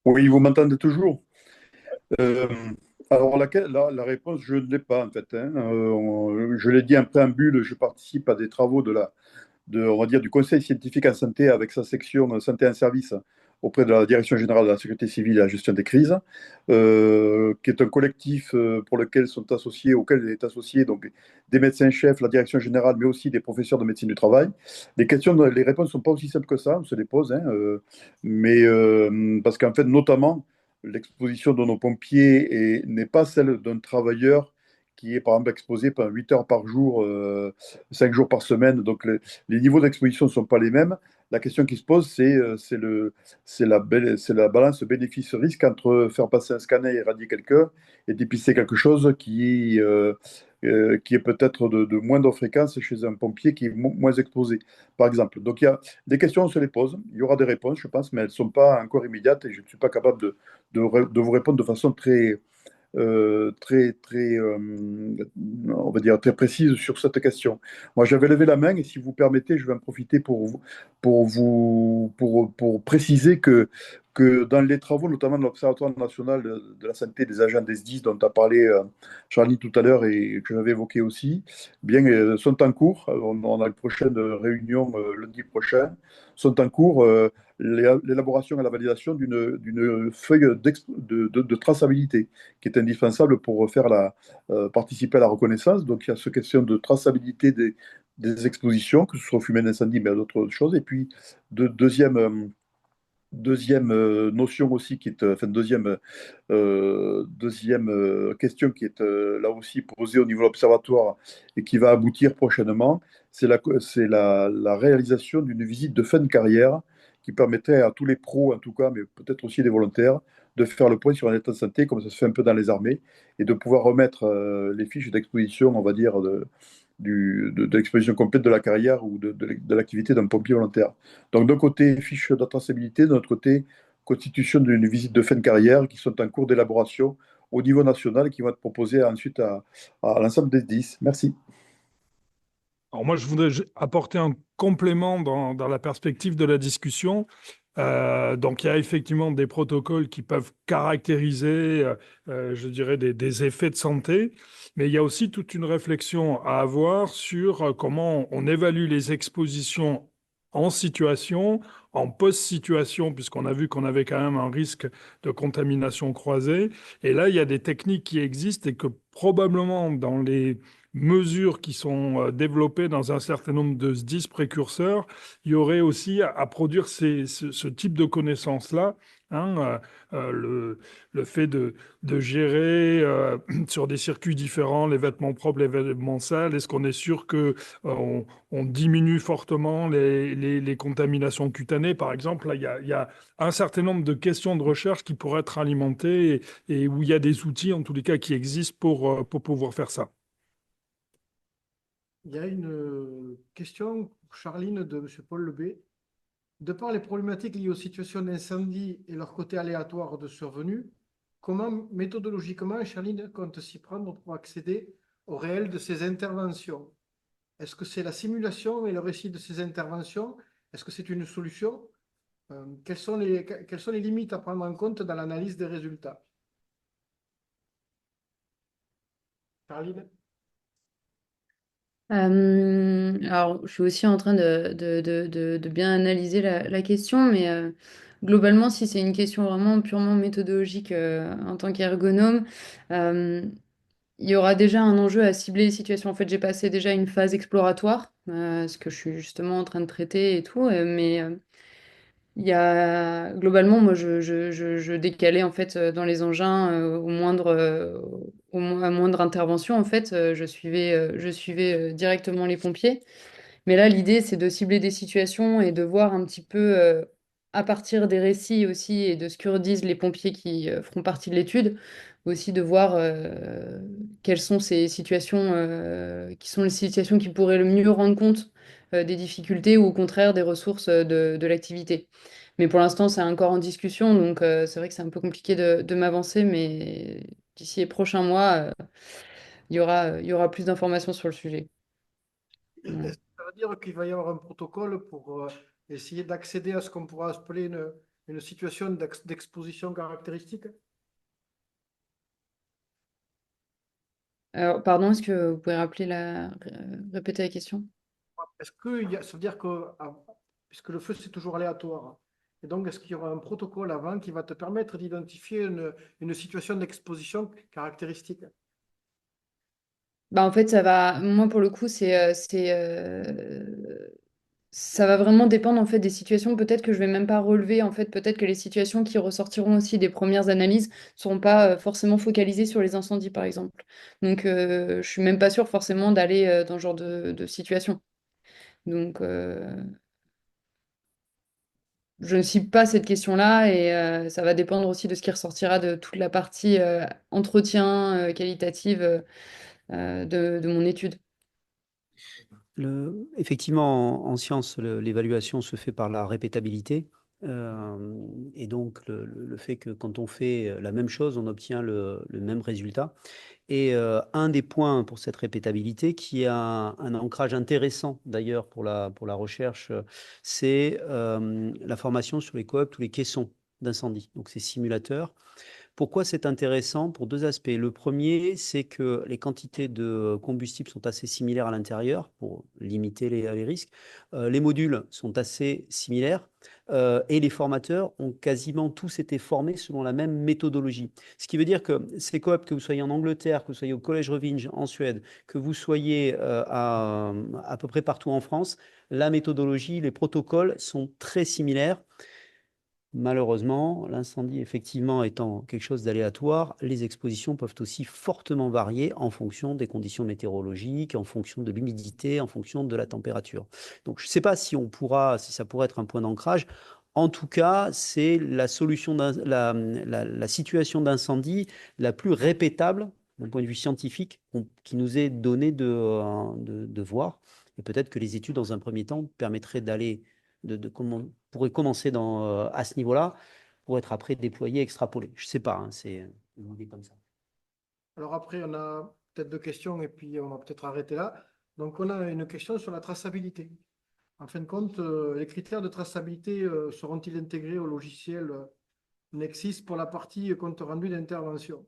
Oui, vous m'entendez toujours? Euh, alors, la réponse, je ne l'ai pas, en fait, hein. Je l'ai dit en préambule, je participe à des travaux on va dire, du Conseil scientifique en santé avec sa section santé en service auprès de la Direction générale de la sécurité civile et de la gestion des crises, qui est un collectif pour lequel auquel est associé donc, des médecins-chefs, la Direction générale, mais aussi des professeurs de médecine du travail. Les réponses ne sont pas aussi simples que ça, on se les pose, hein, mais parce qu'en fait, notamment, l'exposition de nos pompiers n'est pas celle d'un travailleur qui est par exemple exposé pendant 8 heures par jour, 5 jours par semaine. Donc les niveaux d'exposition ne sont pas les mêmes. La question qui se pose, c'est la balance bénéfice-risque entre faire passer un scanner et irradier quelqu'un et dépister quelque chose qui est peut-être de moindre fréquence chez un pompier qui est moins exposé, par exemple. Donc il y a des questions, on se les pose. Il y aura des réponses, je pense, mais elles ne sont pas encore immédiates et je ne suis pas capable de vous répondre de façon on va dire, très précise sur cette question. Moi, j'avais levé la main et si vous permettez, je vais en profiter pour préciser que dans les travaux, notamment de l'Observatoire national de la santé des agents des SDIS, dont a parlé Charlie tout à l'heure et que j'avais évoqué aussi, bien, sont en cours. On a une prochaine réunion lundi prochain. Sont en cours l'élaboration et la validation d'une feuille de traçabilité qui est indispensable pour participer à la reconnaissance. Donc, il y a cette question de traçabilité des expositions, que ce soit fumée d'incendie, mais à d'autres choses. Et puis, deuxième deuxième notion aussi, qui est, enfin, deuxième question qui est là aussi posée au niveau de l'Observatoire et qui va aboutir prochainement, c'est la réalisation d'une visite de fin de carrière qui permettrait à tous les pros, en tout cas, mais peut-être aussi des volontaires, de faire le point sur un état de santé, comme ça se fait un peu dans les armées, et de pouvoir remettre les fiches d'exposition, on va dire, de l'exposition complète de la carrière ou de l'activité d'un pompier volontaire. Donc, d'un côté, fiche de traçabilité, de l'autre côté, constitution d'une visite de fin de carrière qui sont en cours d'élaboration au niveau national et qui vont être proposées ensuite à l'ensemble des 10. Merci. Alors moi, je voudrais apporter un complément dans la perspective de la discussion. Donc, il y a effectivement des protocoles qui peuvent caractériser, je dirais, des effets de santé, mais il y a aussi toute une réflexion à avoir sur comment on évalue les expositions en situation, en post-situation, puisqu'on a vu qu'on avait quand même un risque de contamination croisée. Et là, il y a des techniques qui existent et que probablement dans les mesures qui sont développées dans un certain nombre de SDIS précurseurs, il y aurait aussi à produire ce type de connaissances-là, hein, le fait de gérer sur des circuits différents les vêtements propres, les vêtements sales. Est-ce qu'on est sûr que on diminue fortement les contaminations cutanées, par exemple? Là, il y a un certain nombre de questions de recherche qui pourraient être alimentées et où il y a des outils, en tous les cas, qui existent pour pouvoir faire ça. Il y a une question pour Charline de M. Paul Lebé. De par les problématiques liées aux situations d'incendie et leur côté aléatoire de survenue, comment méthodologiquement Charline compte s'y prendre pour accéder au réel de ces interventions? Est-ce que c'est la simulation et le récit de ces interventions? Est-ce que c'est une solution? Quelles sont les limites à prendre en compte dans l'analyse des résultats? Charline? Alors, je suis aussi en train de bien analyser la question, mais globalement, si c'est une question vraiment purement méthodologique en tant qu'ergonome, euh, il y aura déjà un enjeu à cibler les situations. En fait, j'ai passé déjà une phase exploratoire, ce que je suis justement en train de traiter et tout, mais il y a globalement, moi, je décalais en fait dans les engins à moindre intervention. En fait, je suivais directement les pompiers. Mais là, l'idée, c'est de cibler des situations et de voir un petit peu, à partir des récits aussi et de ce que disent les pompiers qui feront partie de l'étude, aussi de voir quelles sont ces situations, qui sont les situations qui pourraient le mieux rendre compte des difficultés ou au contraire des ressources de l'activité. Mais pour l'instant, c'est encore en discussion, donc c'est vrai que c'est un peu compliqué de m'avancer, mais d'ici les prochains mois, il y aura plus d'informations sur le sujet. Voilà. Est-ce que ça veut dire qu'il va y avoir un protocole pour essayer d'accéder à ce qu'on pourra appeler une situation d'exposition caractéristique? Alors, pardon, est-ce que vous pouvez répéter la question? Est-ce que ça veut dire que, puisque le feu c'est toujours aléatoire, et donc est-ce qu'il y aura un protocole avant qui va te permettre d'identifier une situation d'exposition caractéristique? Bah, en fait, moi pour le coup, ça va vraiment dépendre en fait des situations. Peut-être que je vais même pas relever. En fait, peut-être que les situations qui ressortiront aussi des premières analyses seront pas forcément focalisées sur les incendies, par exemple. Donc, je suis même pas sûre forcément d'aller dans ce genre de situation. Donc, je ne cible pas cette question-là et ça va dépendre aussi de ce qui ressortira de toute la partie entretien qualitative de mon étude. Effectivement, en sciences, l'évaluation se fait par la répétabilité. Et donc, le fait que quand on fait la même chose, on obtient le même résultat. Et un des points pour cette répétabilité, qui a un ancrage intéressant d'ailleurs pour la recherche, c'est la formation sur les coops ou les caissons d'incendie, donc ces simulateurs. Pourquoi c'est intéressant? Pour deux aspects. Le premier, c'est que les quantités de combustible sont assez similaires à l'intérieur pour limiter les risques. Les modules sont assez similaires et les formateurs ont quasiment tous été formés selon la même méthodologie. Ce qui veut dire que ces coops, que vous soyez en Angleterre, que vous soyez au Collège Revinge en Suède, que vous soyez à peu près partout en France, la méthodologie, les protocoles sont très similaires. Malheureusement, l'incendie, effectivement, étant quelque chose d'aléatoire, les expositions peuvent aussi fortement varier en fonction des conditions météorologiques, en fonction de l'humidité, en fonction de la température. Donc, je ne sais pas si ça pourrait être un point d'ancrage. En tout cas, c'est la solution, la situation d'incendie la plus répétable d'un point de vue scientifique qui nous est donné de voir. Et peut-être que les études, dans un premier temps, permettraient d'aller comment pourrait commencer à ce niveau-là pour être après déployé, extrapolé. Je ne sais pas, hein, c'est une idée comme ça. Alors après, on a peut-être deux questions et puis on va peut-être arrêter là. Donc, on a une question sur la traçabilité. En fin de compte, les critères de traçabilité seront-ils intégrés au logiciel Nexis pour la partie compte rendu d'intervention?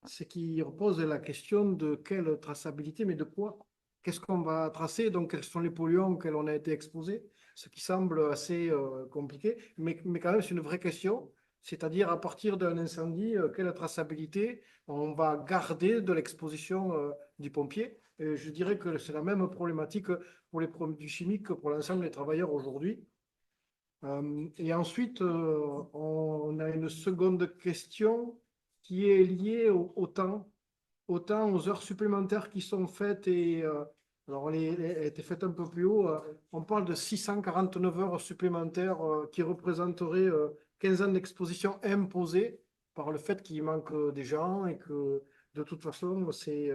Ce qui repose la question de quelle traçabilité, mais de quoi? Qu'est-ce qu'on va tracer? Donc, quels sont les polluants auxquels on a été exposé? Ce qui semble assez compliqué, mais quand même, c'est une vraie question. C'est-à-dire, à partir d'un incendie, quelle traçabilité on va garder de l'exposition du pompier? Et je dirais que c'est la même problématique pour les produits chimiques que pour l'ensemble des travailleurs aujourd'hui. Et ensuite, on a une seconde question qui est liée au temps, aux heures supplémentaires qui sont faites. Et alors, elle a été faite un peu plus haut. On parle de 649 heures supplémentaires qui représenteraient 15 ans d'exposition imposée par le fait qu'il manque des gens et que de toute façon, c'est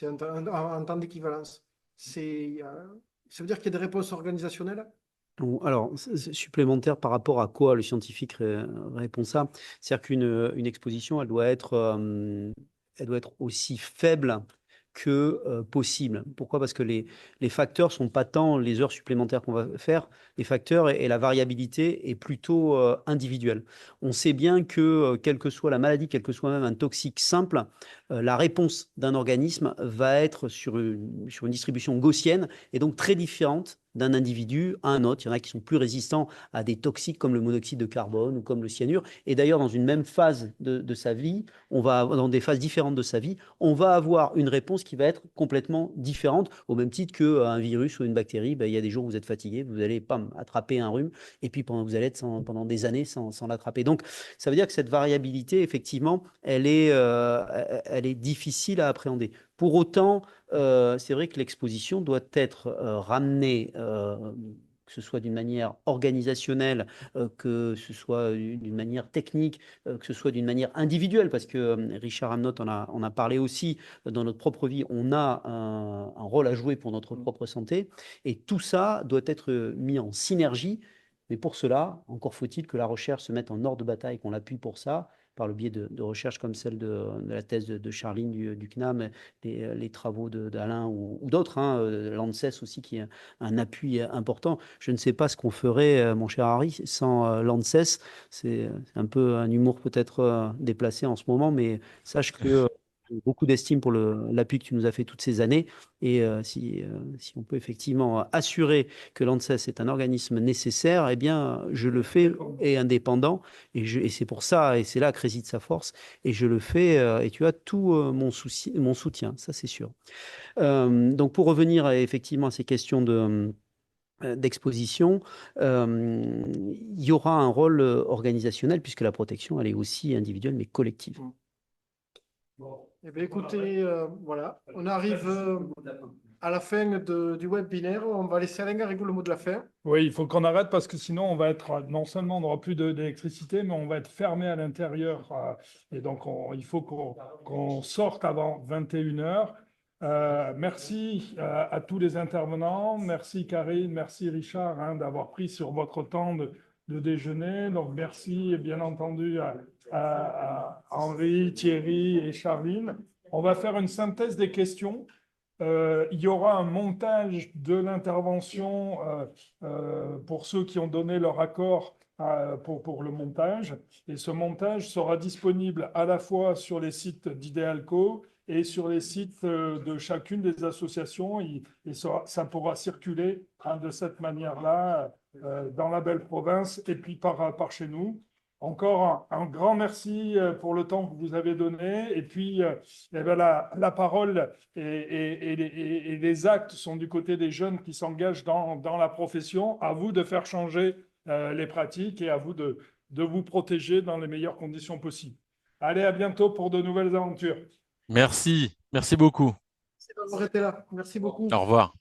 un temps d'équivalence. Ça veut dire qu'il y a des réponses organisationnelles? Alors, supplémentaire par rapport à quoi le scientifique répond ça? C'est-à-dire qu'une exposition, elle doit être aussi faible que possible. Pourquoi? Parce que les facteurs sont pas tant les heures supplémentaires qu'on va faire, les facteurs et la variabilité est plutôt individuelle. On sait bien que quelle que soit la maladie, quel que soit même un toxique simple, la réponse d'un organisme va être sur une distribution gaussienne et donc très différente d'un individu à un autre. Il y en a qui sont plus résistants à des toxiques comme le monoxyde de carbone ou comme le cyanure. Et d'ailleurs, dans une même phase de sa vie, dans des phases différentes de sa vie, on va avoir une réponse qui va être complètement différente, au même titre qu'un virus ou une bactérie. Il y a des jours où vous êtes fatigué, vous allez attraper un rhume, et puis vous allez être pendant des années sans l'attraper. Donc, ça veut dire que cette variabilité, effectivement, elle est difficile à appréhender. Pour autant, c'est vrai que l'exposition doit être ramenée, que ce soit d'une manière organisationnelle, que ce soit d'une manière technique, que ce soit d'une manière individuelle, parce que Richard Amnott en a parlé aussi, dans notre propre vie, on a un rôle à jouer pour notre propre santé, et tout ça doit être mis en synergie. Mais pour cela, encore faut-il que la recherche se mette en ordre de bataille, qu'on l'appuie pour ça, par le biais de recherches comme celle de la thèse de Charline du CNAM, les travaux d'Alain ou d'autres, hein, l'ANSES aussi qui est un appui important. Je ne sais pas ce qu'on ferait, mon cher Harry, sans l'ANSES. C'est un peu un humour peut-être déplacé en ce moment, mais sache que j'ai beaucoup d'estime pour l'appui que tu nous as fait toutes ces années. Et si on peut effectivement assurer que l'ANSES est un organisme nécessaire, eh bien, je le fais et indépendant. Et c'est pour ça, et c'est là que réside sa force. Et je le fais, et tu as tout mon soutien, ça c'est sûr. Donc pour revenir effectivement à ces questions d'exposition, il y aura un rôle organisationnel puisque la protection, elle est aussi individuelle mais collective. Bon, eh bien, écoutez, voilà, on arrive à la fin du webinaire. On va laisser Alain Garrigou le mot de la fin. Oui, il faut qu'on arrête parce que sinon, on va être, non seulement on n'aura plus d'électricité, mais on va être fermé à l'intérieur. Et donc, il faut qu'on sorte avant 21 heures. Merci à tous les intervenants. Merci Karine, merci Richard, hein, d'avoir pris sur votre temps de déjeuner. Donc, merci bien entendu à Henri, Thierry et Charline. On va faire une synthèse des questions. Il y aura un montage de l'intervention pour ceux qui ont donné leur accord pour le montage. Et ce montage sera disponible à la fois sur les sites d'Idealco et sur les sites de chacune des associations. Et ça pourra circuler de cette manière-là dans la belle province et puis par chez nous. Encore un grand merci pour le temps que vous avez donné. Et puis, eh bien, la parole et les actes sont du côté des jeunes qui s'engagent dans la profession. À vous de faire changer les pratiques et à vous de vous protéger dans les meilleures conditions possibles. Allez, à bientôt pour de nouvelles aventures. Merci beaucoup. Merci d'avoir été là. Merci beaucoup. Au revoir.